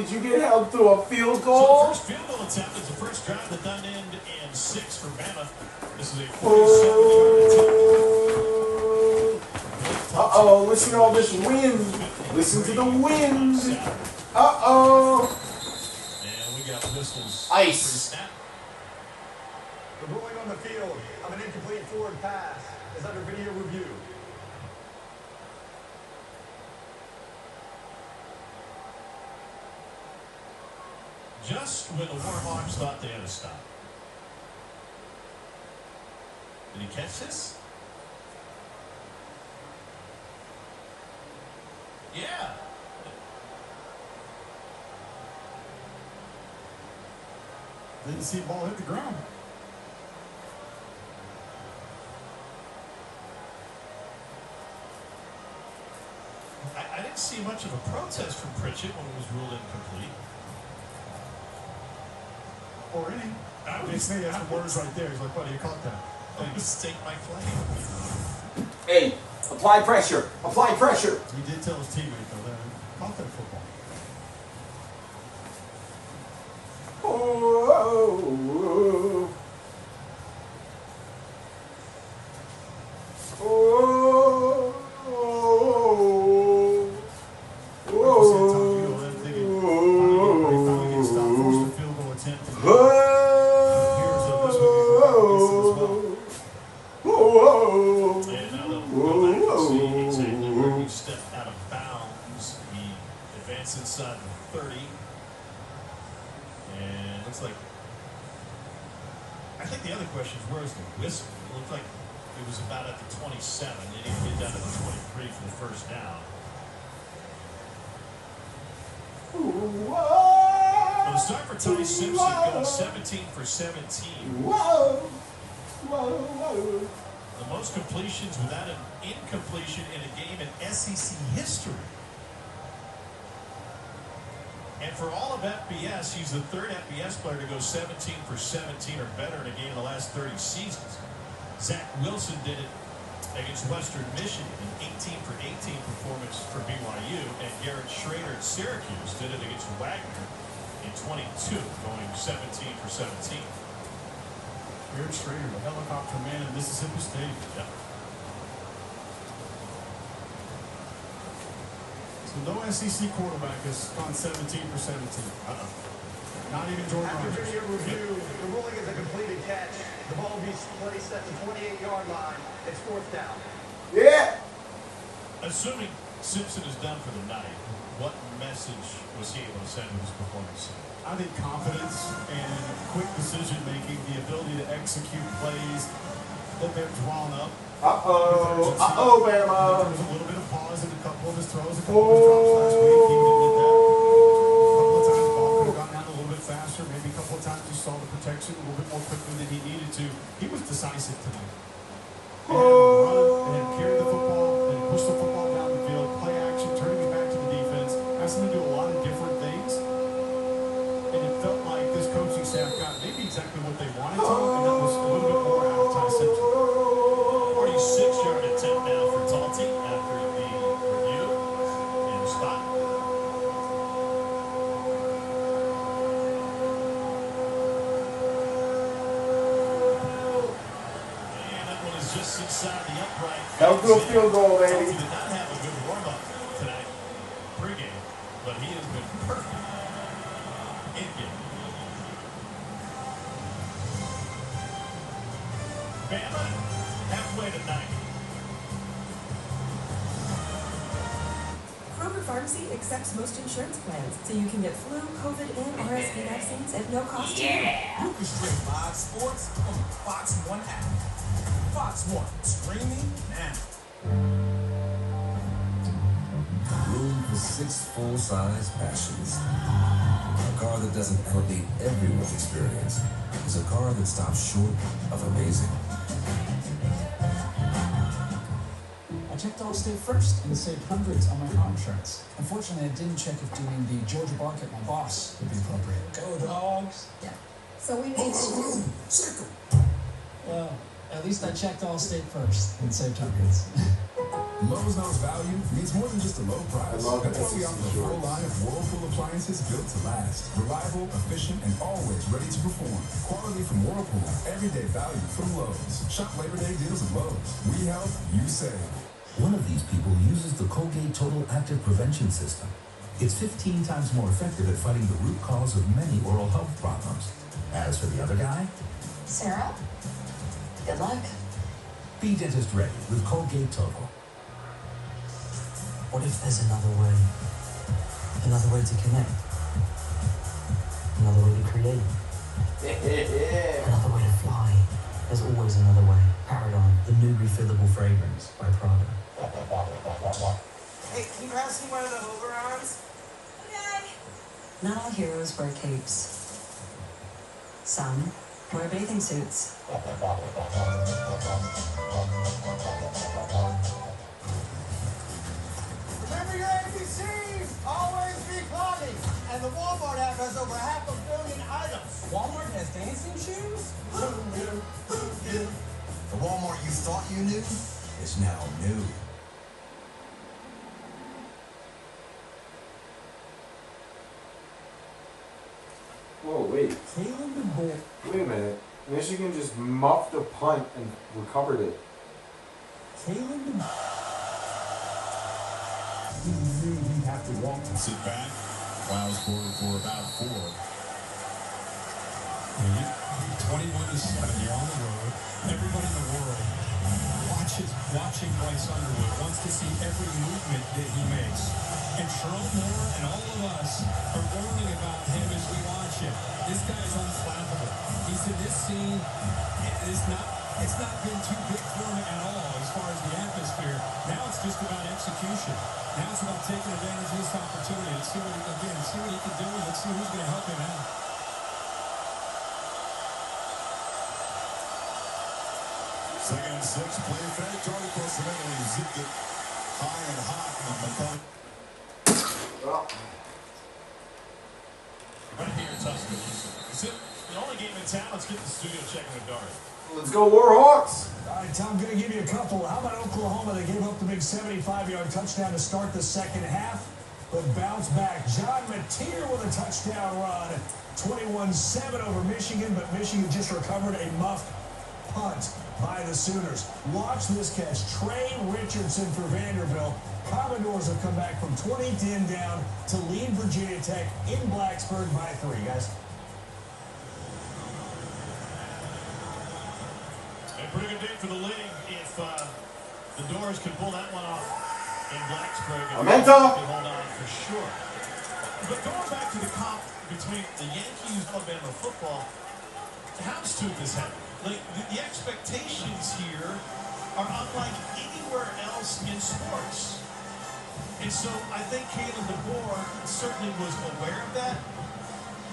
did you get help through a field So goal? the first field goal attempt is the first drive that doesn't end in 6 for Bama. This is a 47-yard attempt. Uh-oh, listen to all this wind. Listen to the wind. Uh-oh. And we got whistles. Ice. The ruling on the field of an incomplete forward pass is under video review. Just when the Warhawks thought they had to stop. Did he catch this? Yeah. Didn't see the ball hit the ground. I didn't see much of a protest from Pritchett when it was ruled incomplete. Or any. It's me, that's the words right there. He's like, buddy, you caught that. Mistake my claim. Hey, apply pressure. Apply pressure. He did tell his teammate, though, that he caught that football. Oh, oh, oh, oh, And now they'll go back and see it's a working step out of bounds. He advanced inside the 30. And looks like, I think the other question is, where's the whistle? It looked like it was about at the 27. They didn't get down to the 23 for the first down. Well, the start for Ty Simpson going 17 for 17. The most completions without an incompletion in a game in SEC history. And for all of FBS, he's the third FBS player to go 17 for 17 or better in a game in the last 30 seasons. Zach Wilson did it against Western Michigan, an 18 for 18 performance for BYU, and Garrett Schrader at Syracuse did it against Wagner in 22, going 17 for 17. Garrett Schrader, the helicopter man in Mississippi State. Yep. So no SEC quarterback has gone 17 for 17. Not even Jordan After Rodgers. video review, the ruling is a completed catch. The ball will be placed at the 28-yard line. It's fourth down. Yeah. Assuming Simpson is done for the night, what message was he able to send with his performance? I think confidence and quick decision making, the ability to execute plays that they're drawn up. Uh-oh, There Bama. was a little bit of pause in a couple of his throws, a couple of his drops last week. He admitted that. A couple of times the ball could have gotten out a little bit faster. Maybe a couple of times he saw the protection a little bit more quickly than he needed to. He was decisive tonight. They had him run, they had him carry the football, they had pushed the football down the field, play action, turning it back to the defense, asked him to do a lot of different things. And it felt like this coaching staff got maybe exactly what they wanted to, and that was a little bit more out of Ty Simpson. 46-yard attempt now for Talty after the review and stop. And that one is just inside the upright. Help to a field goal, Talty baby. did not have a good warm-up tonight, pregame, but he has been perfect in-game. Bama, halfway to 90. Kroger Pharmacy accepts most insurance plans, so you can get flu, COVID, and RSV vaccines at no cost to you. Orchestrate live sports on the Fox One app. Fox One, streaming now. Room for 6 full-size passions. A car that doesn't elevate everyone's experience is a car that stops short of amazing. I checked Allstate first and saved hundreds on my car insurance. Unfortunately, I didn't check if doing the Georgia bark at my boss would be appropriate. Go Dogs! Yeah. So we made Well, at least I checked Allstate first and saved hundreds. Lowe's knows value means more than just a low price. That's why we offer a full line of Whirlpool appliances built to last. Reliable, efficient, and always ready to perform. Quality from Whirlpool. Everyday value from Lowe's. Shop Labor Day deals at Lowe's. We help, you save. One of these people uses the Colgate Total Active Prevention System. It's 15 times more effective at fighting the root cause of many oral health problems. As for the other guy, Sarah, good luck. be dentist ready with Colgate Total. What if there's another way? Another way to connect? Another way to create? Another way to fly? There's always another way. Paradigm, the new refillable fragrance by Prada. Hey, can you pass me one of the overarms? Not all heroes wear capes. Some wear bathing suits. Remember your ABCs! Always be clogging! And the Walmart app has over 500 million items. Walmart has dancing shoes? The Walmart you thought you knew is now new. Whoa, wait. Caleb and Bull. Wait a minute. Michigan just muffed a punt and recovered it. Caleb and he knew he'd have to walk. Sit back. Clouds forward for about 4. 21-7, you're on the road. Everybody in the world watching Bryce Underwood, wants to see every movement that he makes. And Sherrod Moore and all of us are warning about him as we watch him. This guy is unflappable. He's in this scene. It's not been too big for him at all as far as the atmosphere. Now it's just about execution. Now it's about taking advantage of this opportunity. Let's see what he can do, and let's see who's going to help him out. Second and 6, play fake, target across the middle, he zipped it high and hot, and McCollum. Well. Right here in Tuscaloosa. Is it the only game in town? Let's get the studio checking with Dart. Let's go Warhawks. All right, Tom, I'm going to give you a couple. How about Oklahoma? They gave up the big 75-yard touchdown to start the second half, but bounced back. John Mateer with a touchdown run. 21-7 over Michigan, but Michigan just recovered a muffed punt by the Sooners. Watch this catch. Trey Richardson for Vanderbilt. Commodores have come back from 20-10 down to lead Virginia Tech in Blacksburg by 3, guys. A pretty good day for the league if the Doors can pull that one off in Blacksburg. Memento. Can hold on for sure. But going back to the comp between the Yankees and Alabama football, houndstooth is heavy. Like, the expectations here are unlike anywhere else in sports. And so I think Caleb DeBoer certainly was aware of that.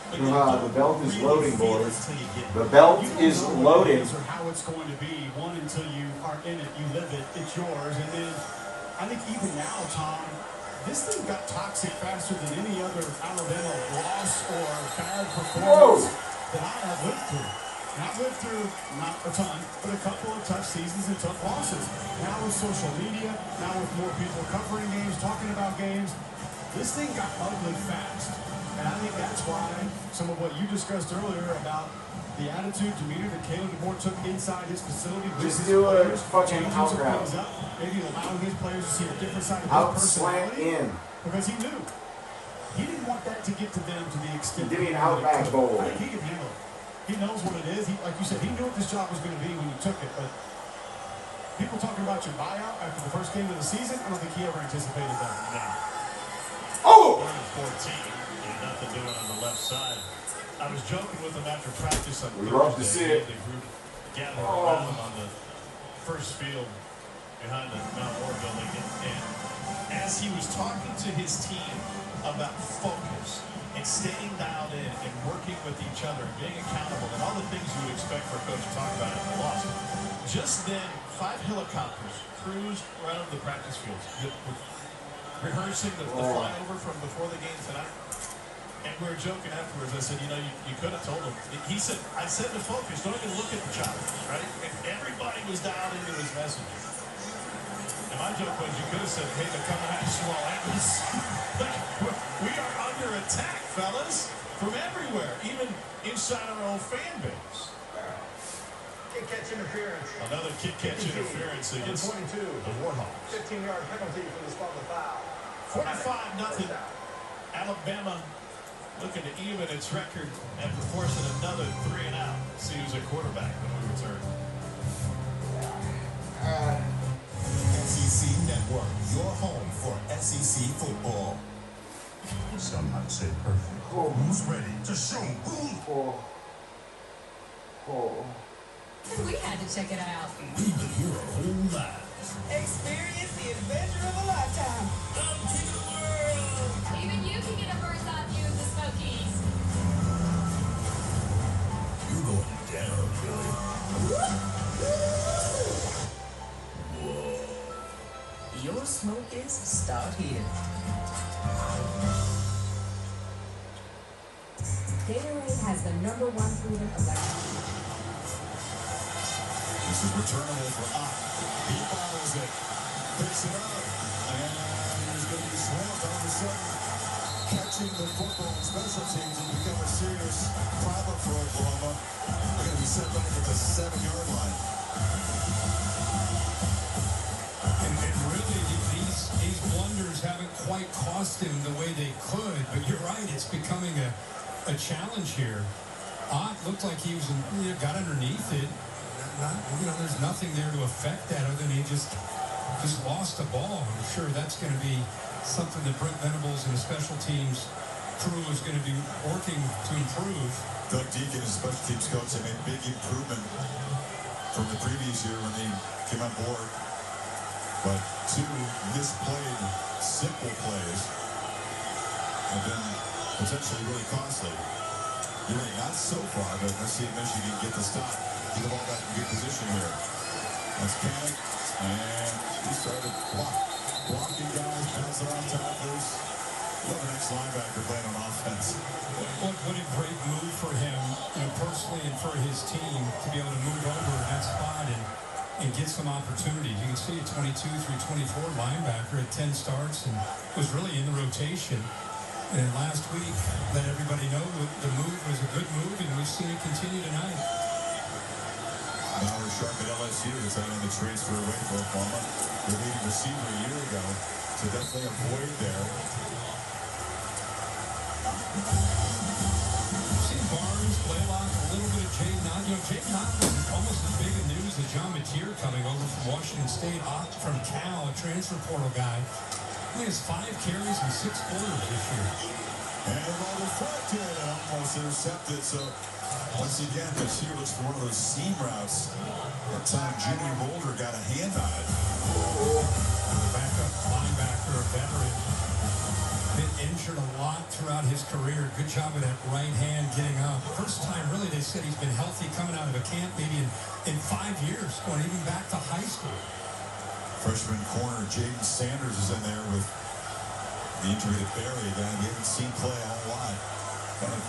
The belt is loading, boys. The belt is loading. Or how it's going to be. One, until you are in it, you live it, it's yours. And then I think even now, Tom, this thing got toxic faster than any other Alabama loss or bad performance that I have lived through. And I've lived through, not a ton, but a couple of tough seasons and tough losses. Now with social media, now with more people covering games, talking about games, this thing got ugly fast. And I think that's why some of what you discussed earlier about the attitude, demeanor that Caleb DeBoer took inside his facility. Just do a fucking out route. Maybe allowing his players to see a different side of Out his slant personality. in. Because he knew. He didn't want that to get to them to the extent. Give me an outback bowl. I think he can handle it. He knows what it is. Like you said, he knew what this job was going to be when you took it. But people talking about your buyout after the first game of the season, I don't think he ever anticipated that. No. Oh! 14. Nothing doing on the left side. I was joking with him after practice on Thursday. Love to see it. The group gathered around him on the first field behind the Mount Moore building. And as he was talking to his team about focus and staying dialed in and working with each other and being accountable and all the things you would expect for a coach to talk about in the loss, just then 5 helicopters cruised around the practice fields, rehearsing the flyover from before the game tonight. And we were joking afterwards. I said, you could have told him. He said, I said to focus, don't even look at the choppers, right? And everybody was dialed into his messages. Am I My joke was you could have said, hey, they're coming at us from all angles. We are under attack, fellas, from everywhere, even inside our own fan base. Kick catch interference. Another kick catch interference against 22. The Warhawks. 15-yard penalty for the spot of the foul. 45-0. Alabama looking to even its record after forcing another 3 and out. See who's a quarterback when we return. SEC Network, your home for SEC football. Some might say perfect. Who's ready to show who? And we had to check it out. We've been here a whole lot. Experience the adventure of a lifetime. Come to the world. Even you can get a bird's eye view of the Smokies. You're going down, Billy. Your Smokies start here. Gatorade has the #1 proven electric. This is returnable for Ott. He bottles it, picks it up, and he's going to be swamped all of a sudden. Catching the football and special teams has become a serious problem for Oklahoma. They're going to be sent back at the 7-yard line. And really, these blunders haven't quite cost him the way they could. But you're right, it's becoming a challenge here. Ott looked like he was got underneath it. There's nothing there to affect that other than he just lost a ball. I'm sure that's going to be something that Brent Venables and the special teams crew is going to be working to improve. Doug Deacon, his special teams coach, they made big improvement from the previous year when they came on board. But 2 misplayed, simple plays have been potentially really costly. You're right, not so far, but let's see if Michigan get the stop. Get the ball back in good position here. That's Panic, and he started blocking guys, bouncing off tacklers. Love an ex-linebacker playing on offense. What a great move for him, personally and for his team to be able to move over in that spot and get some opportunities. You can see a 22 through 24 linebacker at 10 starts and was really in the rotation. And last week, let everybody know the move was a good move, and we've seen it continue tonight. Now we're sharp at LSU. It's out in the transfer away for Oklahoma. Their leading receiver a year ago. So definitely a void there. See Barnes, Blaylock, a little bit of Jay Knott. Jay Knott was almost as big a news as John Mateer coming over from Washington State, from Cal, a transfer portal guy. He has 5 carries and 6 quarters this year. And the ball deflected and almost intercepted. So once again, this here looks for one of those seam routes. That time Jimmy Boulder got a hand on it. Backup linebacker, a veteran. Been injured a lot throughout his career. Good job with that right hand getting up. First time, really, they said he's been healthy coming out of a camp maybe in 5 years, going even back to high school. Freshman corner Jaden Sanders is in there with the injury to Barry, a guy we haven't seen play a whole lot. Kind of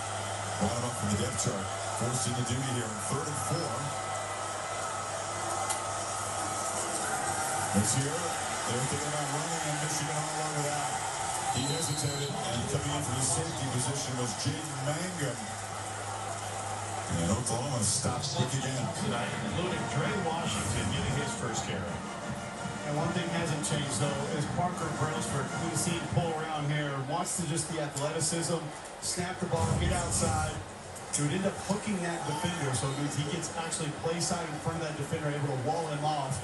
brought him up from the depth chart. Forced into duty here in 3rd and 4. This year, they're thinking about running, and Michigan all along with that. He hesitated, and coming in for the safety position was Jaden Mangum. And Oklahoma stops quick again. Tonight, including Dre Washington getting his first carry. And one thing hasn't changed, though, is Parker Brailsford. We've seen pull around here, wants to just the athleticism, snap the ball, get outside. He would end up hooking that defender, so it means he gets actually play side in front of that defender, able to wall him off.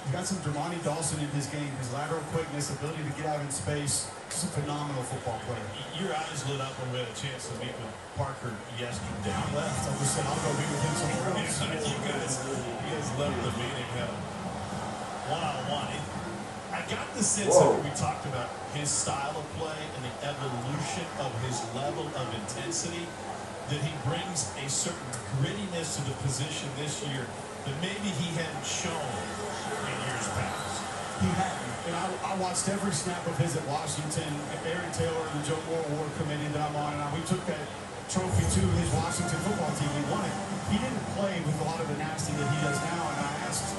He's got some Dermontti Dawson in his game, his lateral quickness, ability to get out in space. Just a phenomenal football player. Your eyes lit up when we had a chance to meet with Parker yesterday. I left. I just said, I'll go meet with him somewhere else. You guys left the meeting, had a one-on-one. I got the sense that we talked about his style of play and the evolution of his level of intensity, that he brings a certain grittiness to the position this year that maybe he hadn't shown in years past. He hadn't. And I watched every snap of his at Washington. Aaron Taylor and the Joe Moore Award Committee that I'm on, and we took that trophy to his Washington football team. He won it. He didn't play with a lot of the nasty that he does now, and I asked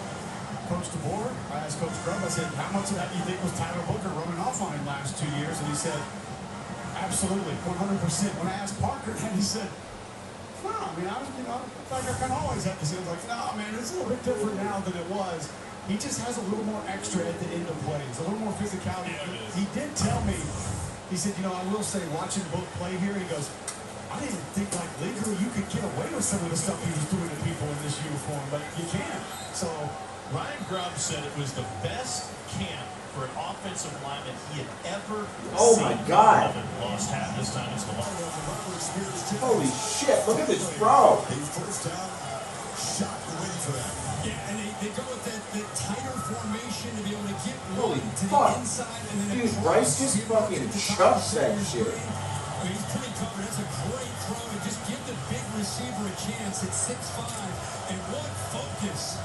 Coach Coach DeBoer, I asked Coach Grubb, I said, how much of that do you think was Tyler Booker running off on him last 2 years? And he said, absolutely, 100%. When I asked Parker, and he said, no, I mean, I kind of always had this. He was like, no, man, it's a little bit different now than it was. He just has a little more extra at the end of plays, a little more physicality. He did tell me, he said, I will say, watching Book play here, he goes, I didn't think like legally you could get away with some of the stuff he was doing to people in this uniform, but you can. So Ryan Grubb said it was the best camp for an offensive lineman he had ever Oh seen. my God. Lost half this time. It's the Holy shit, look at this throw. First down, shot waiting for that. Yeah, and they go with that tighter formation to be able to get Holy to fuck. the inside and then Dude, across. Bryce just fucking chucks that shit. I mean, he's pretty covered. That's a great throw to just give the big receiver a chance at 6'5", and what focus.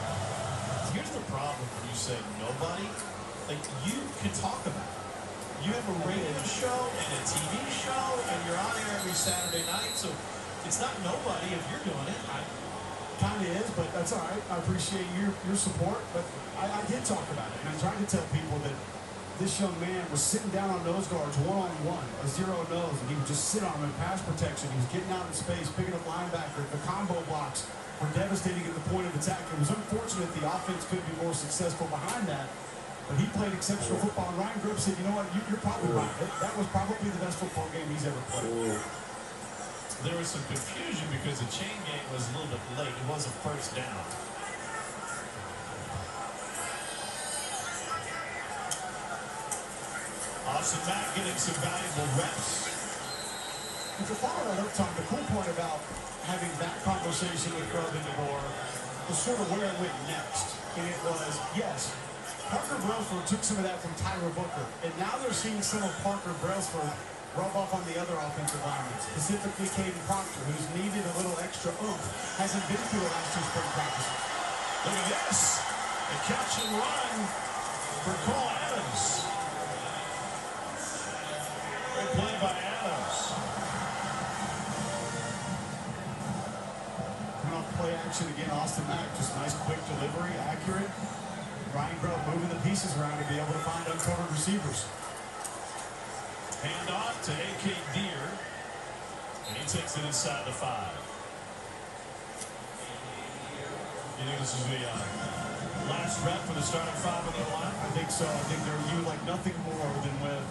Here's the problem when you say nobody. Like, you can talk about it. You have a radio show and a TV show, and you're on air every Saturday night, so it's not nobody if you're doing it. kind of is, but that's all right. I appreciate your support, but I did talk about it, and I tried to tell people that this young man was sitting down on nose guards one-on-one, a zero nose, and he would just sit on him in pass protection. He was getting out in space, picking up linebackers. The combo blocks were devastating at the point of attack. It was unfortunate the offense couldn't be more successful behind that, but he played exceptional football. And Ryan Grubb said, you know what, you're probably right. That was probably the best football game he's ever played. There was some confusion because the chain game was a little bit late. It was a first down. Austin Mack getting some valuable reps. And to follow that up, Tom, the cool point about having that conversation with Grubb and DeBoer was sort of where it went next. And it was, yes, Parker Brailsford took some of that from Tyler Booker. And now they're seeing some of Parker Brailsford rub off on the other offensive linemen, specifically Caden Proctor, who's needed a little extra oomph, hasn't been through the last two spring practices. Look at this. A catch and run for Cole Adams. Great play by Adams. Coming off play action again, Austin Mack, just nice quick delivery, accurate. Ryan Grubb moving the pieces around to be able to find uncovered receivers. Hand off to A.K. Deer, and he takes it inside the 5. You think this is the last rep for the starting 5 of the line? I think so. I think you would like nothing more than with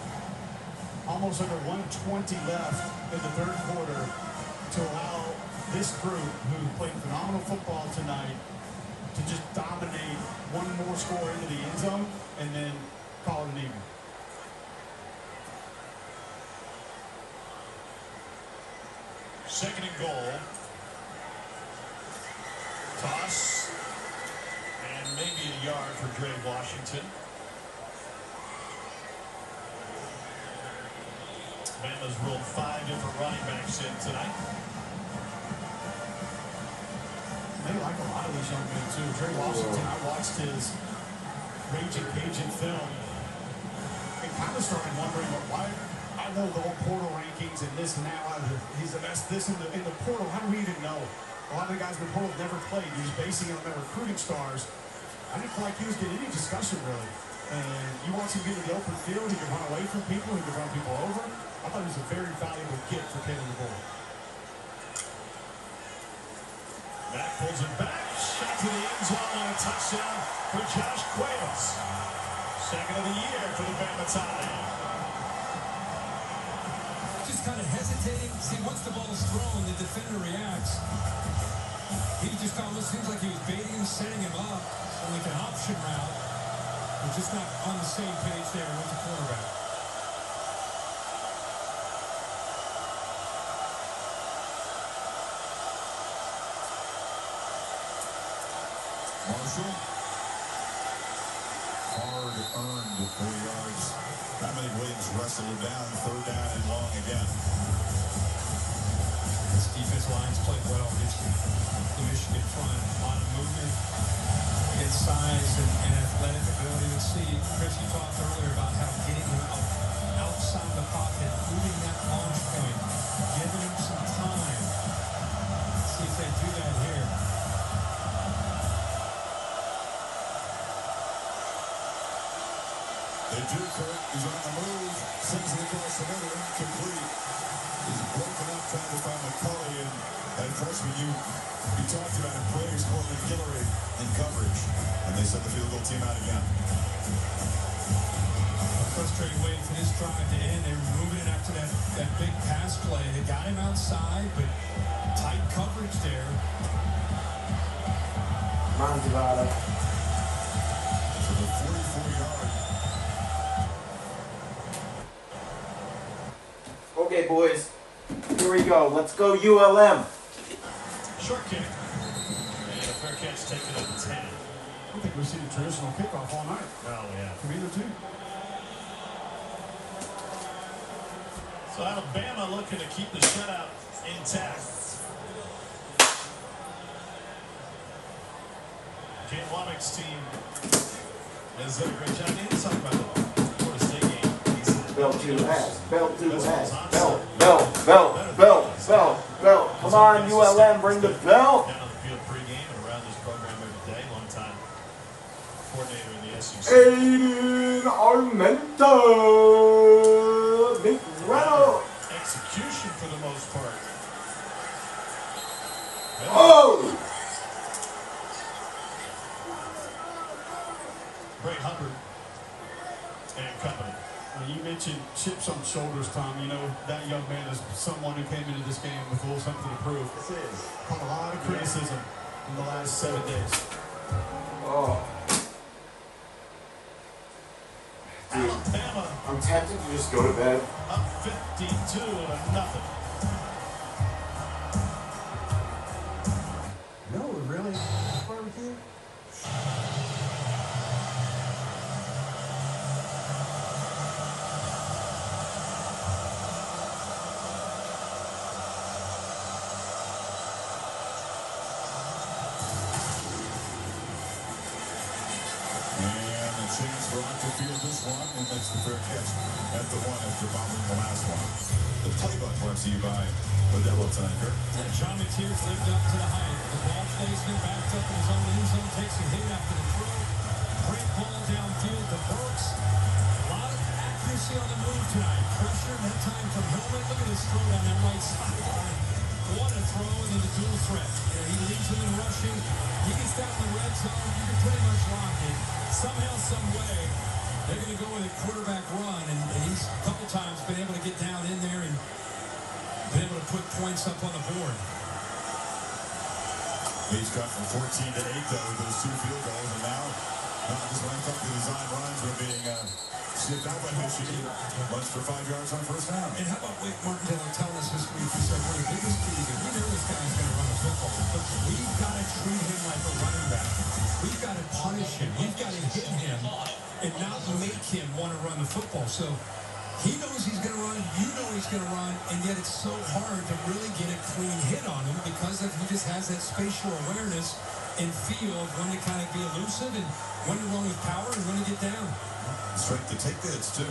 almost under 120 left in the third quarter to allow this group, who played phenomenal football tonight, to just dominate one more score into the end zone and then call it an evening. Second and goal. Toss. And maybe a yard for Dre Washington. Bama's rolled 5 different running backs in tonight. They like a lot of these young men too. Dre Washington, I watched his Raging Cajun film and kind of started wondering why. I know the whole portal rankings and this and that. He's the best this in the portal. How do we even know? A lot of the guys in the portal have never played. He was basing it on their recruiting stars. I didn't feel like he was getting any discussion really. And you watch him get in the open field, he can run away from people, he can run people over. I thought he was a very valuable kid for Kevin DeBoer. Mack pulls it back, shot to the end zone and a touchdown for Josh Quails. Second of the year for the Bama Tide. Just kind of hesitating. See, once the ball is thrown, the defender reacts. He just almost seems like he was baiting him, setting him up, like an option route. We're just not on the same page there with the quarterback. Marshall. Hard-earned 4 yards. Dominic Williams wrestled it down. Third down and long again. This defense line's played well against the Michigan front. A lot of movement, against size and athletic ability. Let's see, Chris, you talked earlier about how getting him outside the pocket, moving that launch point, giving him some time. Let's see if they do that here. They do. Kurt is on the move. Sends it across the middle. Incomplete. He's broken up trying to find McCulley. And that freshman you talked about in players, Courtland Guillory in coverage. And they send the field goal team out again. Frustrating waiting for this drive to end. They were moving it after that big pass play. They got him outside, but tight coverage there. Manzavada. For the 44-yard. Okay, boys. Here we go. Let's go ULM. Short kick. And a fair catch taken at 10. I don't think we've seen a traditional kickoff all night. No, we have. From either team. So Alabama looking to keep the shutout intact. Jay Womack's team has done a great job. Let's talk about the Florida State game. Belt to ass. Belt to ass. Belt. Come on, ULM, bring the belt. Down on the field pregame and around this program every day. Long-time coordinator in the SEC. Aiden Armento. McReynolds. Execution for the most part. Oh! Bray Hubbard and company. When you mentioned chips on shoulders, Tom, you know that young man is someone who came into this game with a little something to prove. This is. Caught a lot of criticism in the last 7 days. Oh. Dude, Alabama. I'm tempted to just go to bed. Up 52-0. No, really? Barbecue? Chance for him to field this one and makes the fair catch at the one after bombing the last one. The playbook brought to you by the Devil Tanker. John Mateers lived up to the hype. The ball stays him backed up in his own end zone, takes a hit after the throw. Great ball downfield to Burks. A lot of accuracy on the move tonight. Pressure and that time from Hillman. Look at his throw down that right sideline. What a throw and then the dual threat. He leads him in rushing. He gets down in the red zone. You can pretty much lock it. Somehow, some way, they're going to go with a quarterback run, and he's a couple times been able to get down in there and been able to put points up on the board. He's got from 14 to 8, though, with those 2 field goals, and now just when I thought the design runs were being snipped out by Michigan, runs for 5 yards on first down. And how about Wake Martindale telling us this week, he said, we're the biggest league, and we know this guy's going to run the football, but we've got to treat him like a running back. We've got to punish him. We've got to hit him and not make him want to run the football. So he knows he's going to run. You know he's going to run. And yet it's so hard to really get a clean hit on him because he just has that spatial awareness and feel of when to kind of be elusive and when to run with power and when to get down. Strength to take the hits, too.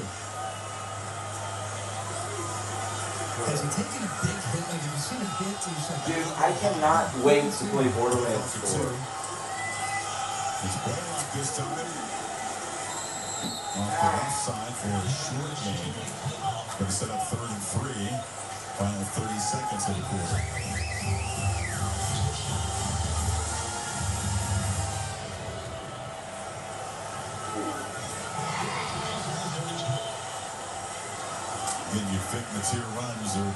Has he taken a big hit? Like, have you seen a hit? Dude, I cannot wait to play Borderlands 4. It's Blaylock this time. Off the left side for a short game. It's going to set up 3rd and 3. Final 30 seconds of the quarter. Again, you think Mateer runs are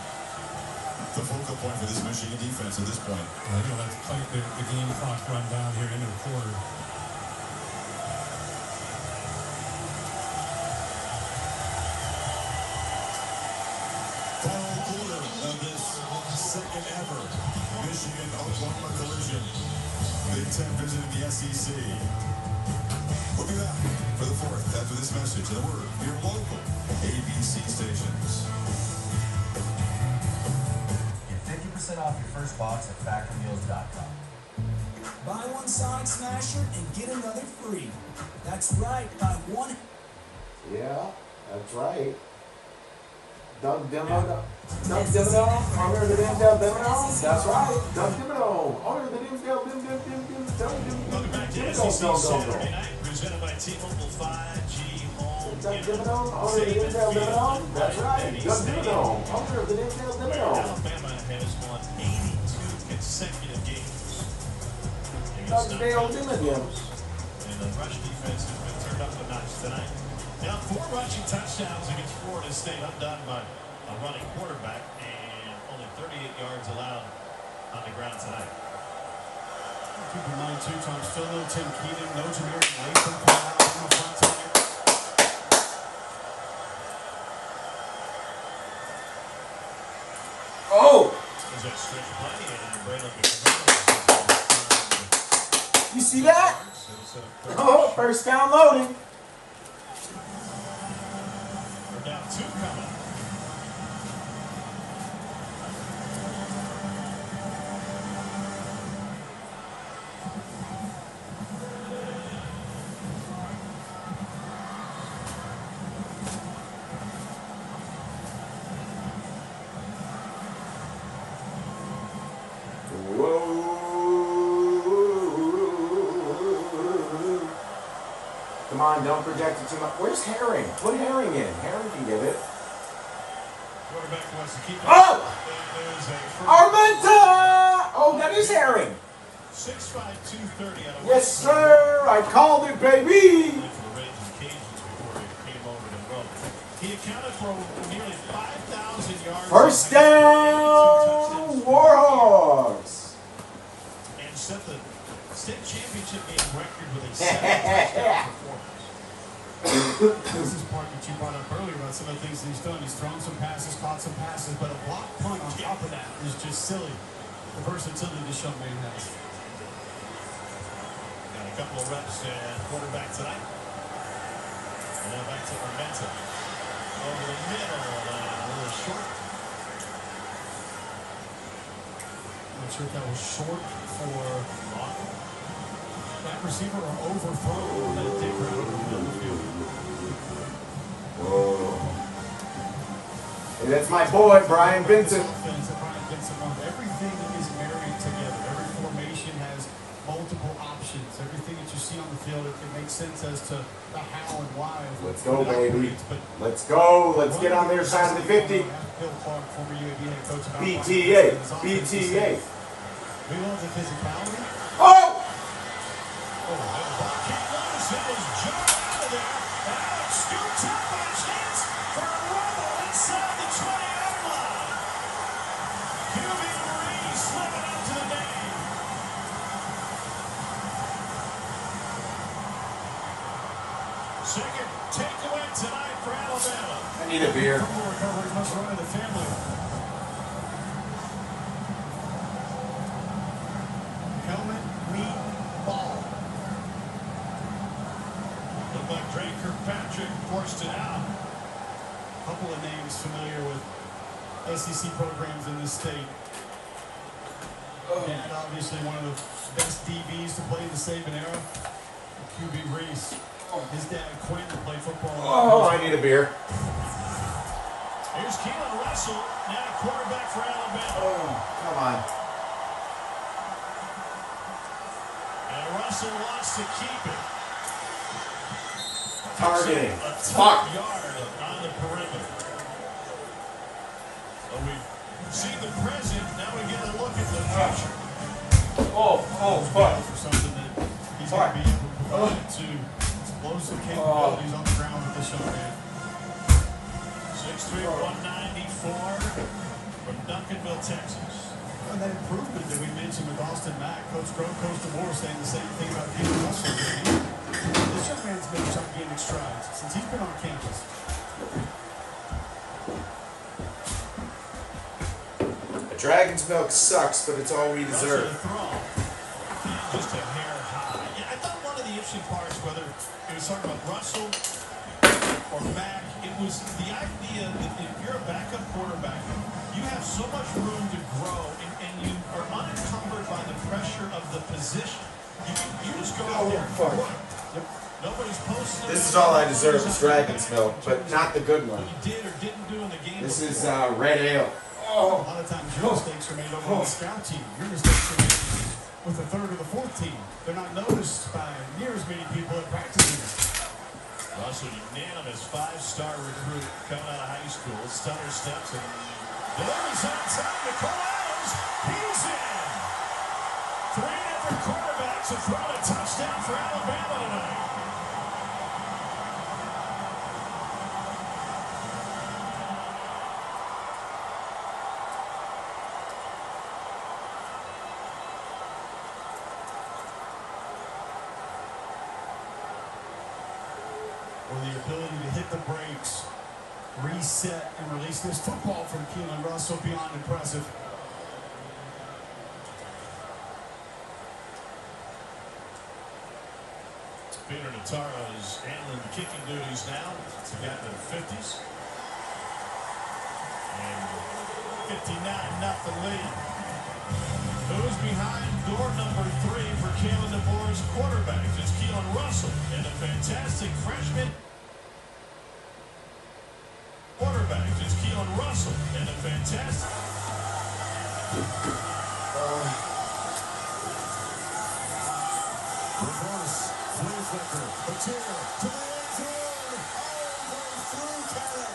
the focal point for this Michigan defense at this point. They're going to have to play the game clock run down here into the quarter. Final quarter of this second ever Michigan-Oklahoma collision. Big Ten visiting the SEC. We'll be back for the 4th after this message. And we're your local ABC stations. Get 50% off your first box at factormeals.com. Buy one Sonic Smasher and get another free. That's right, buy one. Yeah, that's right. Doug Dimmadome, owner of the Dimdale Dimmadome. That's right, Doug Dimmadome, owner of the Dimdale Welcome back to SEC Saturday Night, presented by T-Mobile 5G Home that Dimmadome? Owner of the Intel Dimmadome? That's right, Doug Dimmadome. Owner of the Intel Dimmadome. Alabama has won 82 consecutive games. Doug Dale Dimmadome. And the rush defense has been turned up a notch tonight. Now 4 rushing touchdowns against Florida State, undone by a running quarterback, and only 38 yards allowed on the ground tonight. Keep in mind, too, Tom Stillo, Tim Keenan, no Jameer Latham coming out on the front tonight. Oh! Is that stretch play, and Braylon You see that? Oh, first down loading. We're down 2 coming. Come on, don't project it too much. Where's Herring? Put Herring in. Herring can get it. Quarterback wants to keep it. Oh! Armenta! Oh, that is Herring. 6'5", 230 out of Yes, sir. I called it, baby. He accounted for nearly 5,000 yards. First down, Warhawks. And set the state championship game record with a 7-touchdown performance. This is part that you brought up earlier about some of the things that he's done. He's thrown some passes, caught some passes, but a block punt on top of that is just silly. The versatility that Sean Wayne has. Got a couple of reps at quarterback tonight. And now back to Armenta. Over the middle, a little short. Not sure if that was short for that receiver or overthrown that Dick Brown over the middle of the field. Whoa. Hey, that's my boy, Brian Vincent. Everything is married together. Every formation has multiple options. Everything that you see on the field, it makes sense as to the how and why. Let's go, baby. Let's go. Let's get on their side of the 50. BTA. BTA. We love the physicality. Oh! It was jumped out of there. And Alex scoops up by his hands for a rumble inside the 20-yard line. QB Marie slipping up to the name. Second takeaway tonight for Alabama. I need a beer. Football recovery must run in the family. Helmet, meat, ball. Looked like Drake Kirkpatrick forced it out. A couple of names familiar with SEC programs in this state. And obviously one of the best DBs to play in the Saban era, QB Reese. His dad Quinn played football. Oh, I need a beer. Here's Keelan Russell, now quarterback for Alabama. Oh, come on. And Russell wants to keep it. Targeting. A Fuck. yard on the perimeter. So we've seen the present, now we get a look at the future. Oh, fuck. For something that he's going to be able to provide to explosive capabilities on the ground with this young man. 6'3", 194 from Duncanville, Texas. And that improvement that we mentioned with Austin Mack, Coach Grove, Coach DeMoore saying the same thing about Keelan Russell. This young man's been gigantic strides since he's been on campus. A dragon's milk sucks, but it's all we deserve. Just a hair high. Yeah, I thought one of the interesting parts, whether it was talking about Russell or Mack, it was the idea that if you're a backup quarterback, you have so much room to grow, and you are unencumbered by the pressure of the position. You just go out there and work. Nobody's posting. This is all I deserve is dragon's milk, but not the good one. What you did or didn't do in the game. This is red ale. A lot of times your mistakes are made over on the scout team. Your mistakes are made with the third or the fourth team. They're not noticed by near as many people at practice. Russell, unanimous five-star recruit coming out of high school. Stutter steps and delivers on time to Cole Adams. He's in. Three different quarterbacks have thrown a touchdown for Alabama tonight. Or the ability to hit the brakes, reset, and release this football from Keelan Russell beyond impressive. Peter Nataro is handling the kicking duties now. It's a guy in the 50s. And 59-0 lead. Who's behind door number 3 for Kalen DeBoer's quarterback? It's Keelan Russell and a fantastic freshman quarterback. It's Keelan Russell and a fantastic. Reverse, flea flicker, Batir to the end zone. Oh, going through Kadek.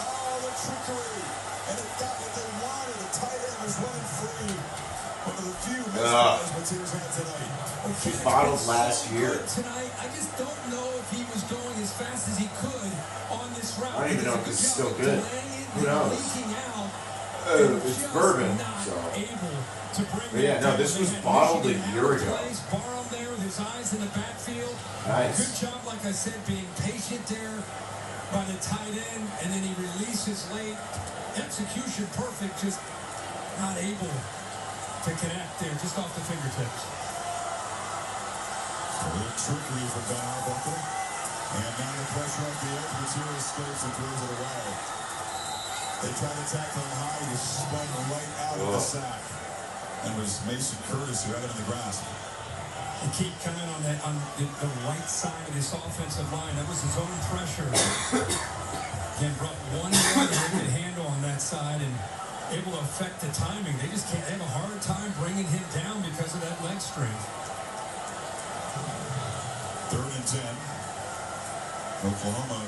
Oh, the trickery. And it got what they wanted. The tight end was running free. One of the few misses Batir's had tonight. He bottled last year. Tonight, I just don't know if he was going as fast as he could on this route. I don't even know if this is still good. Who knows? It's bourbon, so. But yeah, no, this was bottled a year ago. Barham there with his eyes in the backfield. Nice. Good job, like I said, being patient there by the tight end, and then he releases late. Execution perfect, just not able to connect there, just off the fingertips. A little trickery from Ben Arbuckle. And now the pressure off the edge. Batir escapes and throws it away. They tried to tackle him high. He just spun right out of the sack. And it was Mason Curtis who had it in the grasp. And keep coming on the right side of this offensive line. That was his own pressure. Again, brought one guy that they could handle on that side and able to affect the timing. They just can't. They have a hard time bringing him down because of that leg strength. 3rd and 10. Oklahoma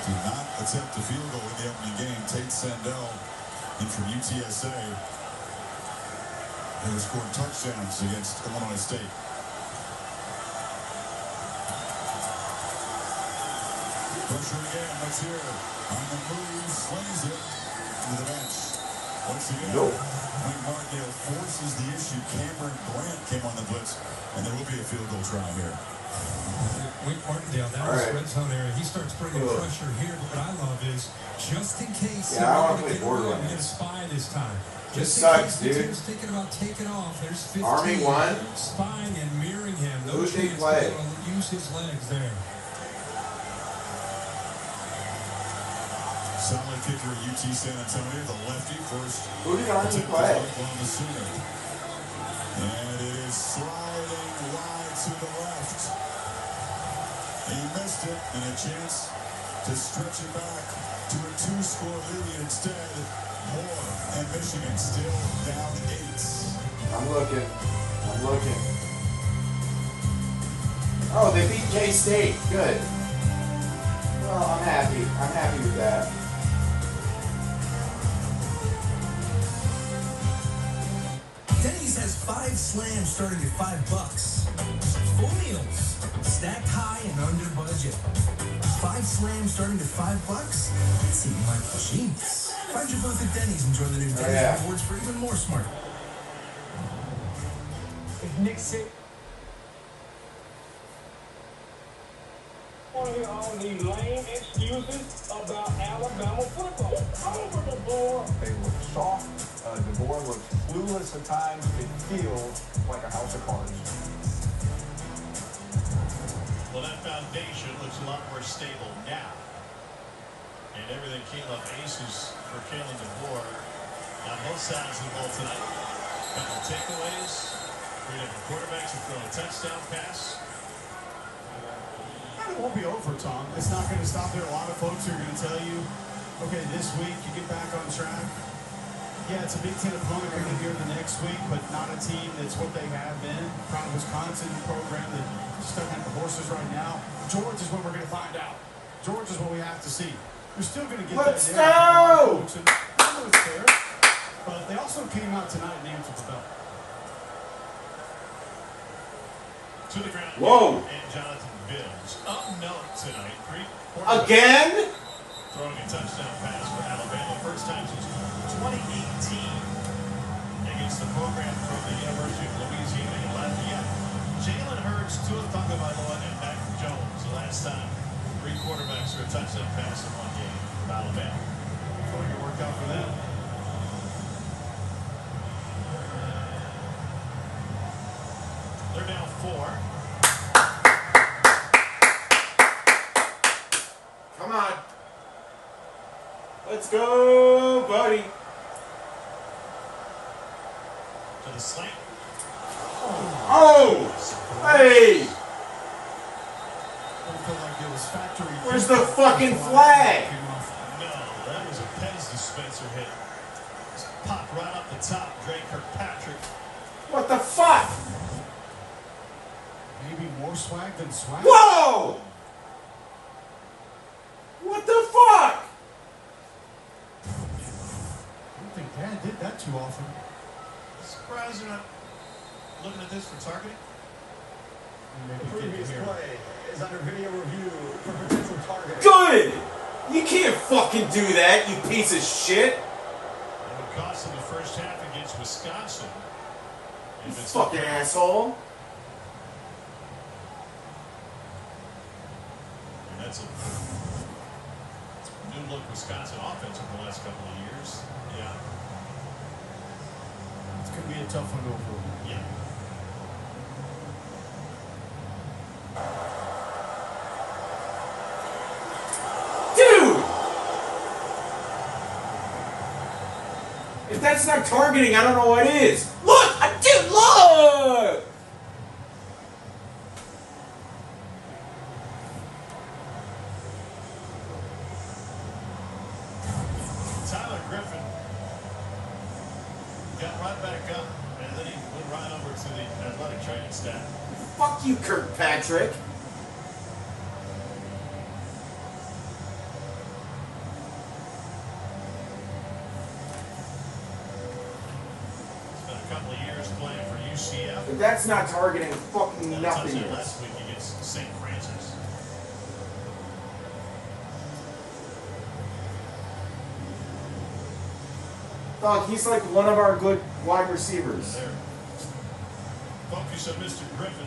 did not attempt a field goal in the opening game. Tate Sandell in from UTSA. They scored touchdowns against Illinois State. Pressure again. Batir on the move, slings it to the bench. Once again, Wayne Martindale forces the issue. Cameron Grant came on the blitz, and there will be a field goal try here. Wayne Martindale, that was red zone area. He starts bringing pressure here, but what I love is just in case I want to play borderline. We get a spy this time. This sucks, dude. He was thinking about taking off. There's 15. Army won. Spying and mirroring him. No Who'd they chance play? to use his legs there. Solid kicker at UT San Antonio, the lefty first. Who did Army play? And it is sliding wide to the left. He missed it, and a chance to stretch it back to a 2-score lead. Instead, Moore and Michigan still down 8. I'm looking. Oh, they beat K-State. Good. Well, I'm happy. I'm happy with that. Denny's has 5 slams starting at $5. Full meals, stacked high and under budget. 5 slams starting at $5? That's eating like machines. Find your booth at Denny's. Enjoy the new Denny's rewards for even more smart. If Nick said, I want to hear all these lame excuses about Alabama football. Over the board. They look soft. DeBoer looks clueless at times. It feels like a house of cards. Well, that foundation looks a lot more stable now. And everything came up aces for Kalen DeBoer on both sides of the ball tonight. Couple takeaways. 3 different quarterbacks have thrown a touchdown pass. And it won't be over, Tom. It's not going to stop there. A lot of folks are going to tell you, okay, this week you get back on track. Yeah, it's a Big Ten opponent coming here the next week, but not a team that's what they have been. Proud Wisconsin program that stuck at the horses right now. George is when we're going to find out. George is what we have to see. You're still going to get Let's that. go! I know it's fair, but they also came out tonight and answered the bell. To the ground. Whoa. And Jonathan Bills up milk tonight. Again? Throwing a touchdown pass for Alabama. First time since 2018 against the program from the University of Louisiana in Lafayette. Jalen Hurts, Tua Tagovailoa, and Mac Jones. The last time 3 quarterbacks for a touchdown pass in one game for Alabama. Going to work out for them. They're down 4. Come on. Let's go, buddy. To the slant. Oh! Hey! Where's the fucking flag? No, that was a Pez dispenser hit. Just popped right up the top, Dre Kirkpatrick. What the fuck? Maybe more swag than swag. Whoa! What the fuck? I don't think Dad did that too often. Surprised you're not looking at this for targeting. The previous play is under video review for potential targeting. Good! You can't fucking do that, you piece of shit! It would cost them the first half against Wisconsin. You fucking asshole. And that's a new look Wisconsin offense over the last couple of years. Yeah. It's going to be a tough one to go for. Yeah. Dude! If that's not targeting, I don't know what is. Look! Dude, look! Tyler Griffin got right back up, and then he went right over to the athletic training staff. Fuck you, Kirkpatrick. Spent a couple of years playing for UCF. If that's not targeting, fucking That nothing touchdown is. last week against St. Francis. Dog, he's like one of our good wide receivers. There. Focus on Mr. Griffin.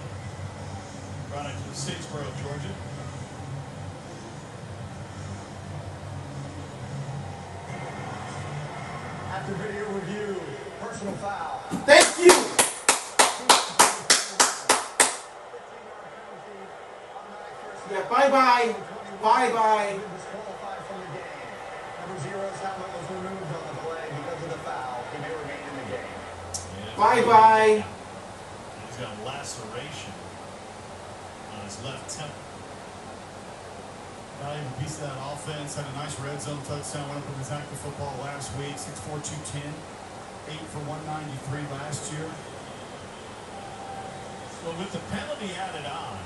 Product of Statesboro, Georgia. After video review, personal foul. Thank you! Yeah, bye-bye. Bye-bye. Disqualified from the game. Number 0's helmet was removed on the play because of the foul. He may remain in the game. Bye-bye. He's got a laceration on his left temple. Valuable piece of that offense. Had a nice red zone touchdown. Went up and attacked the football last week. 6'4", 210. 8 for 193 last year. Well, with the penalty added on,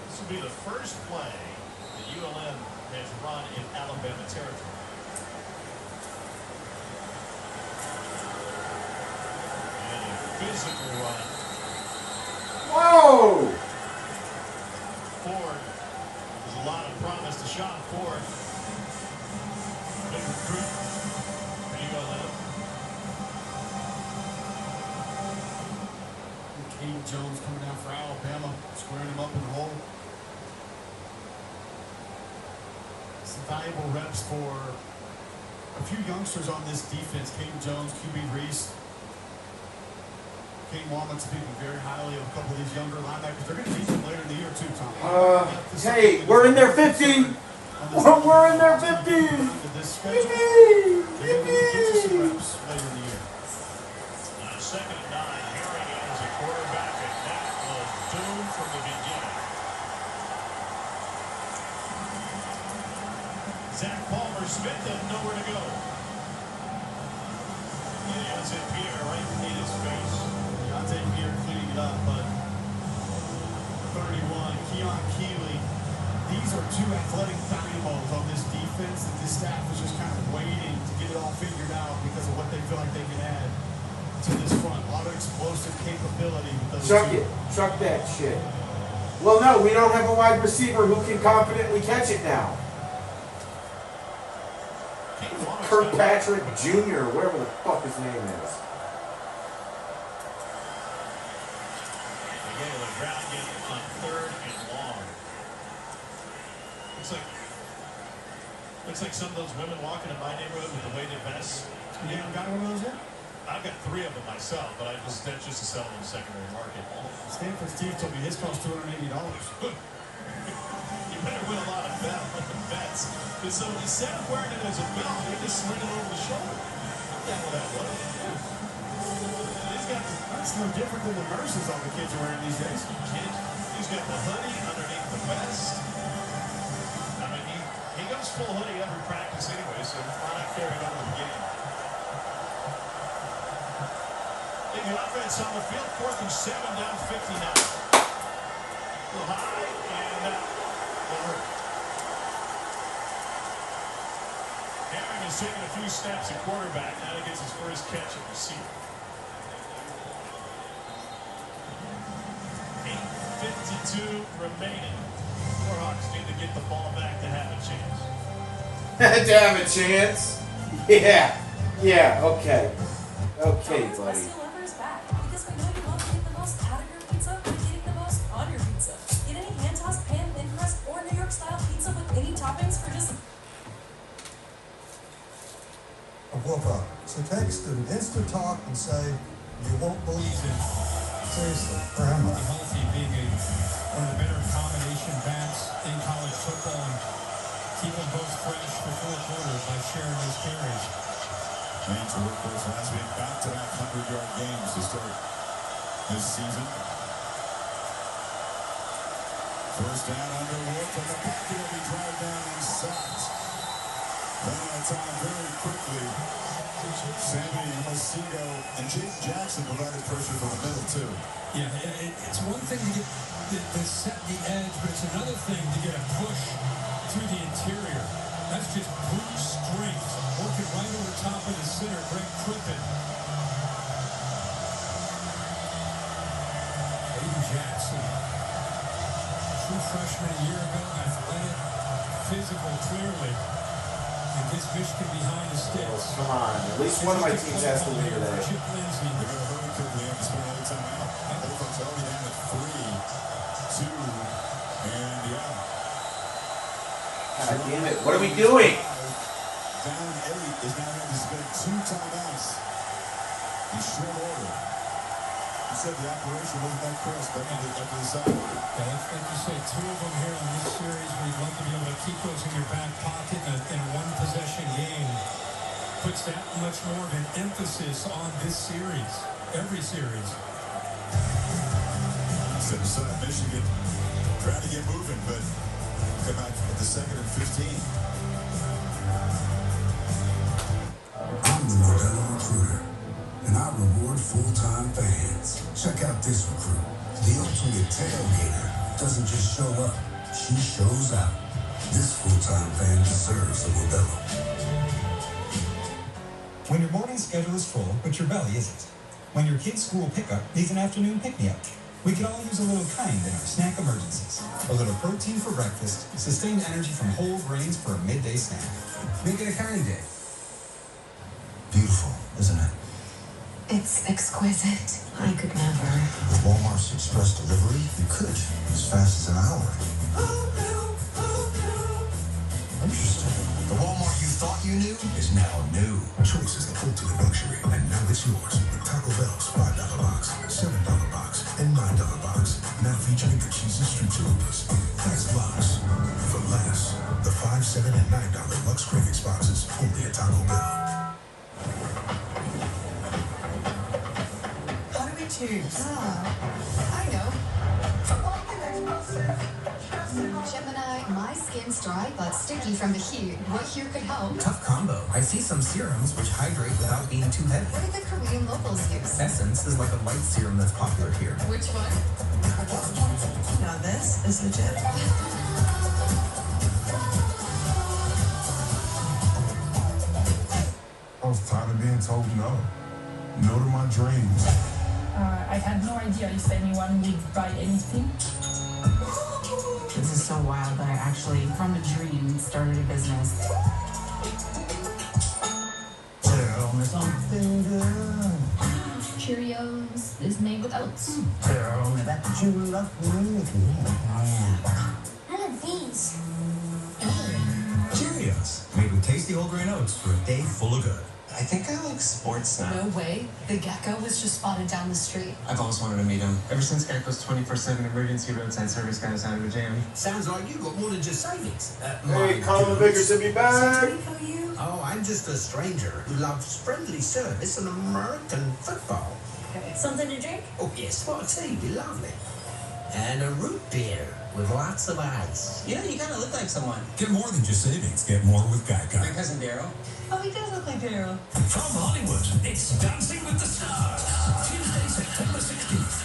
this will be the first play that ULM has run in Alabama territory. And a physical run. Whoa! Ford. There's a lot of promise to Sean Ford. Big recruit for ULM. Caden Jones coming down for Alabama, squaring him up in the hole. Some valuable reps for a few youngsters on this defense. Caden Jones, QB Reese. Kane Walnut speaking very highly of a couple of these younger linebackers. They're going to need them later in the year too, Tom. Hey, we're in their 50. We're in their 50. Yippee! Yippee! Second and 9, Herring as a quarterback, and that was doomed from the beginning. Zach Palmer Smith had nowhere to go. Deontay Pierre right in his face. Deontay Pierre cleaning it up, but 31, Keon Keeley. These are two athletic dynamos on this defense that this staff is just kind of waiting to get it all figured out because of what they feel like they can add to this front. A lot of explosive capability with those Chuck two. it. Chuck that shit. Well, no, we don't have a wide receiver who can confidently catch it now. Kirkpatrick Jr., whatever the fuck his name is. Again, the ground again on 3rd and long. Looks like some of those women walking in my neighborhood with the weighted vests. You haven't got one of those yet? I've got 3 of them myself, but that's just to sell them in the secondary market. Stanford Steve told me his cost $280. You better win a lot of bets. So instead of wearing it as a belt, they just sling it over the shoulder. Yeah, well, that was. That's no different than the nurses all the kids are wearing these days. He's got the hoodie underneath the vest. I mean, he goes full hoodie every practice anyway, so why not carry it over the game? The offense on the field, 4th and 7, down 59. A little high, and over. Herring has taken a few snaps at quarterback. Now he gets his first catch at receiver. 8:52 remaining. Warhawks need to get the ball back to have a chance. To have a chance? Yeah. Yeah, okay. Okay, buddy. Back, because we know you want to get the most out of your pizza by getting the most on your pizza. Get any hand-tossed pan, thin crust, or New York-style pizza with any toppings for just... Whooper. So text an instant talk and say, you won't believe it. Seriously, where am I? Healthy being one of the better combination backs in college football and keep them both fresh for 4 quarters by sharing those carries. And to work those last week, back-to-back 100-yard games to start this season. First down underwood from the pocket. He'll be drive down and sacked. Running out of time very quickly. Sammy Mosigo and Jaden Jackson provided pressure from the middle, too. Yeah, it's one thing to get to set the edge, but it's another thing to get a push through the interior. That's just brute strength, working right over top of the center, Greg Crippen. Jaden Jackson, true freshman a year ago, athletic, physical, clearly. And gets Michigan behind the sticks. Come on, at least one of my teams has to win today. Chip Lindsey. They're going to hurry quickly. They have to spend all the time out. Bulldogs already down at 3, 2, and yeah. God damn it, what are we doing? Down 8 is now going to spend 2 timeouts in short order. You said the operation wasn't that crisp after the side. Yeah, like you said, 2 of them here in this series. We'd love to be able to keep those in your back pocket in a one-possession game. Puts that much more of an emphasis on this series, every series. Set aside Michigan, trying to get moving, but come out at the 2nd and 15. I'm the Modelo recruiter, and I reward full-time fans. Check out this recruit. The ultimate tailgater doesn't just show up, she shows out. This full-time fan deserves a Modelo. When your morning schedule is full, but your belly isn't. When your kid's school pickup needs an afternoon pick-me-up. We could all use a little kind in our snack emergencies. A little protein for breakfast, sustained energy from whole grains for a midday snack. Make it a kind day. Beautiful, isn't it? It's exquisite. I could never. With Walmart's express delivery, you could, as fast as an hour. Interesting. The Walmart you thought you knew is now new. Choice is the ultimate luxury, and now it's yours with Taco Bell's $5 box, $7 box, and $9 box. Now featuring the cheesy street chalupas. That's Lux. For less, the $5, $7, and $9 Lux Cravings boxes only at Taco Bell. How do we choose? I know. Gemini, my skin skin's dry but sticky from the heat. What here could help? Tough combo. I see some serums which hydrate without being too heavy. What do the Korean locals use? Essence is like a light serum that's popular here. Which one? Now this is legit. I was tired of being told no. No to my dreams. I had no idea if anyone would buy anything. This is so wild that I actually, from a dream, started a business. Tell me something good. Cheerios is made with oats. Tell me that you love me. I love these. Cheerios, made with tasty whole grain oats for a day full of good. I think I like sports now. No way. The gecko was just spotted down the street. I've always wanted to meet him. Ever since Gecko's 24/7 emergency roadside service got us out of a jam. Sounds like you got more than just savings. Hey, Colin Bickerson, be back. Oh, I'm just a stranger who loves friendly service and American football. Something to drink? Oh, yes, what a tea, be lovely. And a root beer with lots of ice. You know, you kind of look like someone. Get more than just savings. Get more with Geico. My cousin Daryl. Oh, he does look like Daryl. From Hollywood, it's Dancing with the Stars. Tuesday, September 16th.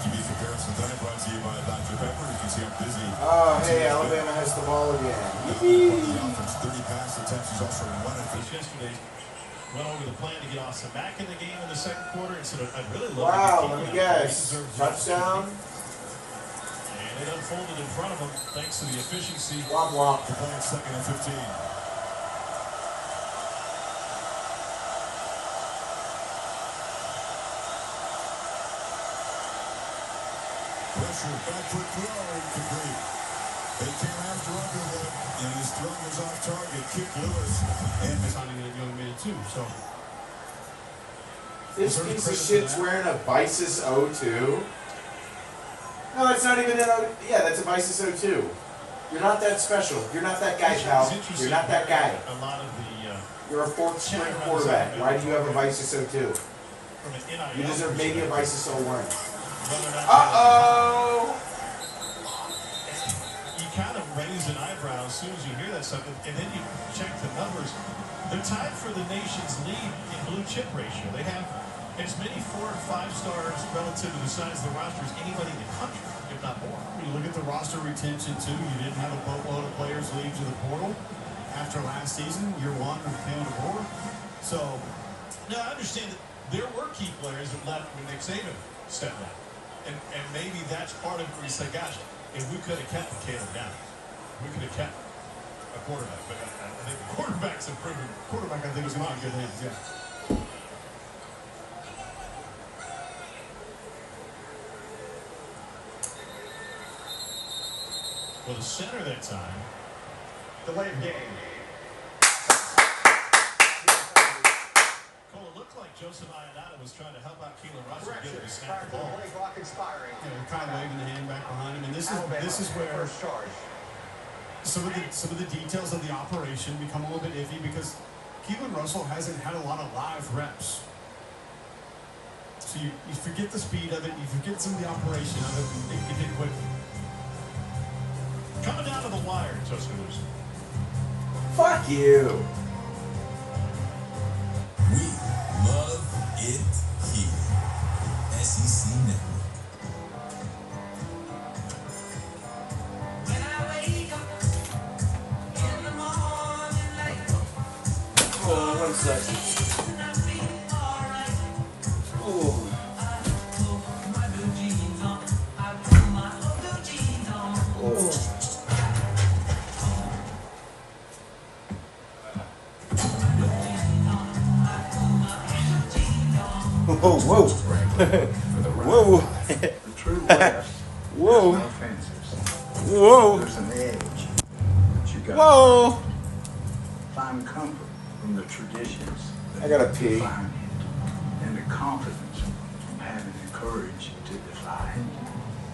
QB's comparison tonight brought to you by Dr. Pepper. You can see how busy. Oh, hey, Alabama has the ball again. The offense, 30 pass attempts. He's also run it. Yesterday, went over the plan to get Austin back in the game in the second quarter instead of, I'd really love Wow, to let me guess. Touchdown. And it unfolded in front of him thanks to the efficiency. Womp womp. The play at 2nd and 15. Pressure, back foot throw, incomplete. They came after Underwood, and his throw was off target. Kick Lewis, and signing a young man too. So this piece of shit's wearing a Vices 02. No, that's not even an O. Yeah, that's a Vices 02. You're not that special. You're not that guy, pal. You're not that guy. A lot of the You're a fourth string quarterback. Why do you have a Vices 02? You deserve maybe a Vices 01. Uh-oh! You kind of raise an eyebrow as soon as you hear that stuff, and then you check the numbers. They're tied for the nation's lead in blue chip ratio. They have as many 4 and 5 stars relative to the size of the roster as anybody in the country, if not more. When you look at the roster retention too, you didn't have a boatload of players leave to the portal after last season. Year one of came to board. So now I understand that there were key players that left when Nick Saban stepped down. And maybe that's part of it where you say, gosh, if we could have kept Caleb down, we could have kept a quarterback. But I think the quarterback's improving. Quarterback, I think, is in good hands, yeah. Well, the center that time. Delay of game. Cole, it looked like Joseph Ionata was trying to help out Keelan Russell get him to snap the ball. Play clock expiring. Yeah, kind of waving the hand back behind him, and this is where first charge. some of the details of the operation become a little bit iffy because Keelan Russell hasn't had a lot of live reps. So you forget the speed of it, you forget some of the operation of it, and it can hit quickly. Coming down to the wire, Tuscaloosa. Fuck you. We love it here. SEC Network. Hold on 1 second. Ooh. Whoa, whoa. Whoa. The true West. Whoa. There's no fences. Whoa. There's an edge. But you got Whoa. find comfort from the traditions. I gotta pee. Define it, and the confidence from having the courage to defy it.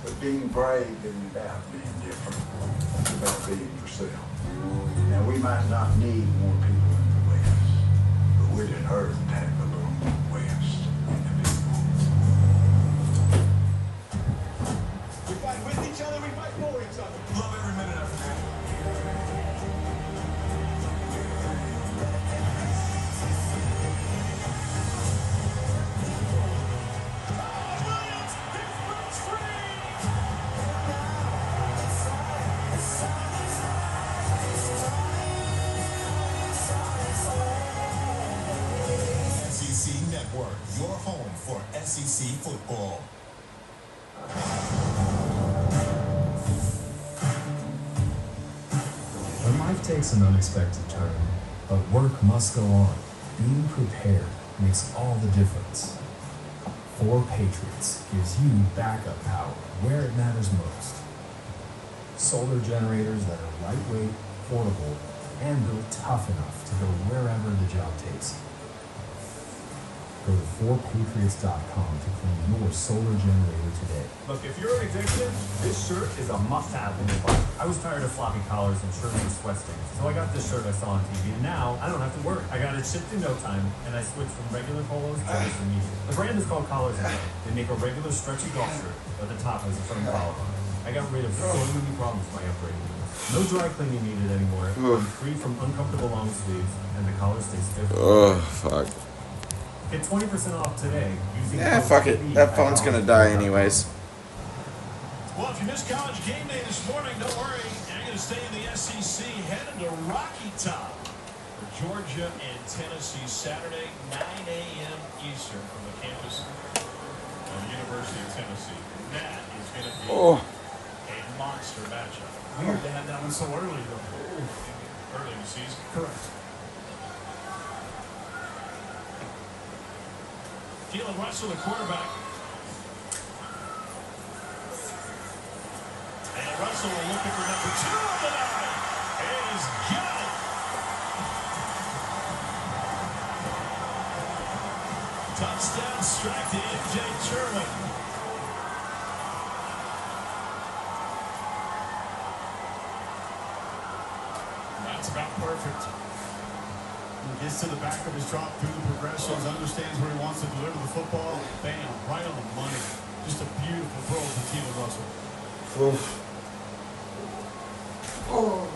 But being brave isn't about being different. It's about being yourself. Now, we might not need more people in the West, but we didn't hurt to have a little more West in the people. We fight with each other, we fight SEC football. When life takes an unexpected turn, but work must go on, being prepared makes all the difference. 4 Patriots gives you backup power where it matters most. Solar generators that are lightweight, portable, and built tough enough to go wherever the job takes you. Go to 4patriots.com to claim your solar generator today. Look, if you're an executive, this shirt is a must-have in your closet. I was tired of floppy collars and shirts with sweat stains, so I got this shirt I saw on TV, and now I don't have to worry. I got it shipped in no time, and I switched from regular polos to this immediate. The brand is called Collars & Co. They make a regular stretchy golf shirt, but the top has a firm collar on it. I got rid of so many problems by upgrading these. No dry cleaning needed anymore. I'm free from uncomfortable long sleeves, and the collar stays stiff. Oh, fuck. Get 20% off today using Yeah, fuck it. That phone's gonna die anyways. Well, if you missed college game day this morning, don't worry. You're going to stay in the SEC, headed to Rocky Top for Georgia and Tennessee Saturday, 9 a.m. Eastern from the campus of the University of Tennessee. That is going to be a monster matchup. Weird to have that one so early, though. Early in the season. Correct. Jalen Russell, the quarterback. And Russell will looking for number 2 on the night. And he's got it. Touchdown strike to MJ Sherman. That's about perfect. He gets to the back of his drop through the progressions, understands where he wants to deliver the football. Bam, right on the money. Just a beautiful throw for Jalen Russell. Oof. Oh,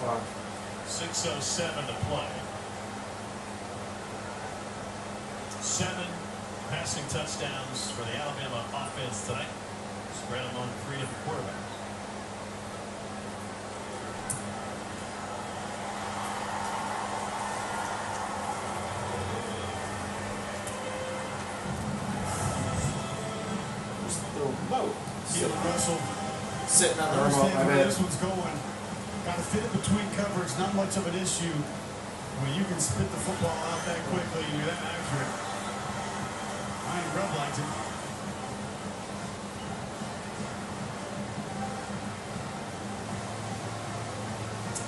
fuck. 6:07 to play. 7 passing touchdowns for the Alabama offense tonight. Spread among 3 different quarterbacks. Jalen Russell sitting on the remote. understands where this one's going. Got to fit it between coverage. Not much of an issue when you can spit the football out that quickly and you're that accurate. Ryan Grubb liked it.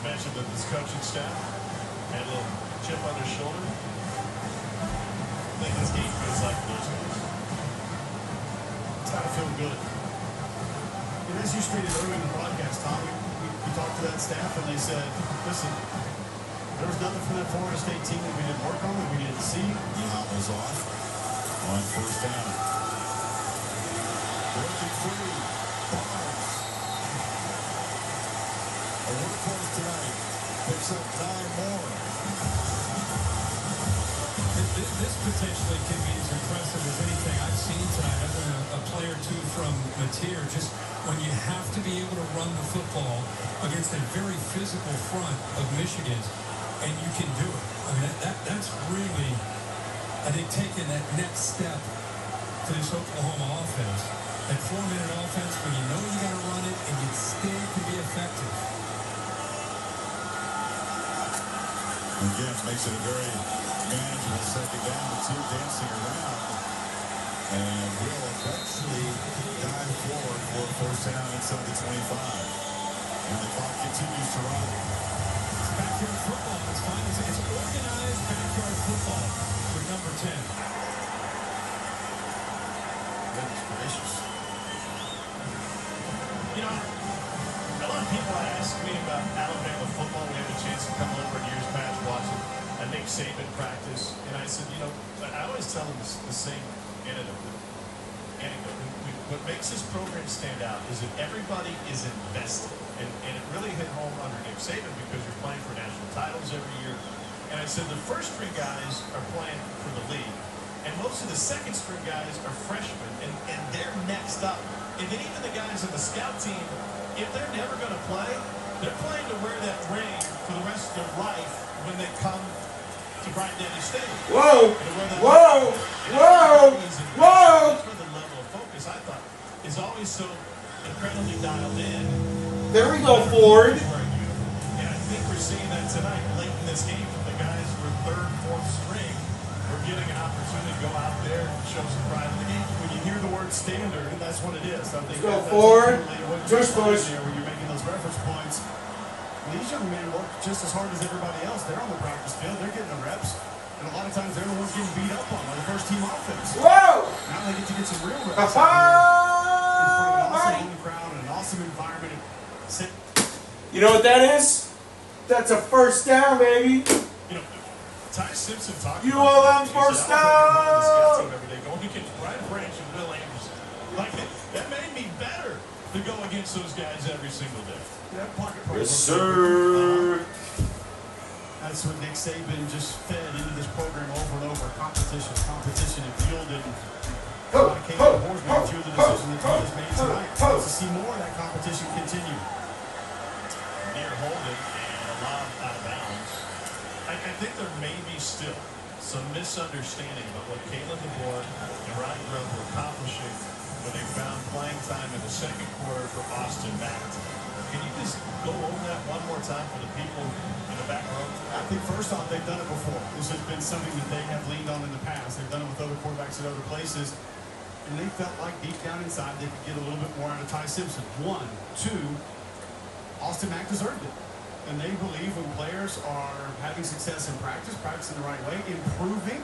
Mentioned that this coaching staff had a little chip on their shoulder. I think this game feels like those guys. It's got to feel good. And as you stated earlier in the broadcast, Tom, we talked to that staff and they said, listen, there was nothing from that Florida State team that we didn't work on, that we didn't see. He hobbles off on first down. Breaking free. Barnes. A workhorse tonight. Picks up 9 more. This potentially can be as impressive as anything I've seen tonight, other than a play or two from Mateer. Just when you have to be able to run the football against a very physical front of Michigan, and you can do it. I mean, that's really, I think, taking that next step to this Oklahoma offense. That 4-minute offense, when you know you got to run it and you still can be effective. Again, makes it a very manageable second down. The 2 dancing around. And will eventually dive forward for a first down inside the 25. And the clock continues to run. It's backyard football. It's fine. It's organized backyard football for number 10. Goodness gracious. You know, a lot of people ask me about Alabama football. We have a chance to come over in years past watching Nick Saban practice. And I said, you know, I always tell them the same anecdote. What makes this program stand out is that everybody is invested. And it really hit home under Nick Saban because you're playing for national titles every year. And I said the first string guys are playing for the league. And most of the second string guys are freshmen. And they're next up. And then even the guys on the scout team, if they're never going to play, they're playing to wear that ring for the rest of their life when they come to Bryant-Denny Stadium. Whoa! Whoa! Whoa! Whoa! That's where the level of focus, I thought, is always so incredibly dialed in. There we go, Ford. And I think we're seeing that tonight, late in this game, from the guys who are third, fourth string. We're getting an opportunity to go out there and show some pride in the game. When you hear the word standard, that's what it is. I think Go that's forward. Just Push. there when you're making those reference points. These young men work just as hard as everybody else. They're on the practice field. They're getting the reps. And a lot of times they're the ones getting beat up on by the first team offense. Whoa! Now they get to get some real reps out here in front of an awesome home crowd and an awesome environment. You know what that is? That's a first down, baby. You know, Ty Simpson talked ULM first down. every day, going against Brian Branch and Will Anderson. Like, that made me better to go against those guys every single day. Yeah, pocket Yes, sir. That's what Nick Saban just fed into this program over and over. Competition, and yielded. A few of the decisions that he has made tonight. Wants to see more of that competition continue. Near holding and a lob out of bounds. I think there may be still some misunderstanding about what Kalen DeBoer and Ryan Grove were accomplishing when they found playing time in the second quarter for Austin Mack. Can you just go over that one more time for the people in the back row? I think first off, they've done it before. This has been something that they have leaned on in the past. They've done it with other quarterbacks at other places. And they felt like deep down inside they could get a little bit more out of Ty Simpson. 1, 2, Austin Mack deserved it. And they believe when players are having success in practice, practicing the right way, improving,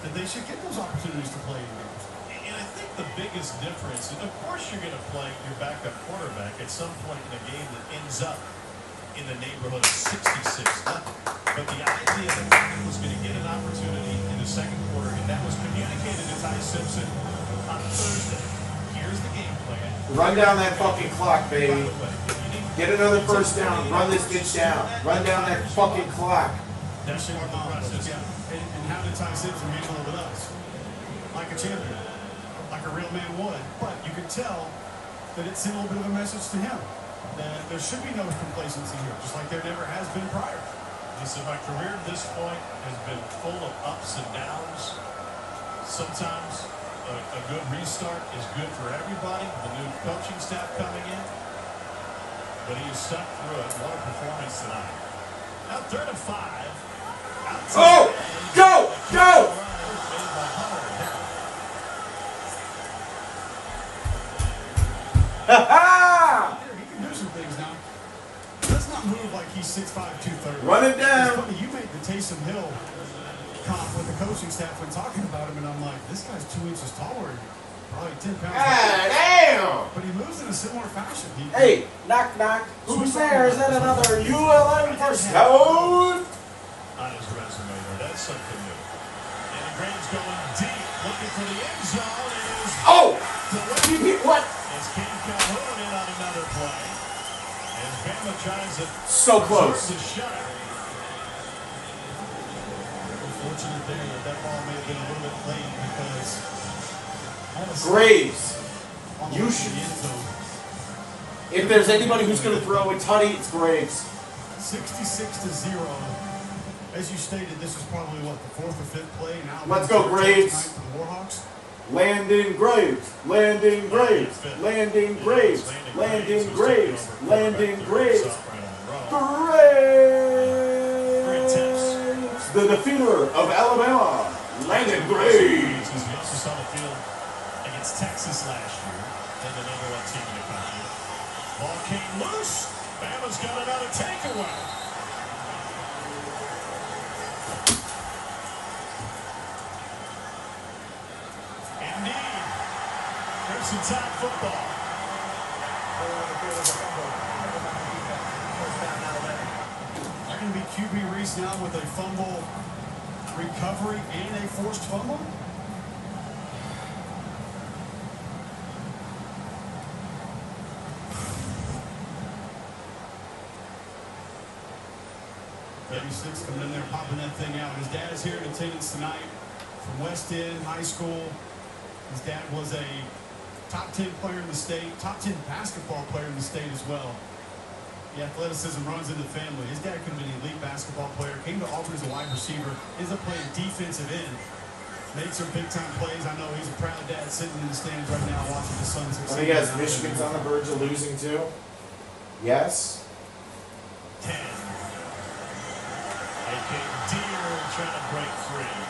that they should get those opportunities to play in games. And I think the biggest difference, and of course you're going to play your backup quarterback at some point in a game that ends up in the neighborhood of 66-0. But the idea that he was going to get an opportunity in the second quarter, and that was communicated to Ty Simpson on Thursday. Here's the game plan. Run down that fucking clock, baby. Get another first down. Run this bitch down. Run down that fucking clock. That's part of the process. Yeah. And how did Ty Simpson handle it with us? Like a champion. Like a real man would. But you could tell that it sent a little bit of a message to him. That there should be no complacency here, just like there never has been prior. He said, my career at this point has been full of ups and downs. Sometimes a good restart is good for everybody. The new coaching staff coming in. But he has stuck through it. What a performance tonight. Now 3rd and 5. Oh! Go! Go! Ha-ha! He can do some things now. Let's not move like he's 6'5", 230. Run it down. It's funny, you made the Taysom Hill comp with the coaching staff when talking about him, and I'm like, this guy's 2 inches taller. Probably 10 pounds. Ah, damn! But he moves in a similar fashion. Hey, knock, knock. Who's there? Is that another ULM first code? On his resume there. That's something new. And the Graham's going deep, looking for the end zone. Oh! What? As Cam Calhoun in on another play. As Bama tries to So close. the shot. Unfortunate there that ball may have been a little bit late because Graves. You should. If there's anybody who's going to throw a tutty, it's Graves. 66-0. As you stated, this is probably what, the 4th or 5th play now. Let's go, Graves. For the Warhawks. Landon Graves. Landon Graves. Landon Graves. Landon Graves. Landon Graves. Graves. The defeater of Alabama. Landon Graves. We also saw the field against Texas last year. And the number 1 team in the country. Ball came loose. Bama's got another takeaway. Indeed. Crimson Tide football. They're going to be QB Reese now with a fumble recovery and a forced fumble. '36 coming in there, popping that thing out. His dad is here in attendance tonight from West End High School. His dad was a top 10 player in the state, top 10 basketball player in the state as well. The athleticism runs in the family. His dad could have been an elite basketball player, came to Auburn as a wide receiver, ends up playing defensive end, makes some big-time plays. I know he's a proud dad sitting in the stands right now watching his son succeed. What do you guys, Michigan's on the verge of losing too? Yes? 10. A.K. Deer trying to break free.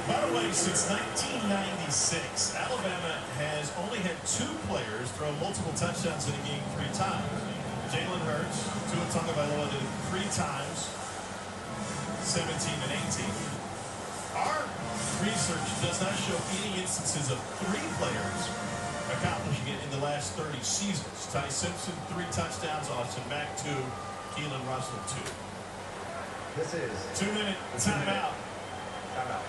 By the way, since 1996, Alabama has only had 2 players throw multiple touchdowns in a game 3 times. Jalen Hurts, Tua Tagovailoa did it 3 times, 17 and 18. Our research does not show any instances of 3 players accomplishing it in the last 30 seasons. Ty Simpson, 3 touchdowns, Austin Mack, 2, Keelan Russell, 2. This is 2-minute timeout. Timeout.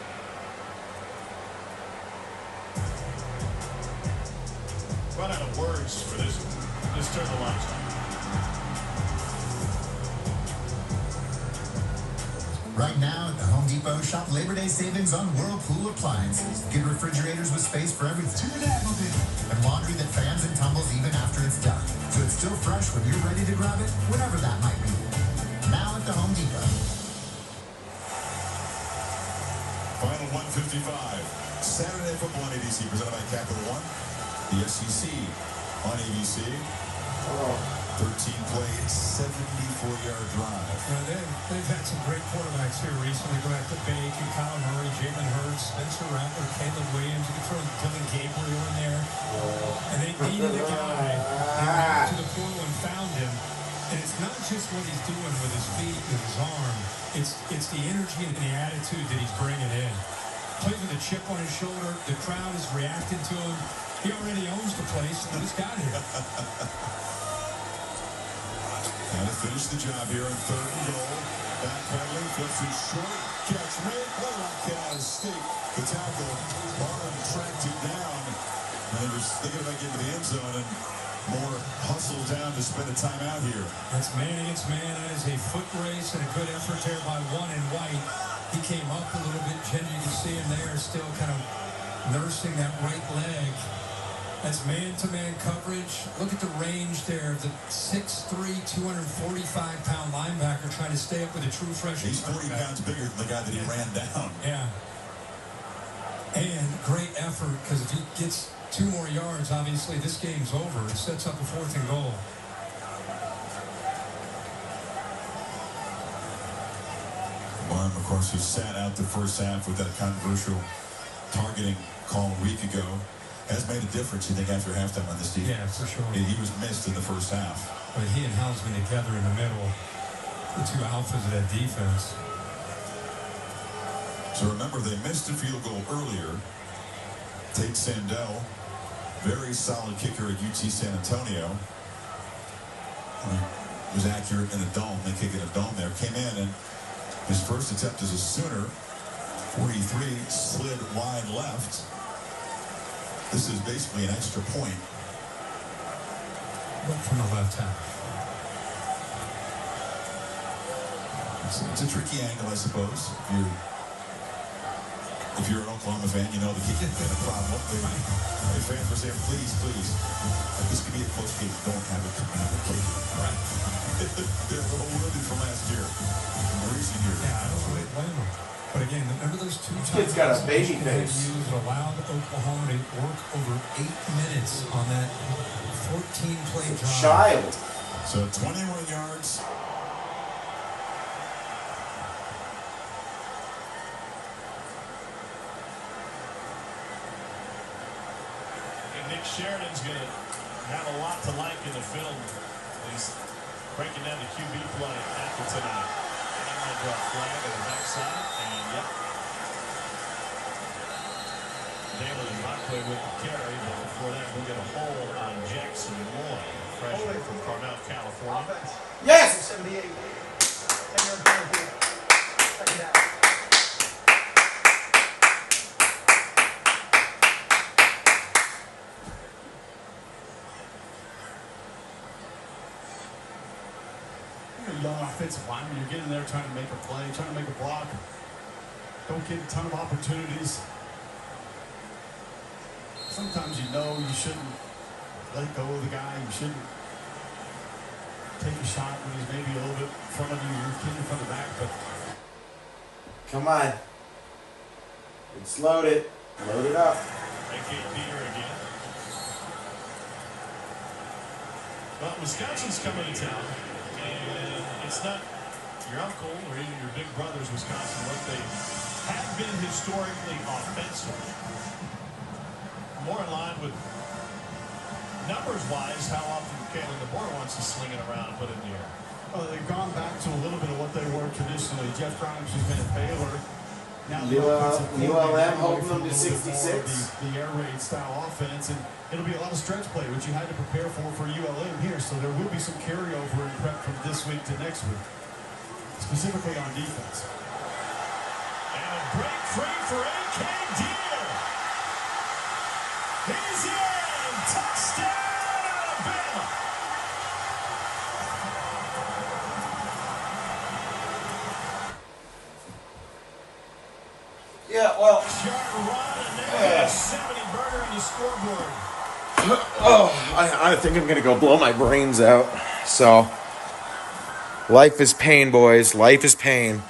Run out of words for this one. Just turn the lights on. Right now at the Home Depot, shop Labor Day savings on Whirlpool appliances. Get refrigerators with space for everything. And laundry that fans and tumbles even after it's done. So it's still fresh when you're ready to grab it, whenever that might be. Now at the Home Depot. Final 155. Saturday Night Football on ABC, presented by Capital One. The SEC on ABC. 13-play, 74-yard drive. Well, they've had some great quarterbacks here recently. Go after Bacon, Kyle Murray, Jalen Hurts, Spencer Rattler, Caleb Williams. You can throw Dylan Gabriel in there. And they needed a guy. They went to the portal and found him. And it's not just what he's doing with his feet and his arm. It's the energy and the attitude that he's bringing in. Plays with a chip on his shoulder. The crowd is reacting to him. He already owns the place and just got here. And to finish the job here on 3rd and goal. Backpedaling, flips it short. Catch made. What a Cal State. The tackle. Barham tracked it down. And they were thinking about getting to the end zone, and Moore hustled down to spend a timeout here. That's man against man. That is a foot race and a good effort there by one in white. He came up a little bit. Jen, you can see him there still kind of nursing that right leg. That's man-to-man coverage. Look at the range there. The 6'3", 245-pound linebacker trying to stay up with a true freshman. He's 40 pounds bigger than the guy that he ran down. Yeah. And great effort, because if he gets 2 more yards, obviously this game's over. It sets up a 4th and goal. Barham, of course, who sat out the first half with that controversial targeting call a week ago, has made a difference, you think, after halftime on this team. Yeah, for sure. He was missed in the first half. But he and Hausman together in the middle, the 2 alphas of that defense. So remember, they missed a field goal earlier. Tate Sandell, very solid kicker at UT San Antonio. He was accurate in a dome. They kick in a dome there. Came in, and his first attempt as a Sooner, 43, slid wide left. This is basically an extra point. But from the left half. It's a tricky angle, I suppose. If you're an Oklahoma fan, you know the kick has been a problem. The fans were saying, please, this could be a close game. Don't have it complicated. Right. They're a little wounded from last year. Recent year. Yeah, I don't really blame them. But again, remember those 2 times? Kid's got a baby face. Allowed Oklahoma to work over 8 minutes on that 14-play drive. Child. So 21 yards. And Nick Sheridan's going to have a lot to like in the film. He's breaking down the QB play after tonight. And I drop flag on the backside. And yep. Dalen and Montclair with the carry, but before that, we'll get a hold on Jackson Moore, freshman from Carmel, California. Yes! 78. 10-yard penalty. Second down. You're a young offensive lineman. You're getting there trying to make a play, trying to make a block. Don't get a ton of opportunities. Sometimes you know you shouldn't let go of the guy. You shouldn't take a shot when he's maybe a little bit in front of you, you're kicking from the back, but Come on. It's loaded. Load it up. AK Peter again. Well, Wisconsin's coming to town, and it's not your uncle or even your big brother's Wisconsin. What they have been historically offensive. More in line with numbers-wise, how often Kalen DeBoer wants to sling it around and put it in the air. Well, they've gone back to a little bit of what they were traditionally. Jeff Grimes has been at Baylor. Now ULM holding them to 66. The air raid style offense, and it'll be a lot of stretch play, which you had to prepare for ULM here. So there will be some carryover and prep from this week to next week, specifically on defense. And a break free for AK Deer. He's in. Touchdown, Alabama. Yeah, well. Short run, and there's a 70 burger on the scoreboard. Oh, I think I'm going to go blow my brains out. So, life is pain, boys. Life is pain.